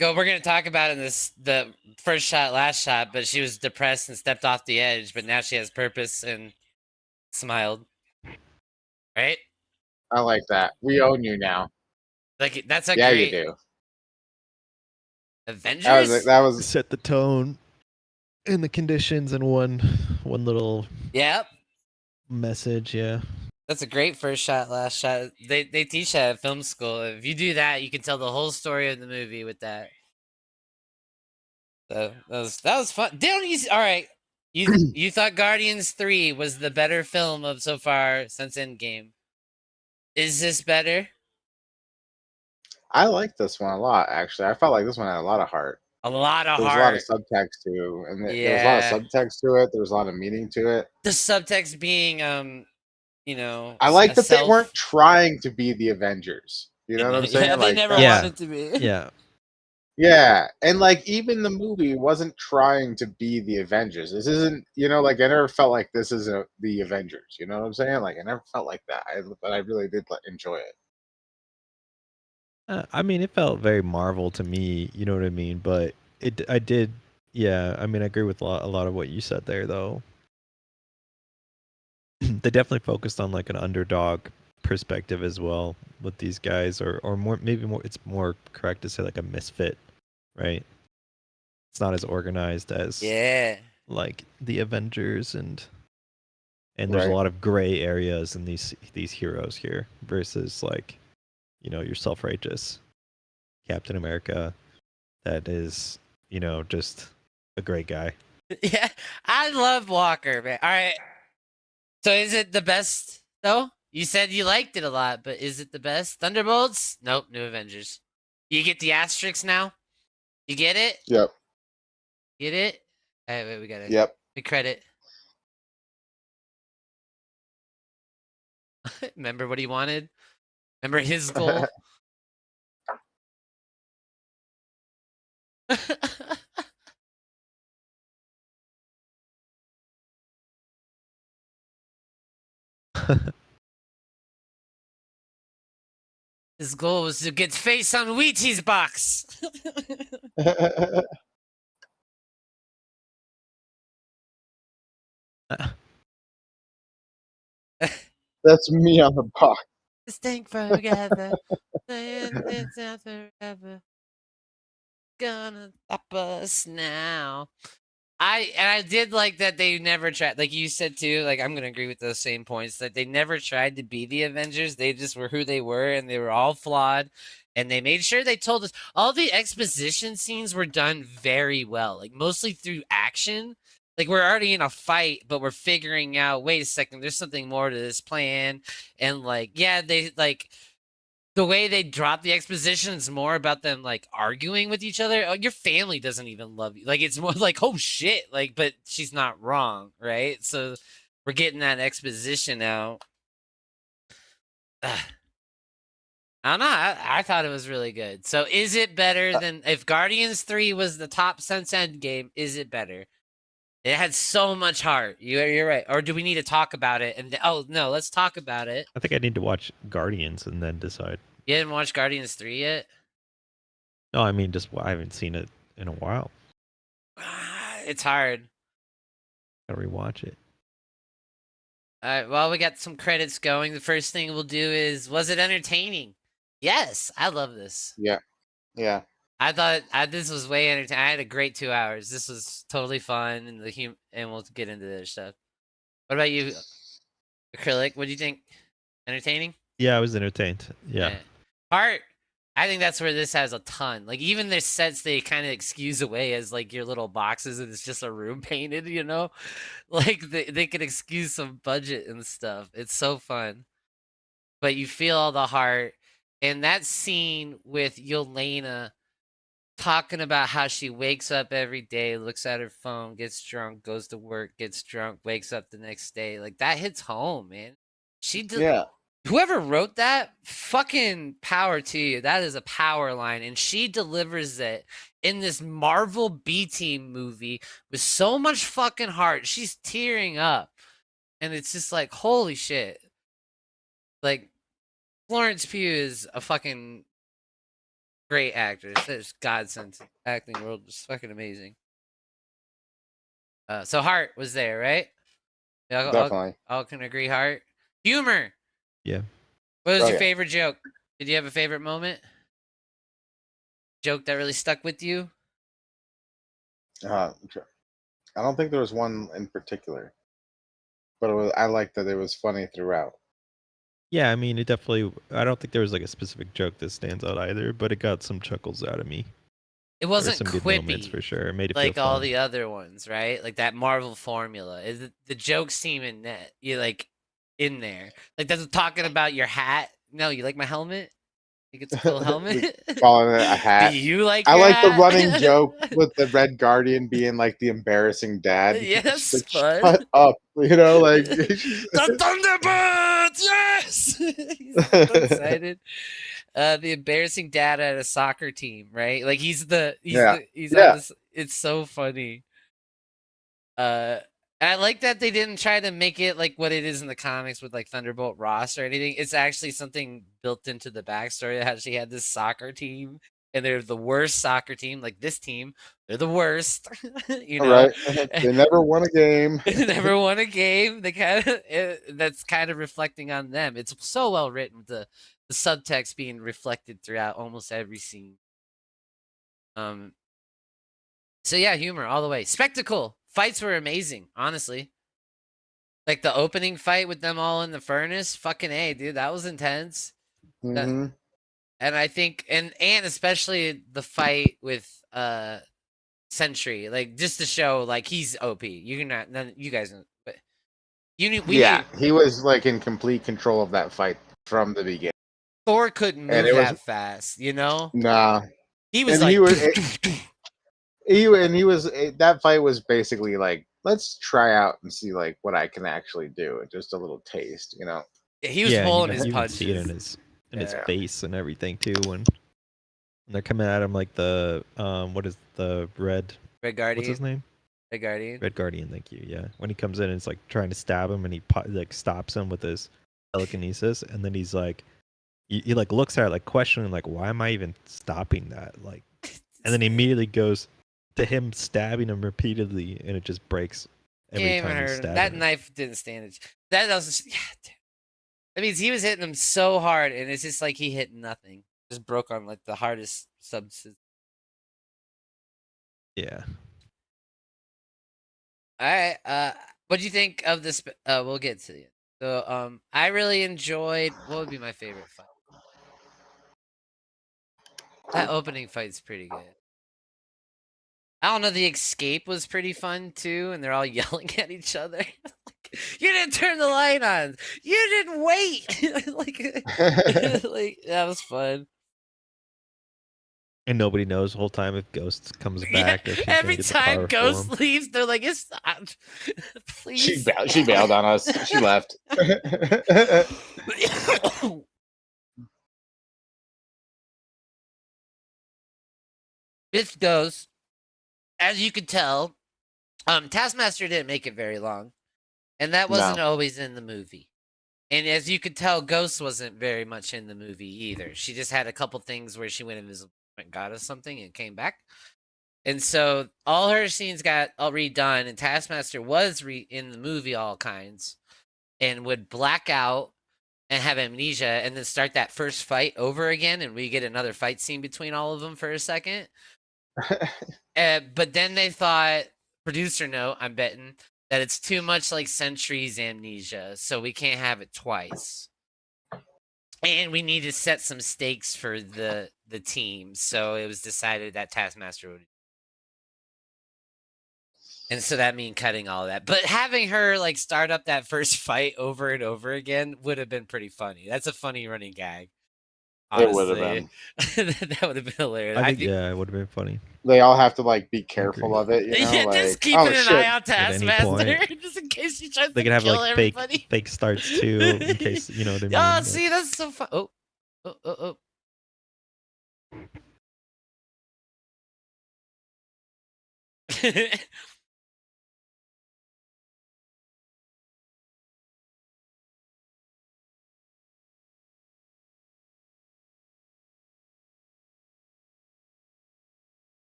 we're gonna talk about it in the first shot, last shot, but she was depressed and stepped off the edge, but now she has purpose and smiled. Right? I like that. We own you now. Like that's a Yeah, great you do. Avengers. That was Set the tone and the conditions in one little Yep. message. Yeah. That's a great first shot, last shot. They teach that at film school. If you do that, you can tell the whole story of the movie with that. So that was fun. Don't you? All right, you thought Guardians 3 was the better film of so far since Endgame. Is this better? I like this one a lot, actually. I felt like this one had a lot of heart. A lot of There was heart. a lot of subtext too, and there was a lot of subtext to it. There was a lot of meaning to it. The subtext being, you know, I like that they weren't trying to be the Avengers. You know what I'm saying? Yeah, they Like, never Yeah. wanted to be. Yeah. yeah, and like even the movie wasn't trying to be the Avengers. This isn't, you know, like I never felt like this is the Avengers. You know what I'm saying? Like I never felt like that. But I really did enjoy it. I mean, it felt very Marvel to me. You know what I mean? But I did. Yeah. I mean, I agree with a lot of what you said there, though. They definitely focused on like an underdog perspective as well with these guys, or more, maybe more. It's more correct to say like a misfit, right? It's not as organized as Yeah. like the Avengers, and there's Right. a lot of gray areas in these heroes here versus like, you know, your self-righteous Captain America that is, you know, just a great guy. Yeah, I love Walker, man. All right. So is it the best though? You said you liked it a lot, but is it the best? Thunderbolts? Nope, New Avengers. You get the asterisk now? You get it? Yep. Get it? All right, wait, we got it. Yep. We credit. Remember what he wanted? Remember his goal? His goal was to get face on Wheaties box. That's me on the box. Staying together. And it's not forever. Gonna stop us now. I did like that they never tried, like you said too, like I'm gonna agree with those same points, that they never tried to be the Avengers. They just were who they were, and they were all flawed, and they made sure they told us all the exposition scenes were done very well, like mostly through action. Like we're already in a fight, but we're figuring out, wait a second, there's something more to this plan. And like, yeah, they like the way they drop the exposition is more about them like arguing with each other. Oh, your family doesn't even love you. Like it's more like, oh shit, like, but she's not wrong, right? So we're getting that exposition out. Ugh. I don't know. I thought it was really good. So is it better than if Guardians 3 was the top Sense Endgame? Is it better? It had so much heart. You're right. Or do we need to talk about it? And oh no, let's talk about it. I think I need to watch Guardians and then decide. You didn't watch Guardians 3 yet? No, I mean just I haven't seen it in a while. It's hard. Gotta rewatch it. All right, well, we got some credits going. The first thing we'll do is, was it entertaining? Yes, I love this. Yeah. I thought this was way entertaining. I had a great 2 hours. This was totally fun, and and we'll get into this stuff. What about you, Acrylic? What do you think? Entertaining? Yeah, I was entertained. Yeah. Art. I think that's where this has a ton. Like even their sets, they kind of excuse away as like your little boxes, and it's just a room painted. You know, like they could excuse some budget and stuff. It's so fun, but you feel all the heart. And that scene with Yelena talking about how she wakes up every day, looks at her phone, gets drunk, goes to work, gets drunk, wakes up the next day. Like that hits home, man. Yeah. Whoever wrote that, fucking power to you. That is a power line. And she delivers it in this Marvel B-Team movie with so much fucking heart. She's tearing up. And it's just like, holy shit. Like, Florence Pugh is a fucking great actress. There's godsend. Acting world is fucking amazing. So Heart was there, right? Yeah, Definitely. All can agree. Heart. Humor. Yeah. What was your favorite joke? Did you have a favorite moment? Joke that really stuck with you? I don't think there was one in particular, but I liked that it was funny throughout. Yeah, I mean, it definitely. I don't think there was like a specific joke that stands out either, but it got some chuckles out of me. It wasn't some good moments quippy for sure. It made it like feel all fun. the other ones, right? Like that Marvel formula. The jokes seem in that you like in there. Like that's talking about your hat. No, you like my helmet? You get the cool helmet. Calling it a hat. Do you like? I your like the hat? running joke with the Red Guardian being like the embarrassing dad. Yeah, that's Like, fun. shut up, you know, like The Thunderbolts, yes. He's so excited. The embarrassing dad at a soccer team, right? Like he's on this. It's so funny. And I like that they didn't try to make it like what it is in the comics with like Thunderbolt Ross or anything. It's actually something built into the backstory that she had this soccer team, and they're the worst soccer team. Like this team, they're the worst. You know, right? They never won a game. They never won a game. They that's kind of reflecting on them. It's so well written with the subtext being reflected throughout almost every scene. So yeah, humor all the way. Spectacle. Fights were amazing, honestly. Like the opening fight with them all in the furnace, fucking A, dude, that was intense. Mm-hmm. And I think and especially the fight with Sentry, like just to show like he's OP. You guys know, but he was like in complete control of that fight from the beginning. Thor couldn't move that fast, you know? Nah. He was that fight was basically like, let's try out and see like what I can actually do. Just a little taste, you know. He was pulling his punches. You can see it in his face and everything too when they're coming at him like the what is the Red Guardian? What's his name? Red Guardian. Red Guardian, thank you. Yeah, when he comes in and it's like trying to stab him and he like stops him with his telekinesis, and then he's like he like looks at it like questioning like, why am I even stopping that? Like, and then he immediately goes to him stabbing him repeatedly, and it just breaks every time he stabs him. That knife didn't stand it. That was yeah. Dude. That means he was hitting him so hard, and it's just like he hit nothing. Just broke on like the hardest substance. Yeah. All right. What do you think of this? We'll get to it. So, I really enjoyed. What would be my favorite fight? That opening fight's pretty good. I don't know. The escape was pretty fun too, and they're all yelling at each other. You didn't turn the light on. You didn't wait. like that was fun. And nobody knows the whole time if Ghost comes back. Or if she's gonna Every get the time power Ghost form. leaves, they're like, "It's not." She Please. bailed on us. She left. This goes, as you could tell, Taskmaster didn't make it very long, and that wasn't always in the movie. And as you could tell, Ghost wasn't very much in the movie either. She just had a couple things where she went invisible and got us something and came back. And so all her scenes got all redone, and Taskmaster was in the movie all kinds, and would black out and have amnesia, and then start that first fight over again, and we get another fight scene between all of them for a second. But then they thought, producer note, I'm betting, that it's too much like Sentry's amnesia, so we can't have it twice. And we need to set some stakes for the team, so it was decided that Taskmaster would. And so that means cutting all that. But having her like start up that first fight over and over again would have been pretty funny. That's a funny running gag. Honestly. It would have been. That would have been hilarious. I think yeah, it would have been funny. They all have to like be careful of it, you know? Yeah, like, just keeping an eye on Taskmaster, point. just in case she tries They to could have kill like everybody. fake starts too, in case you know what I mean. Oh, see, that's so fun. Oh.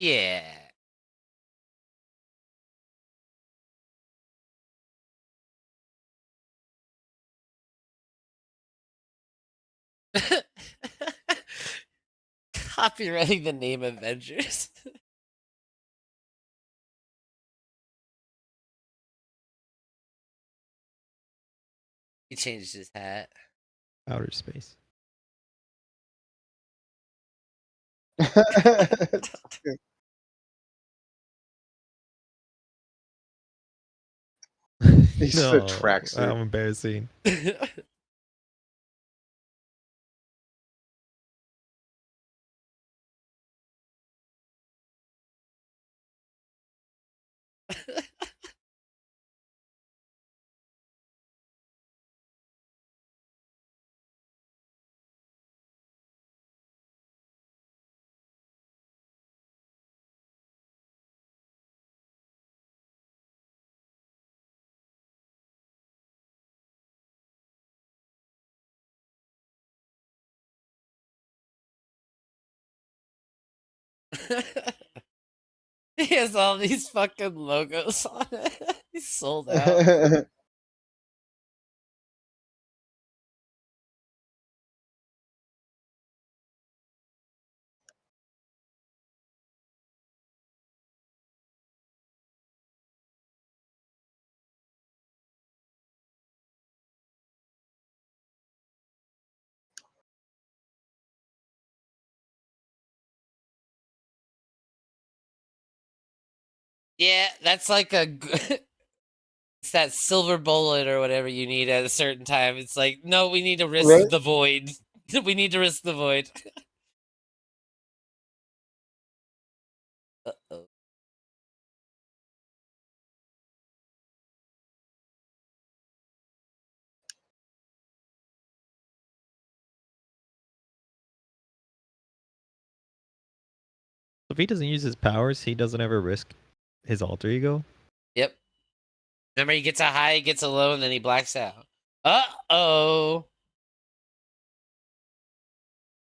Yeah. Copywriting the name Avengers. He changed his hat. Outer space. He's No, a tracksuit. how embarrassing. He has all these fucking logos on it. He's sold out. Yeah, that's like a. It's that silver bullet or whatever you need at a certain time. It's like, no, we need to risk the void. We need to risk the void. Uh-oh. If he doesn't use his powers, he doesn't ever risk his alter ego. Yep. Remember, he gets a high, he gets a low, and then he blacks out. Uh-oh.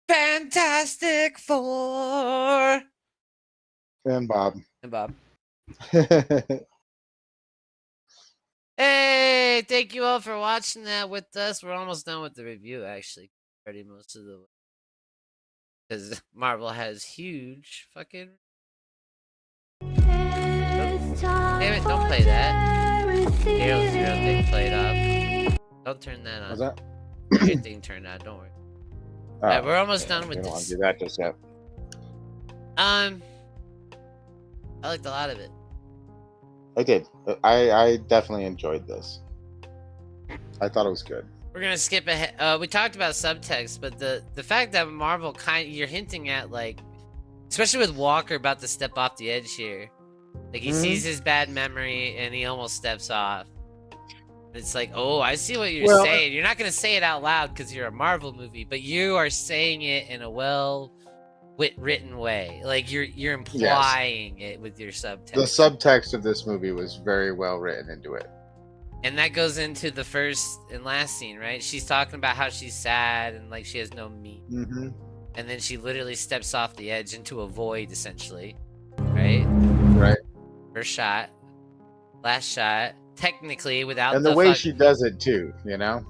Fantastic Four. And Bob. And Bob. Hey, thank you all for watching that with us. We're almost done with the review, actually. Already most of the way. Because Marvel has huge fucking... Damn it, don't play that. Halo Zero thing played off. Don't turn that on. What's that? Your thing turned on, don't worry. Oh, Alright, we're almost yeah, done with we don't want this. to do that just yet. I liked a lot of it. I did. I definitely enjoyed this. I thought it was good. We're gonna skip ahead. We talked about subtext, but the fact that Marvel you're hinting at, like, especially with Walker about to step off the edge here, like he sees his bad memory and he almost steps off. It's like, oh, I see what you're saying. You're not gonna say it out loud because you're a Marvel movie, but you are saying it in a written way. Like you're implying it with your subtext. The subtext of this movie was very well written into it. And that goes into the first and last scene, right? She's talking about how she's sad and like she has no meat. Mm-hmm. And then she literally steps off the edge into a void, essentially. Right? Right. First shot. Last shot. Technically, without And the way she does it, too, you know?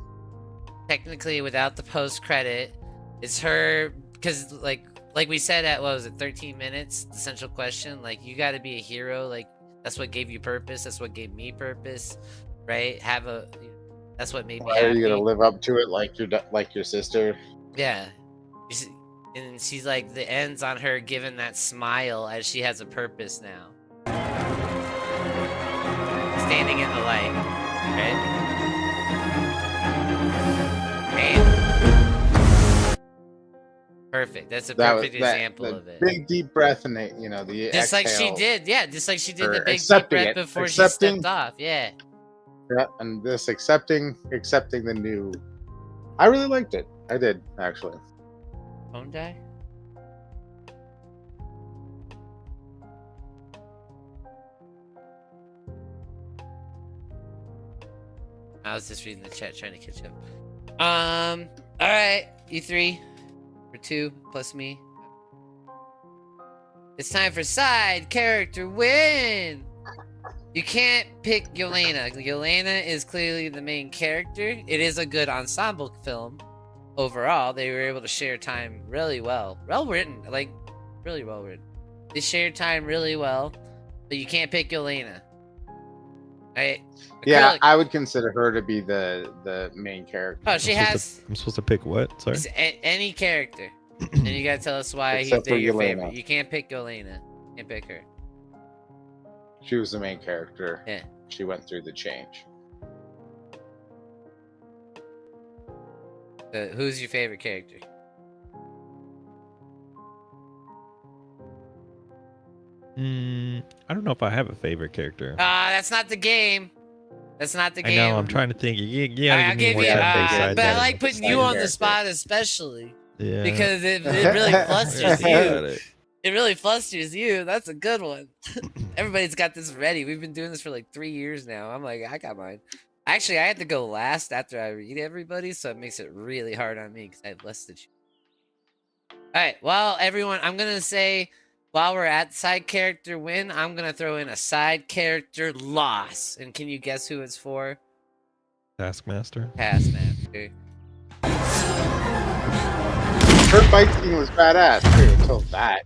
Technically, without the post-credit, it's her... Because, like we said at, what was it, 13 minutes? The central question. Like, you gotta be a hero. Like, that's what gave you purpose. That's what gave me purpose. Right? That's what made me happy. Are you gonna live up to it like your sister? Yeah. And she's like, the ends on her giving that smile as she has a purpose now. Standing in the light. Right? Bam. Perfect. That's a perfect example of it. Big deep breath and the just exhale. like she did, yeah. Just like she did the big deep Accepting breath it. before she stepped off. Yeah. Yeah, and this accepting the new. I really liked it. I did, actually. Phone die? I was just reading the chat trying to catch up. Alright, you three. For 2 plus me. It's time for side character win! You can't pick Yelena. Yelena is clearly the main character. It is a good ensemble film. Overall, they were able to share time really well. Well written, like, really well written. They shared time really well, but you can't pick Yelena. Right? Yeah, I would consider her to be the main character. Oh, she has... I'm supposed to pick what? Sorry? Any character. And you gotta tell us why they're your favorite. You can't pick Yelena. You can't pick her. She was the main character. Yeah. She went through the change. Who's your favorite character? I don't know if I have a favorite character. That's not the game. That's not the game. I know. I'm trying to think. I'll give you. But I like putting you on the spot, especially. Yeah. Because it really flusters you. It really flusters you. That's a good one. Everybody's got this ready. We've been doing this for like 3 years now. I'm like, I got mine. Actually, I had to go last after I read everybody, so it makes it really hard on me because I have less to choose. All right. Well, everyone, I'm going to say, while we're at side character win, I'm going to throw in a side character loss. And can you guess who it's for? Taskmaster. Taskmaster. Her fight scene was badass, too, until that.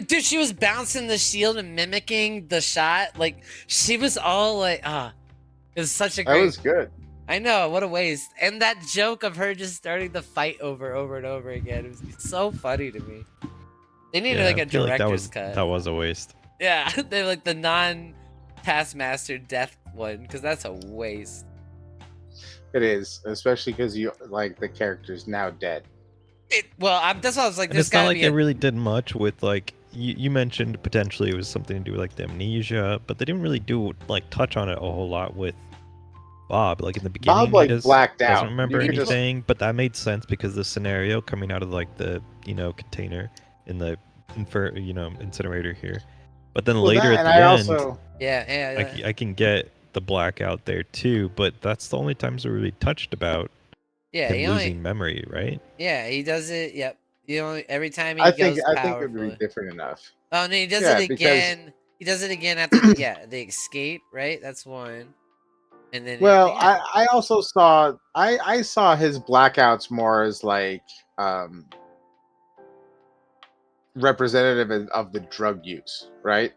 Dude, she was bouncing the shield and mimicking the shot. Like, she was all like, it was such a great... That was good. I know, what a waste. And that joke of her just starting the fight over and over again. It was so funny to me. They needed like a director's cut. That was a waste. Yeah, they're like the non-Taskmaster death one, because that's a waste. It is, especially because the character's now dead. That's why I was like, and it's not like they really did much with like you mentioned potentially it was something to do with like the amnesia, but they didn't really touch on it a whole lot with Bob. Like in the beginning, Bob blacked out. Doesn't remember anything, but that made sense because the scenario coming out of like the container in the incinerator here. But then later at the end, I can get the blackout there too. But that's the only times we really touched about. Yeah, him losing memory, right? Yeah, he does it. Yep. every time he I goes think it would powerful. be different enough. Oh no, he does Yeah, it because again. He does it again after the escape, right? That's one. And then well, yeah. I also saw I saw his blackouts more as like representative of the drug use, right?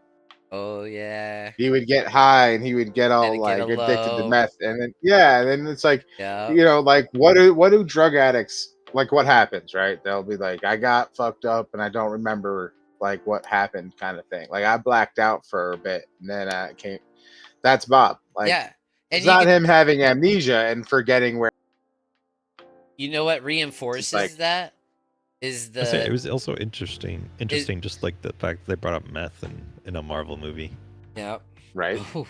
Oh yeah. He would get high and he would get all Then get a like addicted to low. meth, and then yeah, and then it's like Yeah. like what do drug addicts like? What happens, right? They'll be like, I got fucked up and I don't remember like what happened, kind of thing. Like I blacked out for a bit and then I came. That's Bob. Like Yeah. And it's you not can, him having amnesia and forgetting where. you know what reinforces like- that is I say, it the was also interesting, just like the fact that they brought up meth in a Marvel movie. yeah. Right. Ooh.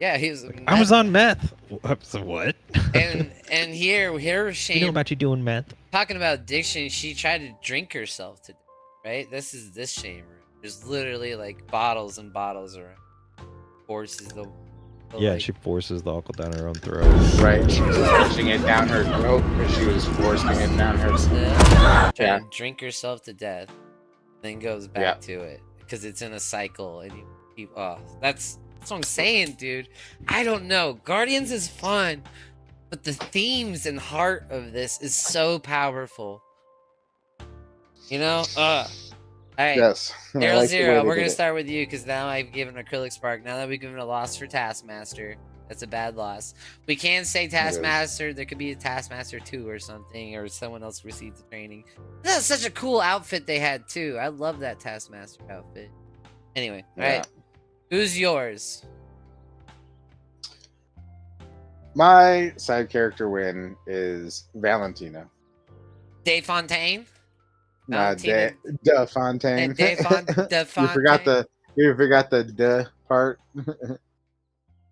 Yeah, he was. Like, I was on meth. So what? and here Shane You know about you doing meth? talking about addiction. She tried to drink herself to death, right? This is this Shane room. There's literally like bottles and bottles around. Forces the Yeah, like, she forces the alcohol down her own throat. Right. She was pushing it down her throat because she was forcing it down her. trying to drink herself to death, then goes back to it because it's in a cycle. And that's what I'm saying, dude. I don't know. Guardians is fun, but the themes and heart of this is so powerful. All right. Yes. I 0-0. like the way they We're did gonna it. start with you because now I've given Acrylic Spark. Now that we've given a loss for Taskmaster, that's a bad loss. We can say Taskmaster. There could be a Taskmaster 2 or something, or someone else received the training. That's such a cool outfit they had too. I love that Taskmaster outfit. Anyway, all right. Who's yours? My side character win is Valentina. Dave Fontaine. De Fontaine. De Fontaine. You forgot the de part.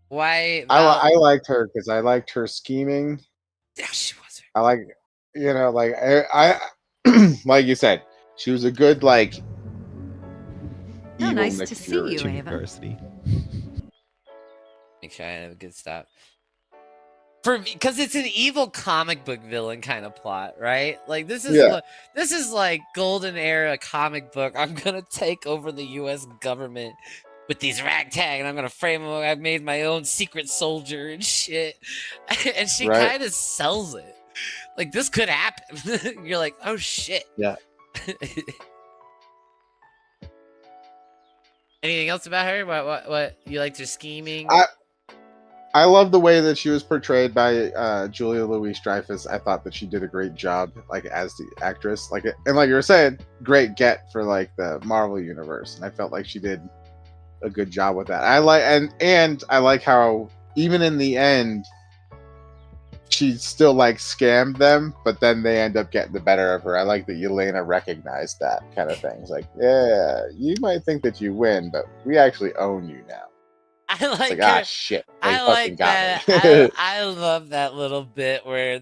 Why? I liked her because I liked her scheming. Yeah, she was. I like, like I like you said, she was a good like. Oh, evil nice Nick to see Fury. you, Ava. University. Okay, I have a good stop. Because it's an evil comic book villain kind of plot, right? Like this is like golden era comic book. I'm gonna take over the U.S. government with these ragtag, and I'm gonna frame them. I've made my own secret soldier and shit, and she kind of sells it. Like this could happen. You're like, oh shit. Yeah. Anything else about her? What you liked her scheming? I love the way that she was portrayed by Julia Louis-Dreyfus. I thought that she did a great job, like as the actress, and like you were saying, great get for like the Marvel universe. And I felt like she did a good job with that. I like and I like how even in the end, she still like scammed them, but then they end up getting the better of her. I like that Yelena recognized that kind of thing. It's like, yeah, you might think that you win, but we actually own you now. I like it's her. Like, shit. I like that. I love that little bit where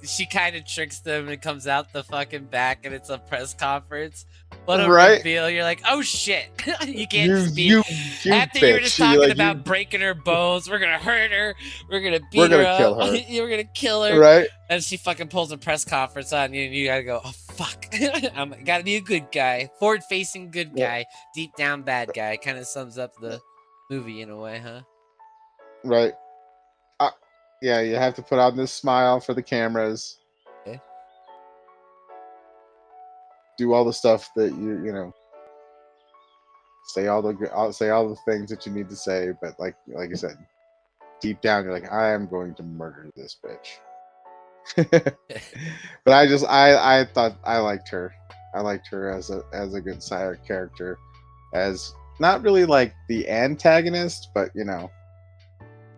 she kind of tricks them and comes out the fucking back and it's a press conference. What a reveal. You're like, oh shit. You can't speak. After you were just talking about breaking her bones, we're gonna hurt her. We're gonna beat her up. Kill her. You're gonna kill her. Right. And she fucking pulls a press conference on you and you gotta go, oh fuck. I gotta be a good guy. Forward facing good guy. Deep down bad guy. Kind of sums up the movie in a way, huh? Right. Yeah, you have to put on this smile for the cameras. Okay. Do all the stuff that you say all the things that you need to say, but like you said, deep down you're like, I am going to murder this bitch. But I thought I liked her. I liked her as a good side character, as not really like the antagonist, but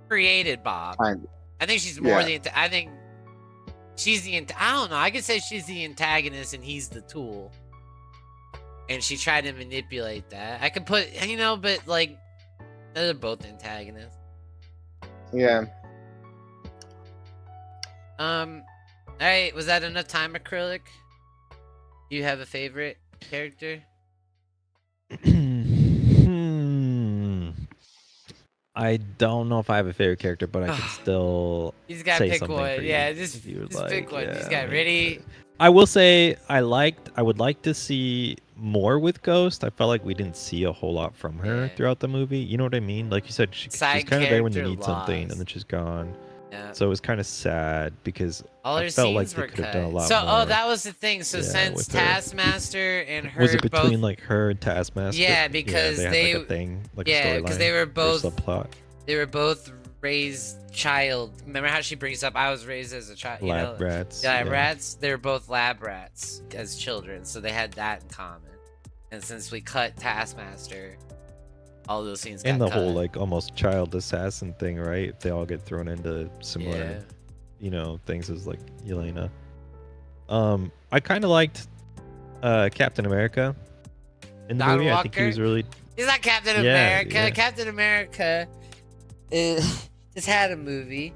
created Bob. I think she's more the. I think she's the. I don't know. I could say she's the antagonist and he's the tool. And she tried to manipulate that. I could put, but like, they're both antagonists. Yeah. All right. Was that enough time, Acrylic? Do you have a favorite character? I don't know if I have a favorite character, but I can still He's got to say pick something one. for you Yeah, just if you would pick like. one. Yeah, He's got ready. I will say I would like to see more with Ghost. I felt like we didn't see a whole lot from her Yeah. throughout the movie. You know what I mean? Like you said, she's Side kind of there when you character need something, and lost. then she's gone. Yeah. So it was kind of sad because All I her felt like scenes they were could have done a cut. lot So, more. that was the thing. So Yeah, since with her. Taskmaster and her Was it between both, like her and Taskmaster? Yeah, because they had they- like a thing, like a yeah, storyline. because they were or both subplot. they were both raised child. Remember how she brings up I was raised as a child, you know? Lab rats. Yeah, rats. They were both lab rats as children, so they had that in common. And since we cut Taskmaster, all those scenes got And the cut. whole like almost child assassin thing, right? They all get thrown into similar, things as like Yelena. I kind of liked Captain America in the Don movie. I think he Walker? was really He's not Captain Yeah, America. yeah. Captain America just had a movie.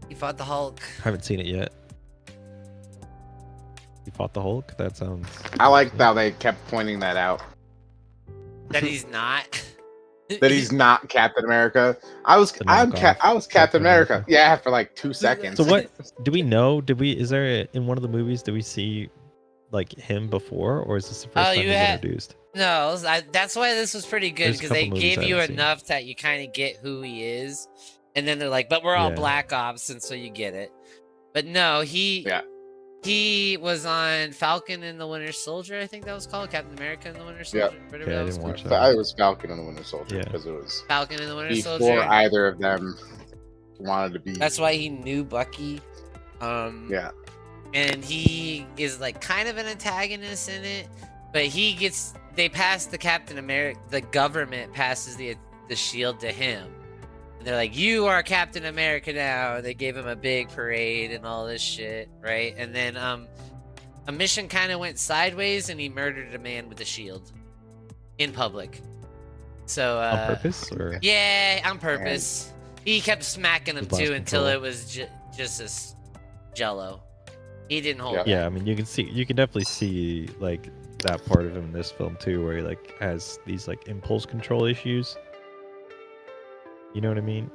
He fought the Hulk. haven't seen it yet. He fought the Hulk. That sounds. I like how they kept pointing that out. That he's not. That he's not Captain America. I was The I was knockoff Captain America. Yeah, for like 2 seconds. So what do we know? Is there in one of the movies? Do we see like him before, or is this the first time you he's had- introduced? No, that's why this was pretty good There's a because they couple movies gave I you haven't seen. enough that you kind of get who he is, and then they're like, "But we're all Yeah. Black Ops," and so you get it. But no, he was on Falcon and the Winter Soldier. I think that was called Captain America and the Winter Yeah. Soldier. Whatever Yeah, I that was didn't watch called. that. I was Falcon and the Winter Soldier Yeah. because it was Falcon and the Winter before Soldier. either of them wanted to be. That's why he knew Bucky. Yeah. And he is like kind of an antagonist in it, but they pass the Captain America, the government passes the shield to him. And they're like, "You are Captain America now." And they gave him a big parade and all this shit, right? And then a mission kind of went sideways and he murdered a man with a shield in public. So On purpose, or yeah, on purpose. He kept smacking him Just lost too until control. it was just as jello. He didn't hold Yeah. back. yeah, I mean, you can definitely see like that part of him in this film too, where he like has these like impulse control issues. You know what I mean?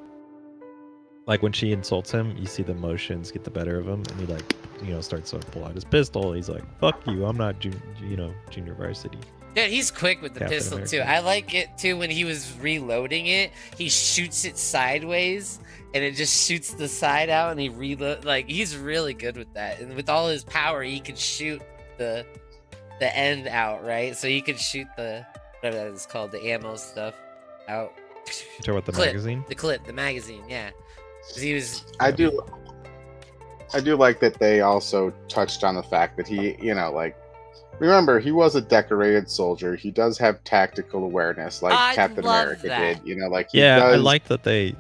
Like when she insults him, you see the emotions get the better of him, and he like starts to pull out his pistol. He's like, "Fuck you! I'm not junior varsity." Yeah, he's quick with the Captain pistol too. America. I like it too when he was reloading it. He shoots it sideways, and it just shoots the side out, and he reload. Like he's really good with that, and with all his power, he can shoot the end out, right? So he can shoot the whatever that is called, the ammo stuff out. You talk about the Clip. magazine? The magazine, yeah. 'Cause he was I do like that they also touched on the fact that he, remember, he was a decorated soldier. He does have tactical awareness, like I Captain love America that. did. Like he Yeah, I does, like that they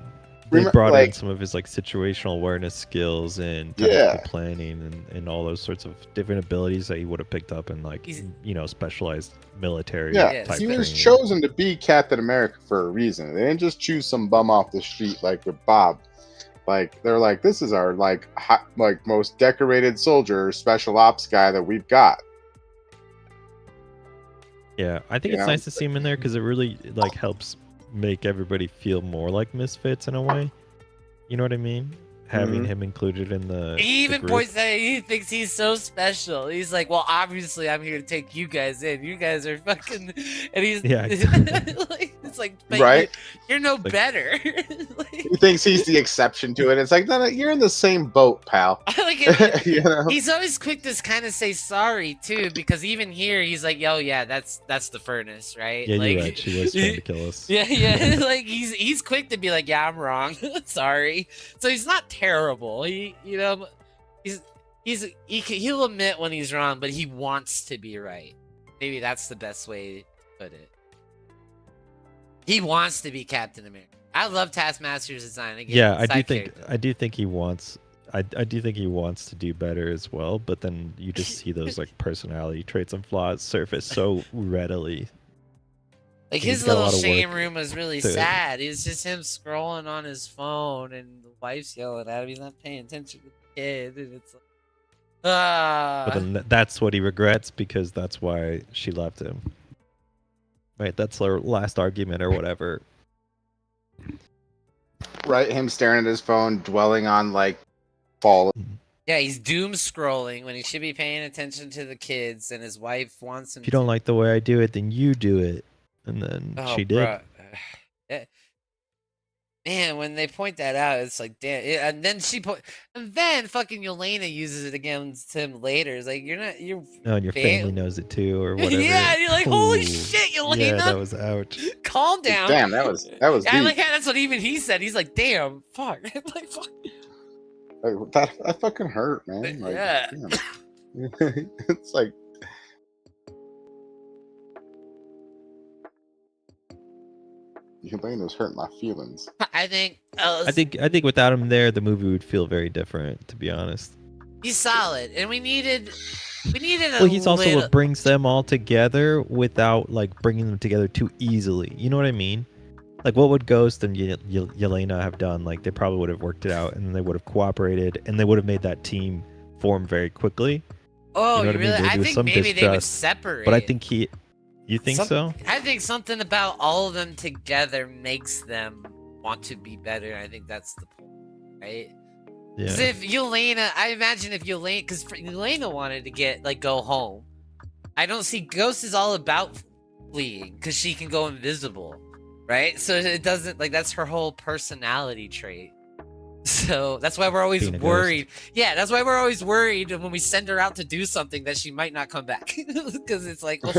Remem- brought in like- some of his like situational awareness skills and Yeah. tactical planning and all those sorts of different abilities that he would have picked up in like He's- specialized military Yeah, type he was training. chosen to be Captain America for a reason. They didn't just choose some bum off the street like with Bob. Like they're like, this is our most decorated soldier, special ops guy that we've got. Yeah, I think You it's know? nice to see him in there because it really like helps make everybody feel more like misfits in a way. You know what I mean? Having him included in the He even group. points out he thinks he's so special. He's like, "Well, obviously, I'm here to take you guys in. You guys are fucking," and he's Yeah, like, it's like, but Right? You're no Like- better. Like, He thinks he's the exception to it. It's like, no, you're in the same boat, pal. I like it. You know? He's always quick to kind of say sorry too, because even here he's like, "Yo, yeah, that's the furnace, right?" Yeah, like, you're right. She was trying to kill us. Yeah, like he's quick to be like, "Yeah, I'm wrong. Sorry." So he's not terrible. He'll admit when he's wrong, but he wants to be right. Maybe that's the best way to put it. He wants to be Captain America. I love Taskmaster's design. Again, Yeah, I side do think character. he wants. I do think he wants to do better as well, but then you just see those like personality traits and flaws surface so readily. Like he's his got a little lot of shame work room was really to- sad. It's just him scrolling on his phone, and the wife's yelling at him. He's not paying attention to the kid, and it's like, But then that's what he regrets because that's why she left him. Right, that's their last argument or whatever. Right? Him staring at his phone, dwelling on like fall. Yeah, he's doom scrolling when he should be paying attention to the kids, and his wife wants him. If you don't like the way I do it, then you do it. And then she did. Bruh. Man, when they point that out, it's like, damn. And then and then fucking Yelena uses it against him later. It's like, you're Oh, and your family knows it too, or whatever. Yeah, you're like, holy Ooh. shit, Yelena. Yeah, that was ouch. Calm down. Damn, that was I deep. like how that's what even he said. He's like, damn, fuck. Like, fuck. Like, that fucking hurt, man. Like, Yeah. damn. It's like, Yelena's hurt my feelings. I think I think without him there, the movie would feel very different. To be honest. he's solid, and we needed Well, he's also what brings them all together without like bringing them together too easily. You know what I mean? Like, what would Ghost and Yelena have done? Like, they probably would have worked it out, and then they would have cooperated, and they would have made that team form very quickly. Oh, you know what really? I mean? I think maybe they would separate. But I think you think so? I think something about all of them together makes them want to be better. I think that's the point, right? Yeah. Because if Yelena, I imagine if Yelena, because Yelena wanted to go home. I don't see Ghost is all about fleeing because she can go invisible, right? So it doesn't, like, that's her whole personality trait. So that's why we're always worried. Yeah, that's why we're always worried when we send her out to do something that she might not come back. Because it's like, well,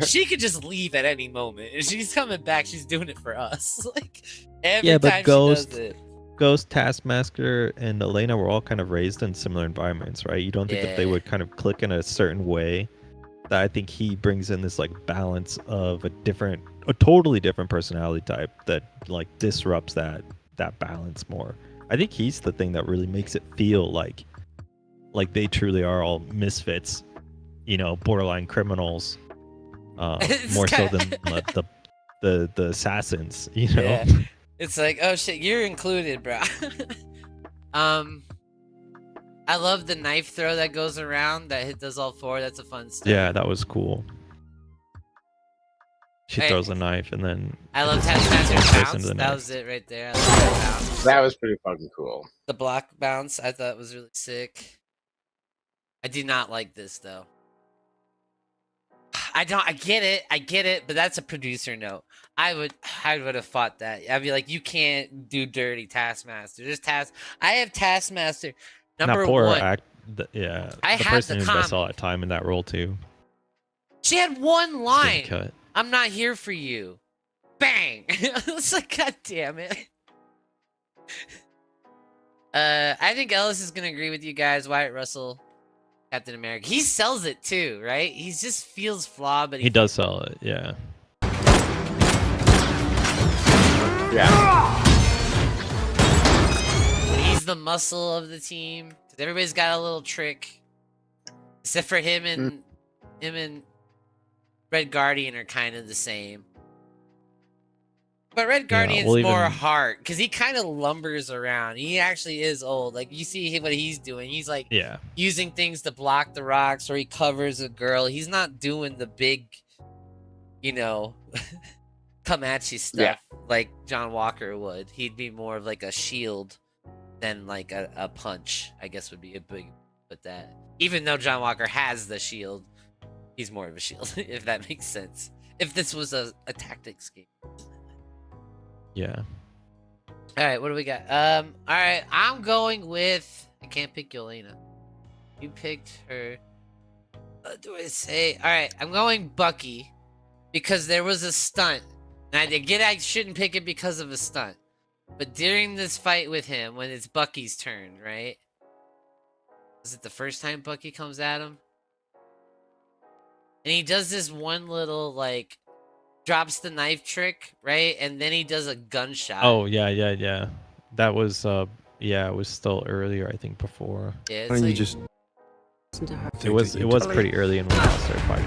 she could just leave at any moment. If she's coming back, she's doing it for us. Like, every time Ghost, she does it. Ghost, Taskmaster, and Elena were all kind of raised in similar environments, right? You don't think that they would kind of click in a certain way? That I think he brings in this like balance of a totally different personality type that like disrupts that balance more. I think he's the thing that really makes it feel like they truly are all misfits, you know, borderline criminals, more so than the assassins, you know. Yeah. It's like, oh shit, you're included, bro. I love the knife throw that goes around that does all four. That's a fun stuff. Yeah, that was cool. She throws a knife and then I love Taskmaster's bounce. That was it right there. I love that bounce. That was pretty fucking cool. The block bounce I thought was really sick. I do not like this though. I get it, but that's a producer note. I would have fought that. I'd be like, you can't do dirty Taskmaster. I have Taskmaster number one. The I have person the who invests all that time in that role too. She had one line. Cut. I'm not here for you. Bang! It's like, god damn it. I think Ellis is gonna agree with you guys. Wyatt Russell, Captain America. He sells it too, right? He just feels flawed, but he does sell it, yeah. Yeah. He's the muscle of the team. Everybody's got a little trick, except for him and Red Guardian are kind of the same. But Red Guardian's more heart, because he kind of lumbers around. He actually is old. Like, you see what he's doing. He's like using things to block the rocks, or he covers a girl. He's not doing the big, you know, come at you stuff like John Walker would. He'd be more of like a shield than like a punch, I guess would be a big put that. Even though John Walker has the shield, he's more of a shield, if that makes sense. If this was a tactics game. Yeah. Alright, what do we got? Alright, I'm going with... I can't pick Yelena. You picked her. What do I say? Alright, I'm going Bucky. Because there was a stunt. And I shouldn't pick it because of a stunt. But during this fight with him, when it's Bucky's turn, right? Is it the first time Bucky comes at him? And he does this one little, like, drops the knife trick, right? And then he does a gunshot. Oh, yeah. That was, it was still earlier, I think, before. Yeah, it's like... just... It was pretty early in when we started fighting.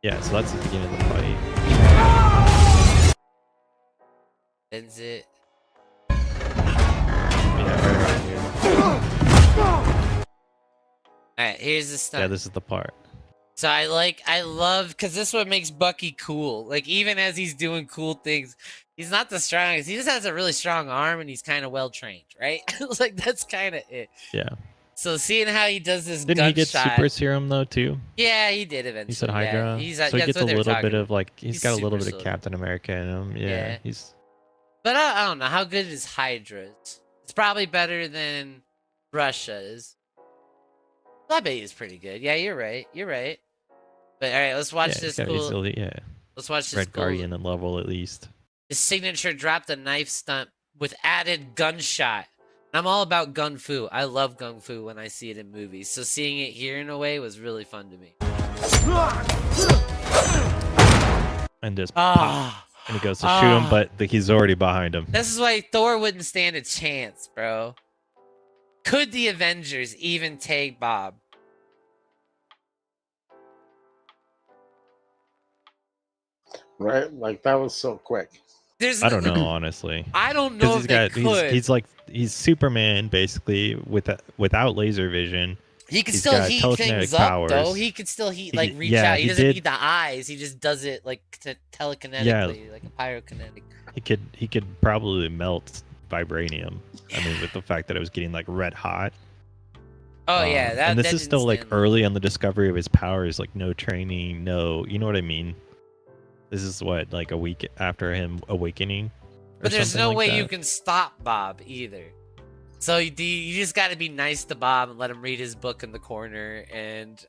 Yeah, so that's the beginning of the fight. Ends it. Yeah, right around here. Alright, here's the stunt. Yeah, this is the part. So I love, because this one makes Bucky cool. Like, even as he's doing cool things, he's not the strongest. He just has a really strong arm, and he's kind of well trained, right? Like, that's kind of it. Yeah. So seeing how he does this Didn't he get gunshot, super serum though too? yeah, he did eventually. He said yeah. Hydra. He's, so he that's gets a what they were little bit talking of like he's got a little super bit of soldier. Captain America in him. Yeah. Yeah. He's But I don't know how good is Hydra's. It's probably better than Russia's. I bet he's pretty good. Yeah, you're right. You're right. But all right, let's watch this got cool. easily, yeah. Let's watch this Red cool. Guardian and level at least. His signature dropped a knife stunt with added gunshot. I'm all about gun fu. I love gun fu when I see it in movies. So seeing it here in a way was really fun to me. And just pop, Ah, and he goes to shoot him, but he's already behind him. this is why Thor wouldn't stand a chance, bro. Could the Avengers even take Bob? Right? Like that was so quick. There's I don't know, honestly. I don't know if they could. He's Superman basically without laser vision. He can He's still got heat telekinetic things up, powers. though. He could still heat, like, reach yeah, out. He he doesn't did- need the eyes. He just does it, like, telekinetically, like a pyrokinetic. He could probably melt vibranium. I mean, with the fact that it was getting like red hot. Oh, yeah. That, and this that is still didn't like stand early on the discovery of his powers, like no training, no, you know what I mean? This is what, like a week after him awakening. Or But there's something no like way that? you can stop Bob either. So you just got to be nice to Bob and let him read his book in the corner and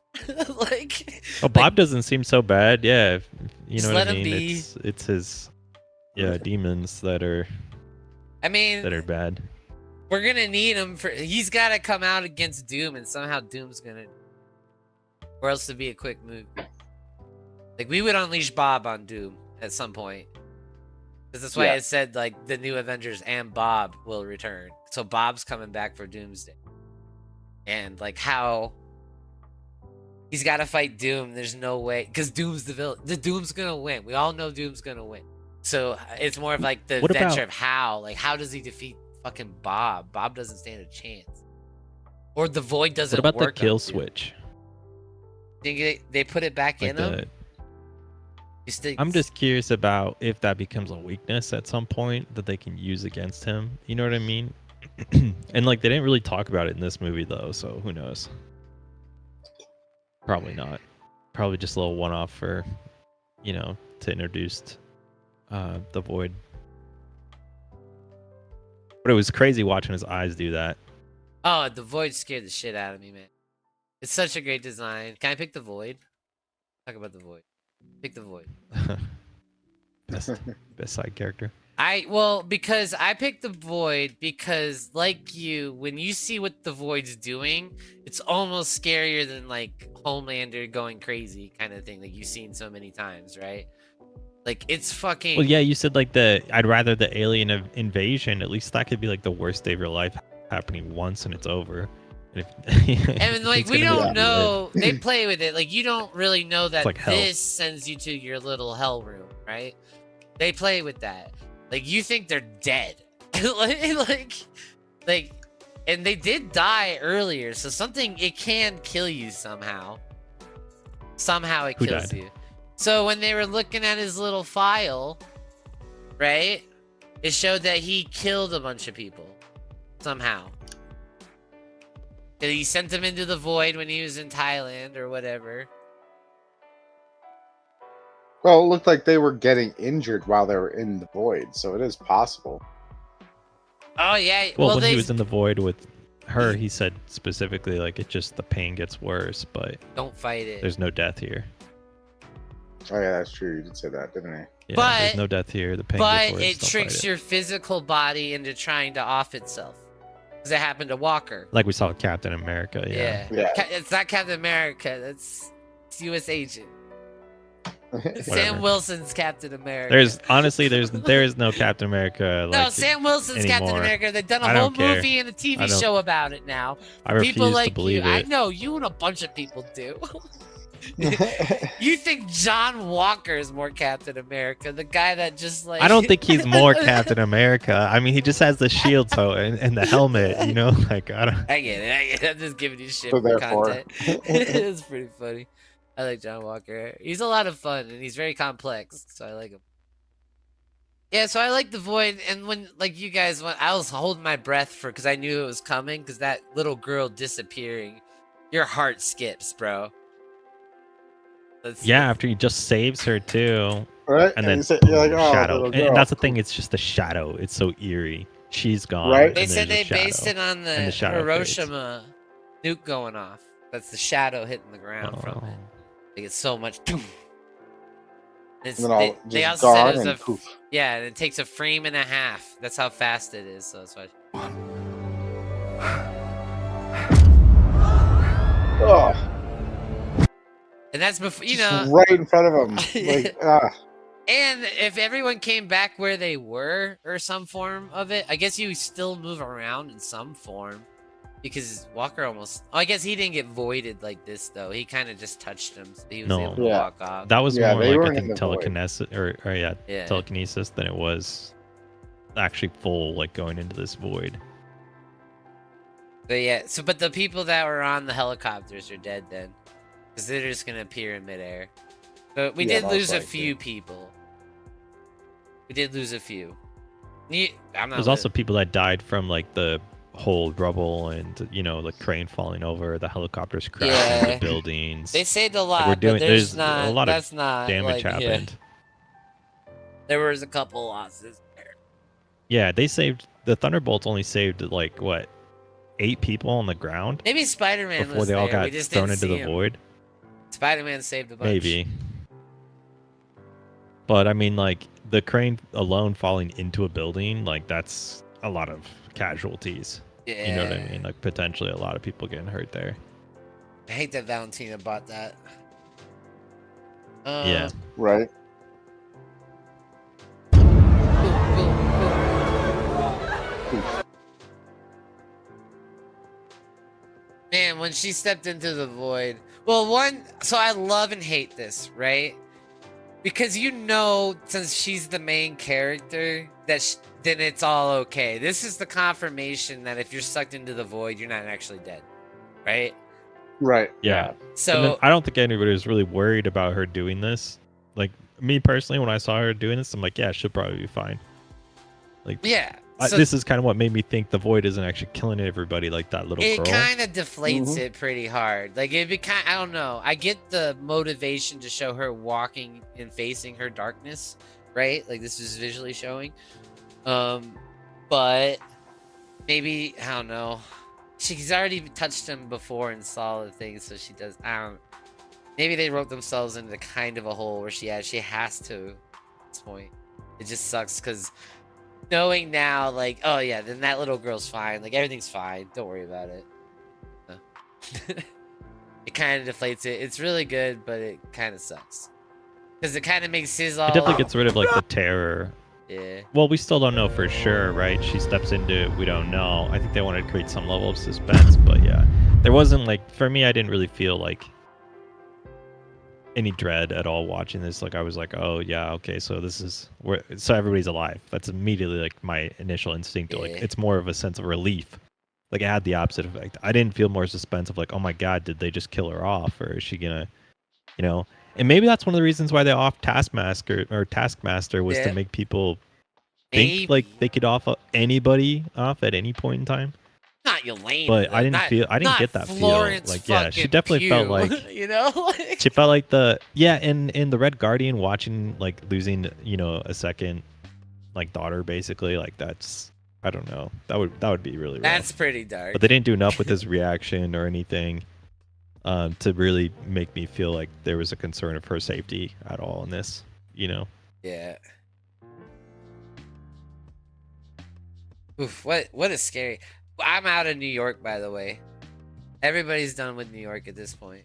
like. Oh, Bob doesn't seem so bad. Yeah, you Just know what let I him mean. be. It's his, demons that are I mean, bad. we're gonna need him for. He's got to come out against Doom, and somehow Doom's gonna. Or else it'd be a quick move. Like, we would unleash Bob on Doom at some point. Because that's why Yeah. I said, like, the new Avengers and Bob will return. So Bob's coming back for Doomsday. And, like, how he's got to fight Doom. There's no way. Because Doom's the villain. The Doom's going to win. We all know Doom's going to win. So it's more of, like, the What adventure about- of how. Like, how does he defeat fucking Bob? Bob doesn't stand a chance. Or the Void doesn't What about the work kill on Doom. switch? Think they put it back Like in him? the- You think- I'm just curious about if that becomes a weakness at some point that they can use against him. You know what I mean? And like they didn't really talk about it in this movie though, so who knows? Probably not. Probably just a little one-off for, to introduce the Void. But it was crazy watching his eyes do that. Oh, the Void scared the shit out of me, man. It's such a great design. Can I pick the Void? Talk about the Void. Pick the Void. best side character. Because I picked the Void because, like you, when you see what the Void's doing, it's almost scarier than, like, Homelander going crazy kind of thing that you've seen so many times, right? Like, it's fucking... Well, yeah, you said like I'd rather the alien invasion. At least that could be like the worst day of your life happening once and it's over. And, And like, we don't know, they play with it. Like, you don't really know that like hell. this sends you to your little hell room, right? They play with that. Like, you think they're dead. like, and they did die earlier, so it can kill you somehow. Somehow it Who kills died? you. So when they were looking at his little file, right? It showed that he killed a bunch of people. Somehow. That he sent them into the void when he was in Thailand or whatever. Well, it looked like they were getting injured while they were in the void, so it is possible. Oh yeah. Well, when he was in the void with her, he said specifically like the pain gets worse, but don't fight it. There's no death here. Oh yeah, that's true. You did say that, didn't he? Yeah, there's no death here. The pain gets But worse. it don't tricks fight your physical body into trying to off itself. Because it happened to Walker. Like we saw with Captain America. Yeah. It's not Captain America. It's U.S. Agent. Whatever. Sam Wilson's Captain America. There is no Captain America. No, Sam Wilson's Captain anymore. America. They've done I a whole don't care. movie and a I TV don't- show about it now. I People refuse like to believe you. I it. know you and a bunch of people do. You think John Walker is more Captain America? The guy that just like I don't think he's more Captain America. I mean, he just has the shield, and the helmet. You know, like I don't. I get it. I'm just giving you shit So for therefore- content. It's pretty funny. I like John Walker. He's a lot of fun and he's very complex, so I like him. Yeah, so I like the Void, and when like you guys went, I was holding my breath for because I knew it was coming because that little girl disappearing, your heart skips, bro. Yeah, after he just saves her too, Right? and then you say, boom, you're like, oh, shadow. little And girl. that's the thing; it's just the shadow. It's so eerie. She's gone. Right? They and said there's they a based shadow, it on the, and the shadow fades. Hiroshima nuke going off. That's the shadow hitting the ground from it. Oh. Like it's so much. It's, And then all they just also said gone it was and a poof. yeah, and it takes a frame and a half. That's how fast it is. So that's why. Oh, And that's before you just know. right in front of him. Like, And if everyone came back where they were, or some form of it, I guess you still move around in some form. Because Walker almost... Oh, I guess he didn't get voided like this, though. He kind of just touched him, so he was able to walk off. That was Yeah, more they like, I weren't in think, the void. telekinesis, or Yeah. telekinesis than it was actually full, like, going into this void. But yeah, but the people that were on the helicopters are dead then. Because they're just going to appear in midair. But we did most lose a likely. few people. We did lose a few. There's also people that died from, like, the whole rubble and, you know, the crane falling over, the helicopters crashing into buildings. They saved a lot, like, but there's not, a lot that's of not, damage like, happened. Yeah. There was a couple losses there. Yeah, they saved... The Thunderbolts only saved, like, what? 8 people on the ground? Maybe Spider-Man Before was they all there. We got just thrown didn't into see the him. void? Spider-Man saved a bunch. Maybe. But, I mean, like, the crane alone falling into a building, like, that's a lot of casualties. Yeah. You know what I mean? Like, potentially a lot of people getting hurt there. I hate that Valentina bought that. Yeah. Right. Man, when she stepped into the void. Well, so I love and hate this, right? Because you know, since she's the main character, that then it's all okay. This is the confirmation that if you're sucked into the void, you're not actually dead, right? Right. Yeah. So And then I don't think anybody was really worried about her doing this. Like, me personally, when I saw her doing this, I'm like, yeah, she'll probably be fine. Like, yeah. this is kind of what made me think the void isn't actually killing everybody like that little It girl. kind of deflates it pretty hard. Like it'd be kind. I don't know. I get the motivation to show her walking and facing her darkness, right? Like this is visually showing. But maybe I don't know. She's already touched him before and saw the things, so she does. I don't. Maybe they wrote themselves into kind of a hole where she has to. At this point, it just sucks because. Knowing now, like, oh yeah, then that little girl's fine. Like, everything's fine. Don't worry about it. It kind of deflates it. It's really good, but it kind of sucks. Because it kind of makes his all... It definitely gets rid of, like, the terror. Yeah. Well, we still don't know for sure, right? She steps into it. We don't know. I think they wanted to create some level of suspense, but yeah. There wasn't, like... For me, I didn't really feel, like... any dread at all watching this. Like I was like, oh yeah, okay, so this is where everybody's alive. That's immediately like my initial instinct. Like it's more of a sense of relief. Like it had the opposite effect. I didn't feel more suspense of like, oh my god, did they just kill her off, or is she gonna, you know? And maybe that's one of the reasons why they off Taskmaster was to make people think like they could off anybody off at any point in time. Not Yelena. But I didn't get that Florence feel. Like yeah, she Pugh, definitely felt like you know, she felt like in the Red Guardian watching like losing, you know, a second like daughter basically, like that's I don't know. That would be really rough. That's pretty dark. But they didn't do enough with his reaction or anything to really make me feel like there was a concern of her safety at all in this, you know. Yeah. Oof, what a scary. I'm out of New York, by the way. Everybody's done with New York at this point.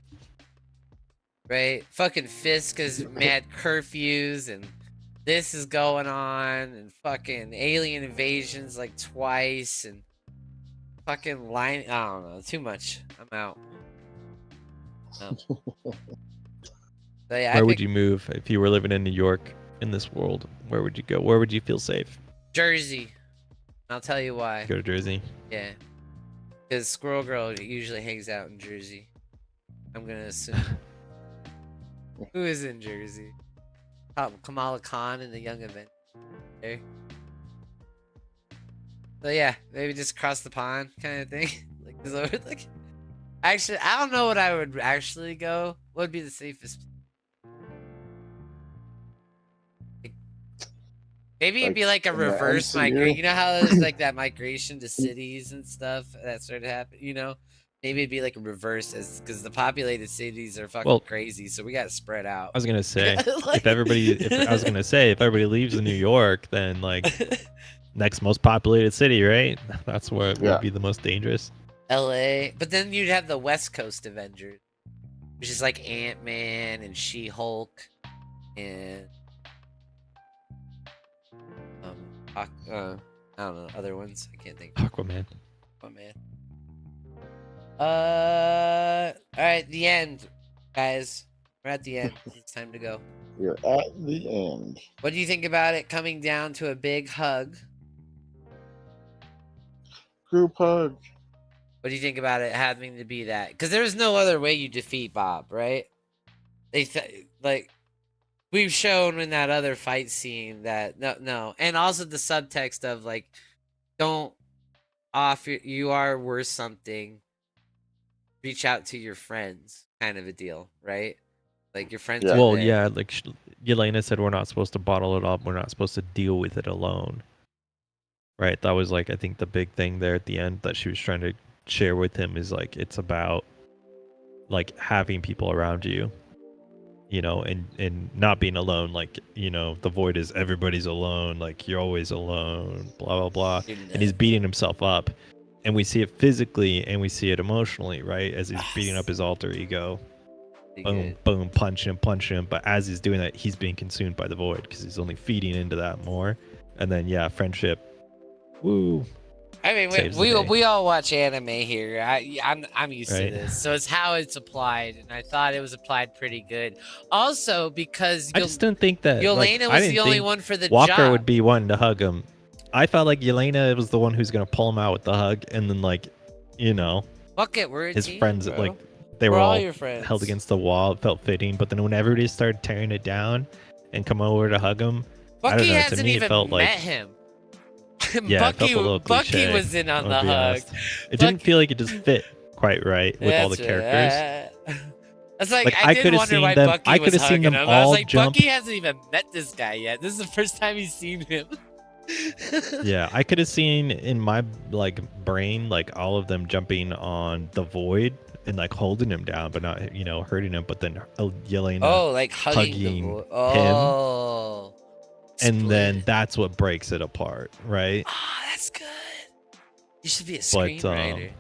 Right? Fucking Fiska's mad curfews and this is going on and fucking alien invasions like twice and fucking line. I don't know. Too much. I'm out. But yeah, where would you move if you were living in New York in this world? Where would you go? Where would you feel safe? Jersey. I'll tell you why. Go to Jersey. Yeah. Because Squirrel Girl usually hangs out in Jersey. I'm gonna assume. Who is in Jersey? Kamala Khan and the Young Avengers. So yeah, maybe just cross the pond kind of thing. Like, actually, I don't know what I would actually go. What would be the safest? Maybe it'd be like a in the reverse MCU? migration. You know how there's like that migration to cities and stuff that started to happen. You know, maybe it'd be like a reverse, because the populated cities are fucking crazy. So we got to spread out. I was gonna say if everybody leaves in New York, then like next most populated city, right? That's where it would be the most dangerous. LA, but then you'd have the West Coast Avengers, which is like Ant-Man and She-Hulk and I don't know, other ones. I can't think. Aquaman. All right, the end, guys. We're at the end. It's time to go. We're at the end. What do you think about it coming down to a big hug? Group hug. What do you think about it having to be that? Because there was no other way you defeat Bob, right? Like we've shown in that other fight scene that no, and also the subtext of like, don't off you are worth something. Reach out to your friends, kind of a deal, right? Like your friends. Well, yeah, like Yelena said, we're not supposed to bottle it up. We're not supposed to deal with it alone. Right? That was like, I think the big thing there at the end that she was trying to share with him is like, it's about like having people around you, you know, and not being alone. Like, you know, the void is everybody's alone. Like you're always alone, blah, blah, blah. And he's beating himself up. And we see it physically and we see it emotionally, right? As he's beating up his alter ego. Boom, boom, punch him. But as he's doing that, he's being consumed by the void because he's only feeding into that more. And then, yeah, friendship. Woo. I mean, we all watch anime here. I'm used to this, so it's how it's applied, and I thought it was applied pretty good. Also, because I just didn't think that Yelena was the only one for the Walker job. would be one to hug him. I felt like Yelena was the one who's gonna pull him out with the hug, and then like, you know, fuck it, we're a his team, friends bro. like they were We're all all your friends. held against the wall. It felt fitting, but then when everybody started tearing it down and come over to hug him, I don't Bucky know. To hasn't me, even it felt met like him. yeah, it felt a little Bucky cliche, was in on I'm the gonna be hug. honest. It didn't feel like it just fit quite right with all the characters. It's like I I did could have wonder seen why them. Bucky I was could have seen hugging them him. I was all like, jump. Bucky hasn't even met this guy yet. This is the first time he's seen him. Yeah, I could have seen in my like brain like all of them jumping on the void and like holding him down, but not, you know, hurting him. But then Yelena, like hugging him, and then that's what breaks it apart, right? Ah, that's good. You should be a screenwriter.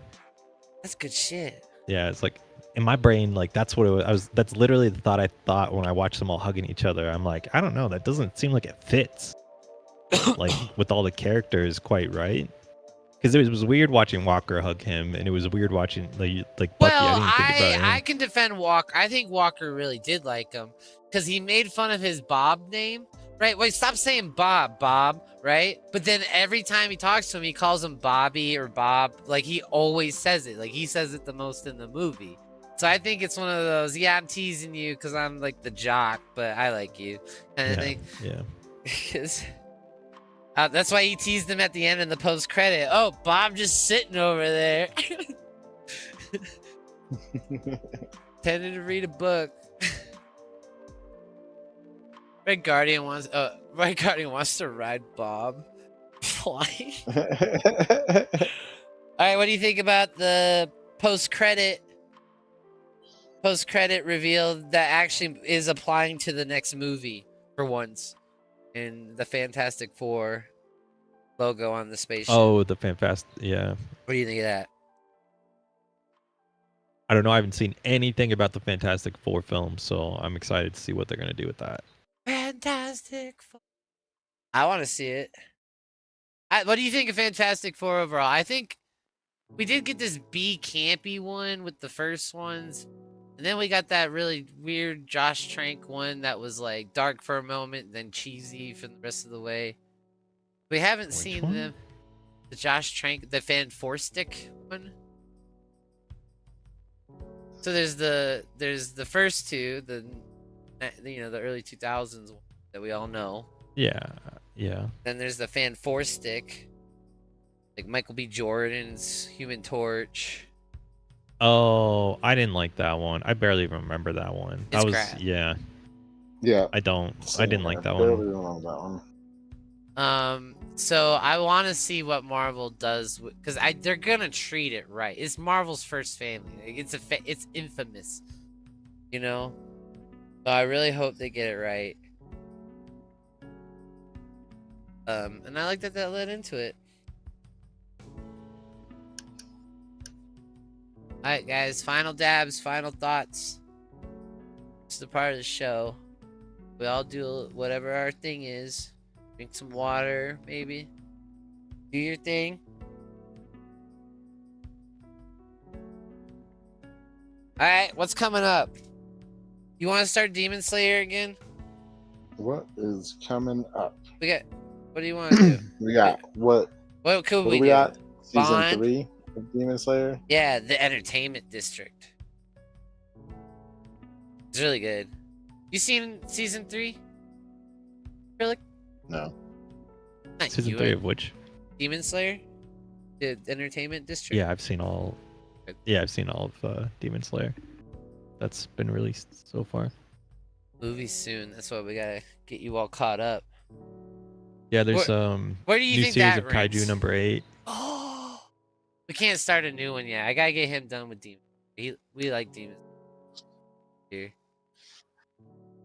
That's good shit. Yeah, it's like in my brain, like that's what it was. That's literally the thought I thought when I watched them all hugging each other. I'm like, I don't know, that doesn't seem like it fits. Like with all the characters, quite right. Because it was weird watching Walker hug him, and it was weird watching like Bucky. Well, I didn't think about him. I can defend Walker. I think Walker really did like him because he made fun of his Bob name, right? Wait, stop saying Bob, right? But then every time he talks to him, he calls him Bobby or Bob. Like he always says it. Like he says it the most in the movie. So I think it's one of those, yeah, I'm teasing you because I'm like the jock, but I like you kind of thing. Yeah. That's why he teased him at the end in the post credit. Oh, Bob just sitting over there. Tended to read a book. Red Guardian wants to ride Bob flying. All right, what do you think about the post credit reveal that actually is applying to the next movie for once? In the Fantastic Four logo on the spaceship. Oh, the yeah. What do you think of that? I don't know. I haven't seen anything about the Fantastic Four film, so I'm excited to see what they're gonna do with that. Fantastic Four. I want to see it. What do you think of Fantastic Four overall? I think we did get this B campy one with the first ones. And then we got that really weird Josh Trank one that was like dark for a moment, then cheesy for the rest of the way. We haven't seen the Josh Trank, the Fan Four Stick one. So there's the first two, you know, the early 2000s that we all know. Yeah, yeah. Then there's the Fan 4 stick, like Michael B. Jordan's Human Torch. Oh, I didn't like that one. I barely even remember that one. It's I was crap. Yeah. I didn't like that one. Barely remember that one. So I want to see what Marvel does because they're gonna treat it right. It's Marvel's first family. Like, it's infamous, you know. So I really hope they get it right. And I like that led into it. All right, guys. Final dabs, final thoughts. It's the part of the show. We all do whatever our thing is. Drink some water, maybe. Do your thing. Alright, what's coming up? You want to start Demon Slayer again? What is coming up? What do you want to do? We got what Could do we we do? got? Season Bond? 3 of Demon Slayer? Yeah, the Entertainment District. It's really good. You seen season 3? Really? No. Not Season you, 3 of which? Demon Slayer? The Entertainment District? Yeah, I've seen all. Yeah, I've seen all of Demon Slayer. That's been released so far. Movie soon. That's why we gotta get you all caught up. Yeah, there's Where do you new think series that of ranks? Kaiju number 8. Oh, we can't start a new one yet. I gotta get him done with Demon. We like Demon here.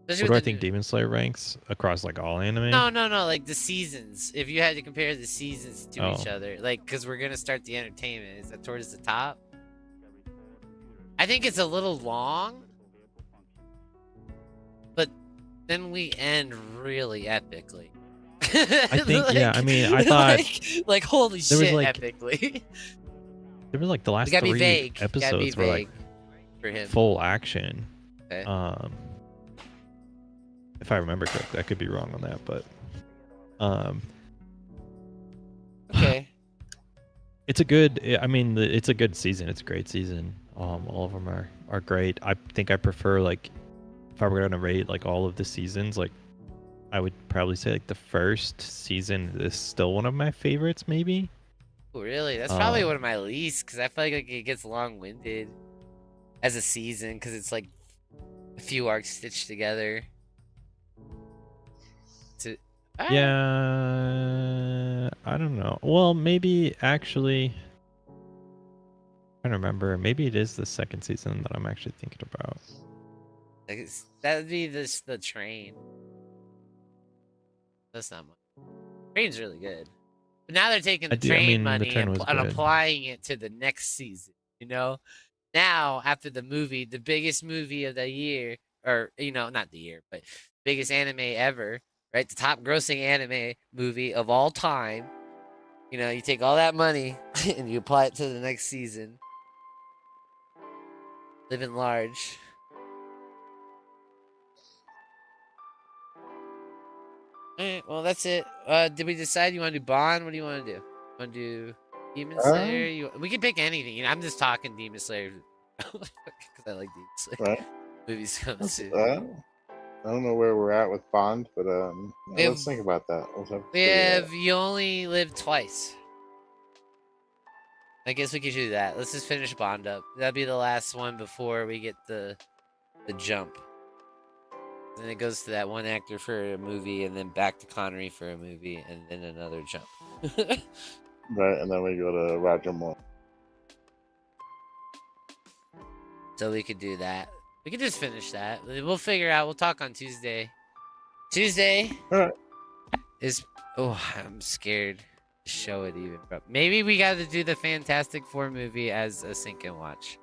Especially What do I with the think new- Demon Slayer ranks across like all anime? No, like the seasons. If you had to compare the seasons to each Oh. other, like, because we're gonna start the entertainment. Is that towards the top? I think it's a little long, but then we end really epically. I think yeah. I mean, I thought like holy there was, shit, like, epically. there was like the last We gotta be 3 vague. Gotta be episodes were like vague for him. full action. Okay. If I remember correctly, I could be wrong on that, but Okay. it's a good. I mean, it's a good season. It's a great season. All of them are great. I think I prefer, like, if I were gonna rate like all of the seasons, like I would probably say like the first season is still one of my favorites, maybe. Oh, really? That's probably Um, one of my least because I feel like it gets long-winded as a season because it's like a few arcs stitched together. Yeah, I don't know. Well, maybe actually, I don't remember. Maybe it is the second season that I'm actually thinking about. That would be the train. That's not much. Train's really good. But now they're taking the train money Train and was and good. applying it to the next season, you know? Now, after the movie, the biggest movie of the year, or, you know, not the year, but biggest anime ever, right? The top grossing anime movie of all time. You know, you take all that money and you apply it to the next season. Living large. Alright, well, that's it. Did we decide you want to do Bond? What do you want to do? Want to do Demon Slayer? We can pick anything. You know, I'm just talking Demon Slayer because I like Demon Slayer. Right. Movies come soon. I don't know where we're at with Bond, but let's think about that. You only live twice. I guess we could do that. Let's just finish Bond up. That'd be the last one before we get the jump. Then it goes to that one actor for a movie, and then back to Connery for a movie, and then another jump. Right, and then we go to Roger Moore. So we could do that. We could just finish that. We'll figure out. We'll talk on Tuesday. Tuesday Alright. is... Oh, I'm scared to show it even. But maybe we got to do the Fantastic Four movie as a sync and watch.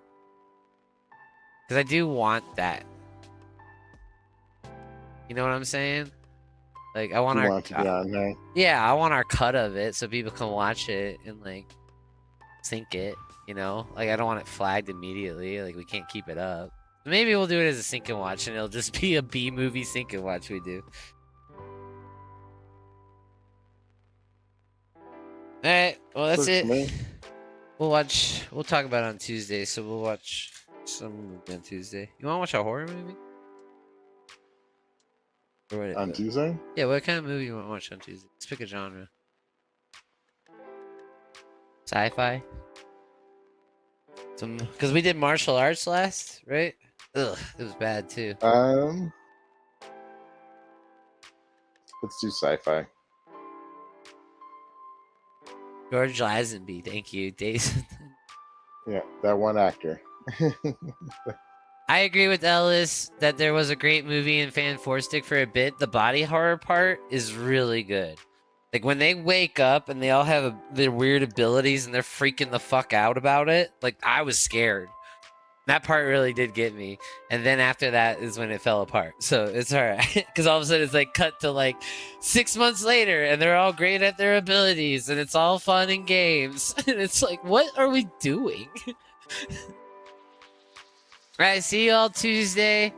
Because I do want that. You know what I'm saying? Like, I want You our... want to be on there? Yeah, I want our cut of it so people can watch it and, like, sync it, you know? Like, I don't want it flagged immediately. Like, we can't keep it up. Maybe we'll do it as a sync and watch, and it'll just be a B-movie sync and watch we do. Alright, well, that's Works for it. me. We'll talk about it on Tuesday, so we'll watch some movie on Tuesday. You want to watch a horror movie? Or what, On Tuesday? yeah, what kind of movie you want to watch on Tuesday? Let's pick a genre. Sci-fi. Some because we did martial arts last, right? Ugh, it was bad too. Let's do sci-fi. George Lazenby, thank you, Days. Yeah, that one actor. I agree with Ellis that there was a great movie in Fan Four Stick for a bit. The body horror part is really good. Like when they wake up and they all have their weird abilities and they're freaking the fuck out about it. Like I was scared. That part really did get me. And then after that is when it fell apart. So it's all right. Because all of a sudden it's like cut to like 6 months later and they're all great at their abilities and it's all fun and games. And it's like, what are we doing? All right, see you all Tuesday.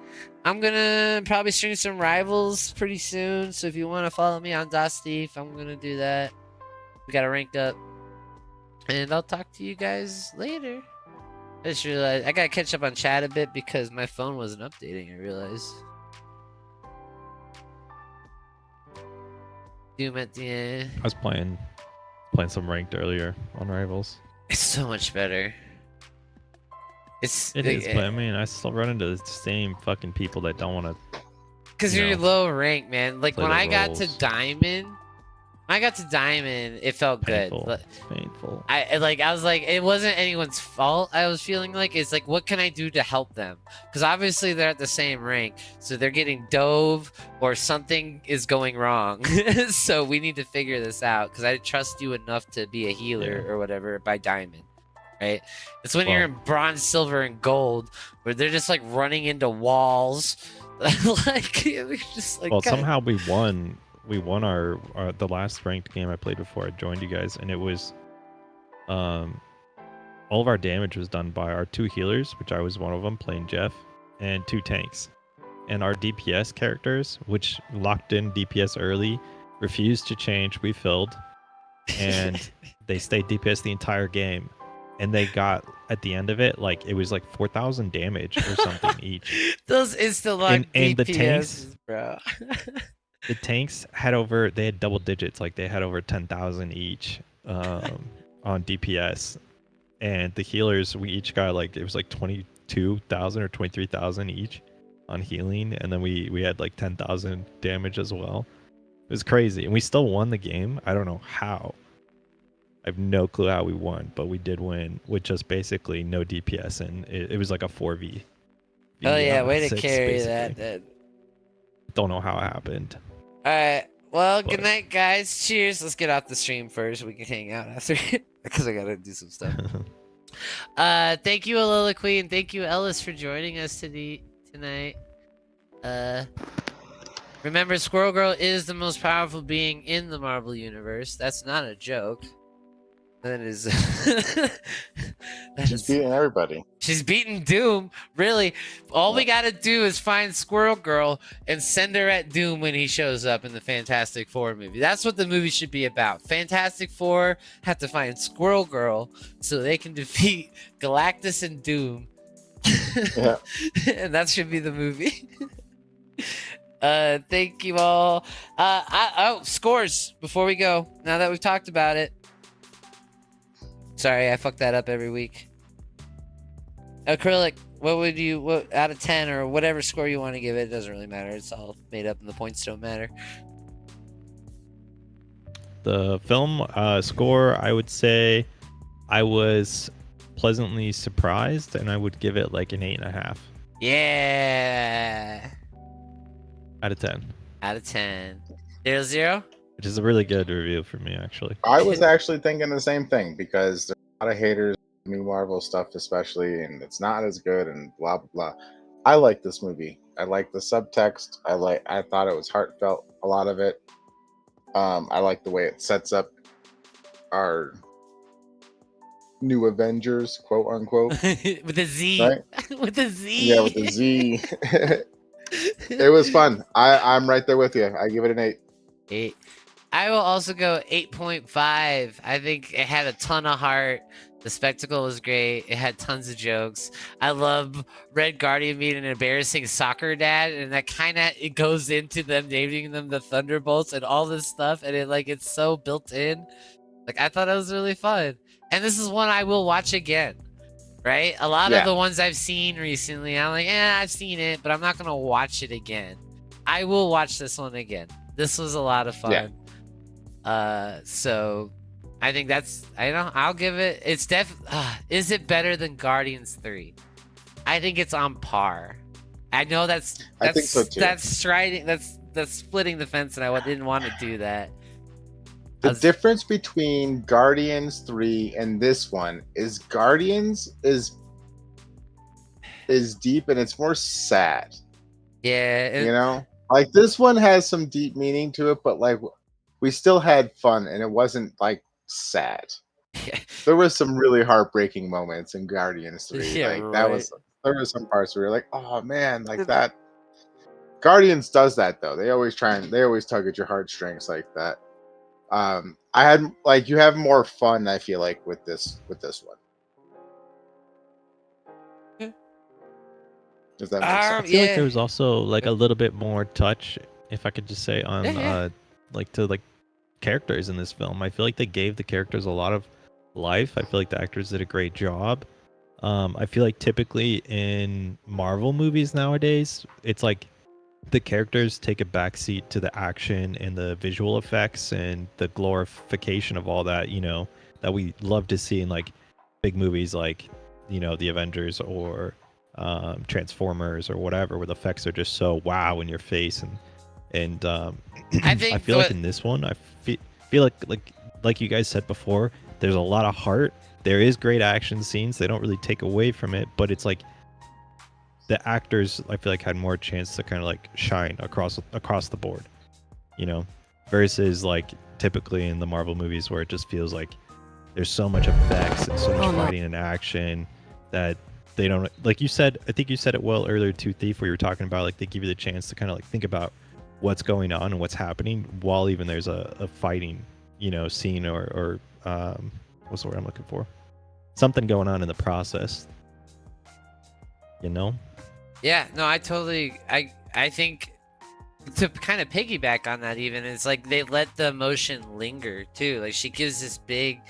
I'm gonna probably stream some Rivals pretty soon. So if you want to follow me on DasThief, I'm gonna do that. We got to rank up. And I'll talk to you guys later. I just realized I gotta catch up on chat a bit because my phone wasn't updating, I realized. Doom at the end. I was playing some ranked earlier on Rivals. It's so much better. It is, but I mean, I still run into the same fucking people that don't want to. Because you're low rank, man. Like when I got to Diamond, it felt Painful. good. Painful. I was like, it wasn't anyone's fault. I was feeling like it's like, what can I do to help them? Because obviously they're at the same rank, so they're getting dove or something is going wrong. So we need to figure this out. Because I trust you enough to be a healer or whatever by Diamond. Right? It's when you're in bronze, silver, and gold where they're just like running into walls. Like just like. Well, somehow we won. We won our the last ranked game I played before I joined you guys, and it was, all of our damage was done by our 2 healers, which I was one of them playing Jeff, and 2 tanks, and our DPS characters, which locked in DPS early, refused to change. We filled, and they stayed DPS the entire game. And they got at the end of it, like it was like 4,000 damage or something each. Those insta-lock and the DPS, tanks, bro. The tanks had double digits, like they had over 10,000 each on DPS, and the healers, we each got like, it was like 22,000 or 23,000 each on healing, and then we had like 10,000 damage as well. It was crazy, and we still won the game. I don't know how. I have no clue how we won, but we did win with just basically no DPS, and it was like a 4v. Oh yeah, way to 6, carry basically. that. Don't know how it happened. All right. Well, good night, guys. Cheers. Let's get off the stream first. We can hang out after because I gotta do some stuff. Thank you, Aliliqui, and thank you, Ellis, for joining us tonight. Remember, Squirrel Girl is the most powerful being in the Marvel Universe. That's not a joke. That is. She's beating everybody. She's beating Doom. Really, all we gotta do is find Squirrel Girl and send her at Doom when he shows up in the Fantastic Four movie. That's what the movie should be about. Fantastic Four have to find Squirrel Girl so they can defeat Galactus and Doom. Yeah. And that should be the movie. Thank you all. Scores before we go. Now that we've talked about it. Sorry, I fuck that up every week. Acrylic, what out of 10 or whatever score you want to give it, doesn't really matter. It's all made up and the points don't matter. The film score, I would say I was pleasantly surprised, and I would give it like an 8.5. Yeah. Out of 10. Out of 10. 0-0? Which is a really good review for me, actually. I was actually thinking the same thing because there's a lot of haters, New Marvel stuff especially, and it's not as good and blah blah blah. I like this movie. I like the subtext. I thought it was heartfelt, a lot of it. I like the way it sets up our new Avengers, quote unquote. With a Z. Right? With a Z. Yeah, with the Z. It was fun. I'm right there with you. I give it an 8. 8. I will also go 8.5. I think it had a ton of heart. The spectacle was great. It had tons of jokes. I love Red Guardian being an embarrassing soccer dad, and that kind of it goes into them naming them the Thunderbolts and all this stuff, and it's so built in. Like I thought it was really fun, and this is one I will watch again. Right? A lot of the ones I've seen recently, I'm like, I've seen it, but I'm not gonna watch it again. I will watch this one again. This was a lot of fun. So I think I'll give it. It's is it better than Guardians 3? I think it's on par. I know I think so too. That's striding. That's splitting the fence, and I didn't want to do that. The difference between Guardians 3 and this one is Guardians is deep and it's more sad. Yeah. Like this one has some deep meaning to it, but like we still had fun and it wasn't like sad. There was some really heartbreaking moments in Guardians 3. Yeah, like right. there was some parts where you're like, oh man, like that. Guardians does that though. They always tug at your heartstrings like that. I had you have more fun, I feel like, with this one. Does that make sense? I feel like there was also like a little bit more touch, if I could just say, on to characters in this film. I feel like they gave the characters a lot of life. I feel like the actors did a great job. I feel like typically in Marvel movies nowadays, it's like the characters take a backseat to the action and the visual effects and the glorification of all that, that we love to see in like big movies like, the Avengers or Transformers or whatever, where the effects are just so wow in your face. And I feel like in this one, I feel like you guys said before, there's a lot of heart. There is great action scenes. They don't really take away from it, but it's like the actors, I feel like, had more chance to kind of like shine across the board, versus like typically in the Marvel movies where it just feels like there's so much effects and so much fighting and action that they don't, like you said, I think you said it well earlier too, Thief, where you were talking about like they give you the chance to kind of like think about what's going on and what's happening while even there's a fighting, scene or what's the word I'm looking for? Something going on in the process. Yeah, no, I totally, I think to kind of piggyback on that even, it's like they let the emotion linger too. Like she gives this big,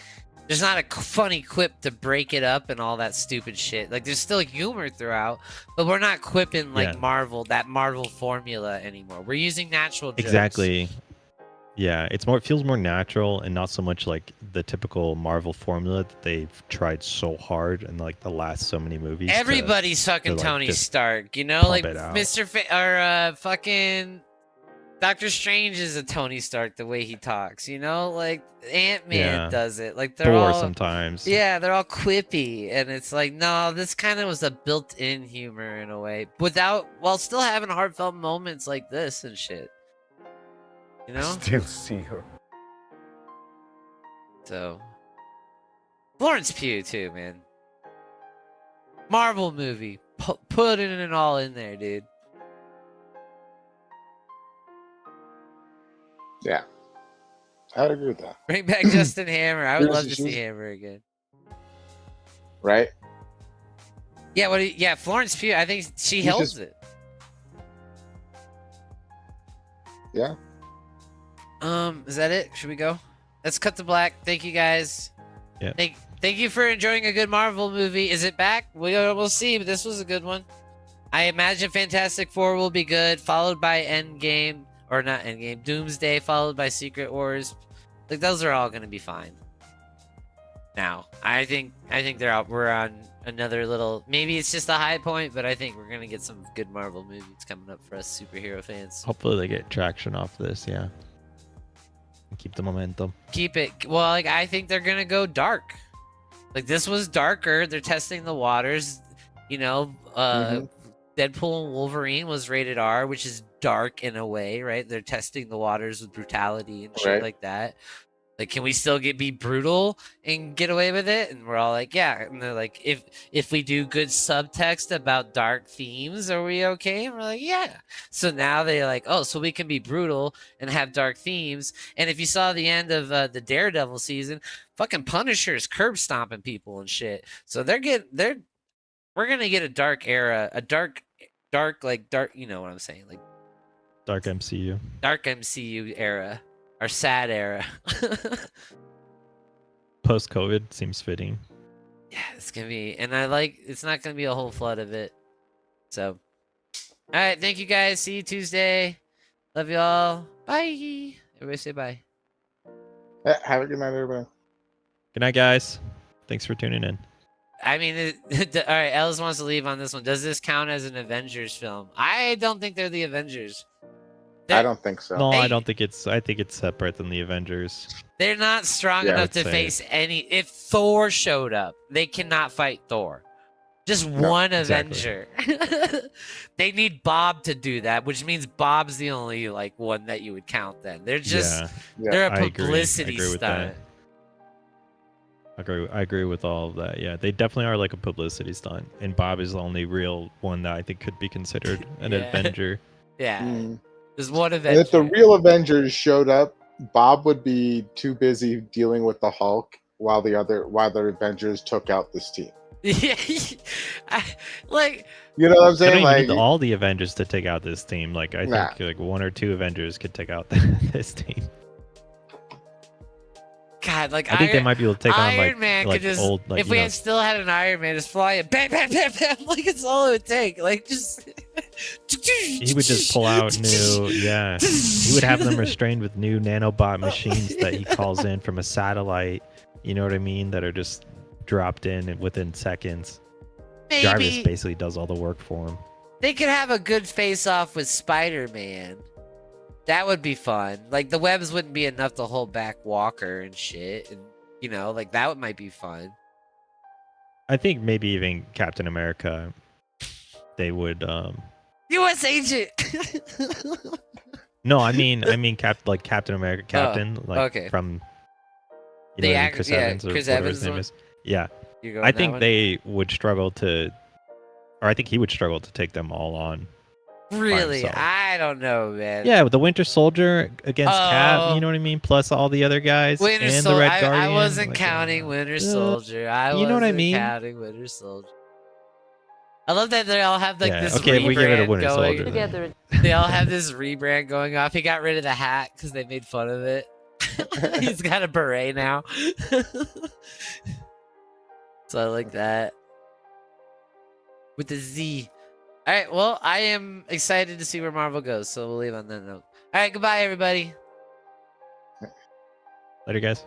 there's not a funny quip to break it up and all that stupid shit. Like there's still humor throughout, but we're not quipping like that Marvel formula anymore. We're using natural jokes. Exactly. Yeah, it feels more natural and not so much like the typical Marvel formula that they've tried so hard in like the last so many movies. Everybody's fucking Tony Stark, like fucking Doctor Strange is a Tony Stark the way he talks, like Ant-Man does it. Like they're Thor all sometimes. Yeah, they're all quippy, and it's like, no, this kind of was a built-in humor in a way, while still having heartfelt moments like this and shit. Still see her. So, Florence Pugh too, man. Marvel movie, putting it all in there, dude. Yeah, I would agree with that. Bring back Justin Hammer. I would love to see Hammer again. Right? Yeah, Florence Pugh. I think she holds it. Yeah. Is that it? Should we go? Let's cut to black. Thank you guys. Yeah. Thank you for enjoying a good Marvel movie. Is it back? We'll see, but this was a good one. I imagine Fantastic Four will be good, followed by Endgame, or not Endgame, Doomsday, followed by Secret Wars. Like those are all gonna be fine. Now, I think they're out. We're on another little. Maybe it's just a high point, but I think we're gonna get some good Marvel movies coming up for us superhero fans. Hopefully, they get traction off this. Yeah. Keep the momentum. Keep it. Well, I think they're gonna go dark. Like this was darker. They're testing the waters. Deadpool and Wolverine was rated R, which is dark in a way, right? They're testing the waters with brutality and shit like that. Like, can we still be brutal and get away with it? And we're all like, yeah. And they're like, if we do good subtext about dark themes, are we okay? And we're like, yeah. So now they're like, oh, so we can be brutal and have dark themes. And if you saw the end of the Daredevil season, fucking Punisher's curb stomping people and shit. So we're gonna get a dark era, a dark, you know what I'm saying, like Dark MCU. dark MCU era, our sad era. Post COVID seems fitting. Yeah, it's gonna be, and it's not gonna be a whole flood of it. So, all right, thank you guys. See you Tuesday. Love y'all. Bye. Everybody say bye. Have a good night, everybody. Good night, guys. Thanks for tuning in. I mean, all right. Ellis wants to leave on this one. Does this count as an Avengers film? I don't think they're the Avengers. I don't think so. No, I don't think it's. I think it's separate than the Avengers. They're not strong Yeah, enough I'd to say. face any. If Thor showed up, they cannot fight Thor. Just one exactly. Avenger. They need Bob to do that, which means Bob's the only like one that you would count. Then they're just they're a I publicity agree with that. stunt. I agree with all of that. Yeah, they definitely are like a publicity stunt, and Bob is the only real one that I think could be considered an Yeah. Avenger. Yeah, Mm. there's one And Avenger. if the real Avengers showed up, Bob would be too busy dealing with the Hulk while the Avengers took out this team. Yeah, like You know what I'm I don't saying? even Like, need all the Avengers to take out this team. Like I Nah. think like one or two Avengers could take out this team. God, like I think they might be able to take on Iron Man like could just, old like if you we know, had still had an Iron Man just fly it, bam, bam, bam, bam, like it's all it would take. Like just he would just pull out new he would have them restrained with new nanobot machines that he calls in from a satellite, you know what I mean, that are just dropped in within seconds. Jarvis maybe basically does all the work for him. they could have a good face off with Spider-Man. That would be fun. Like the webs wouldn't be enough to hold back Walker and shit, and you know, like that might be fun. I think maybe even Captain America, they would U.S. agent. no, I mean Captain America Captain, okay. from The what I mean, actor- Chris yeah, Evans or Chris whatever Evans his name one? is. Yeah. You go I on that think one? they would struggle to, or I think he would struggle to take them all on. Really, himself. I don't know, man. Yeah, with the Winter Soldier against Cap, Oh. you know what I mean? Plus all the other guys Winter and Soldier. the Red Guardian. I wasn't like, counting Winter Soldier. you know what I mean? Counting Winter Soldier. I love that they all have like yeah, this okay, rebrand we give it a Winter going. Soldier. then. Together. They all have this rebrand going off. He got rid of the hat because they made fun of it. He's got a beret now. So I like that. With the Z. All right, well, I am excited to see where Marvel goes, so we'll leave on that note. All right, goodbye, everybody. Later, guys.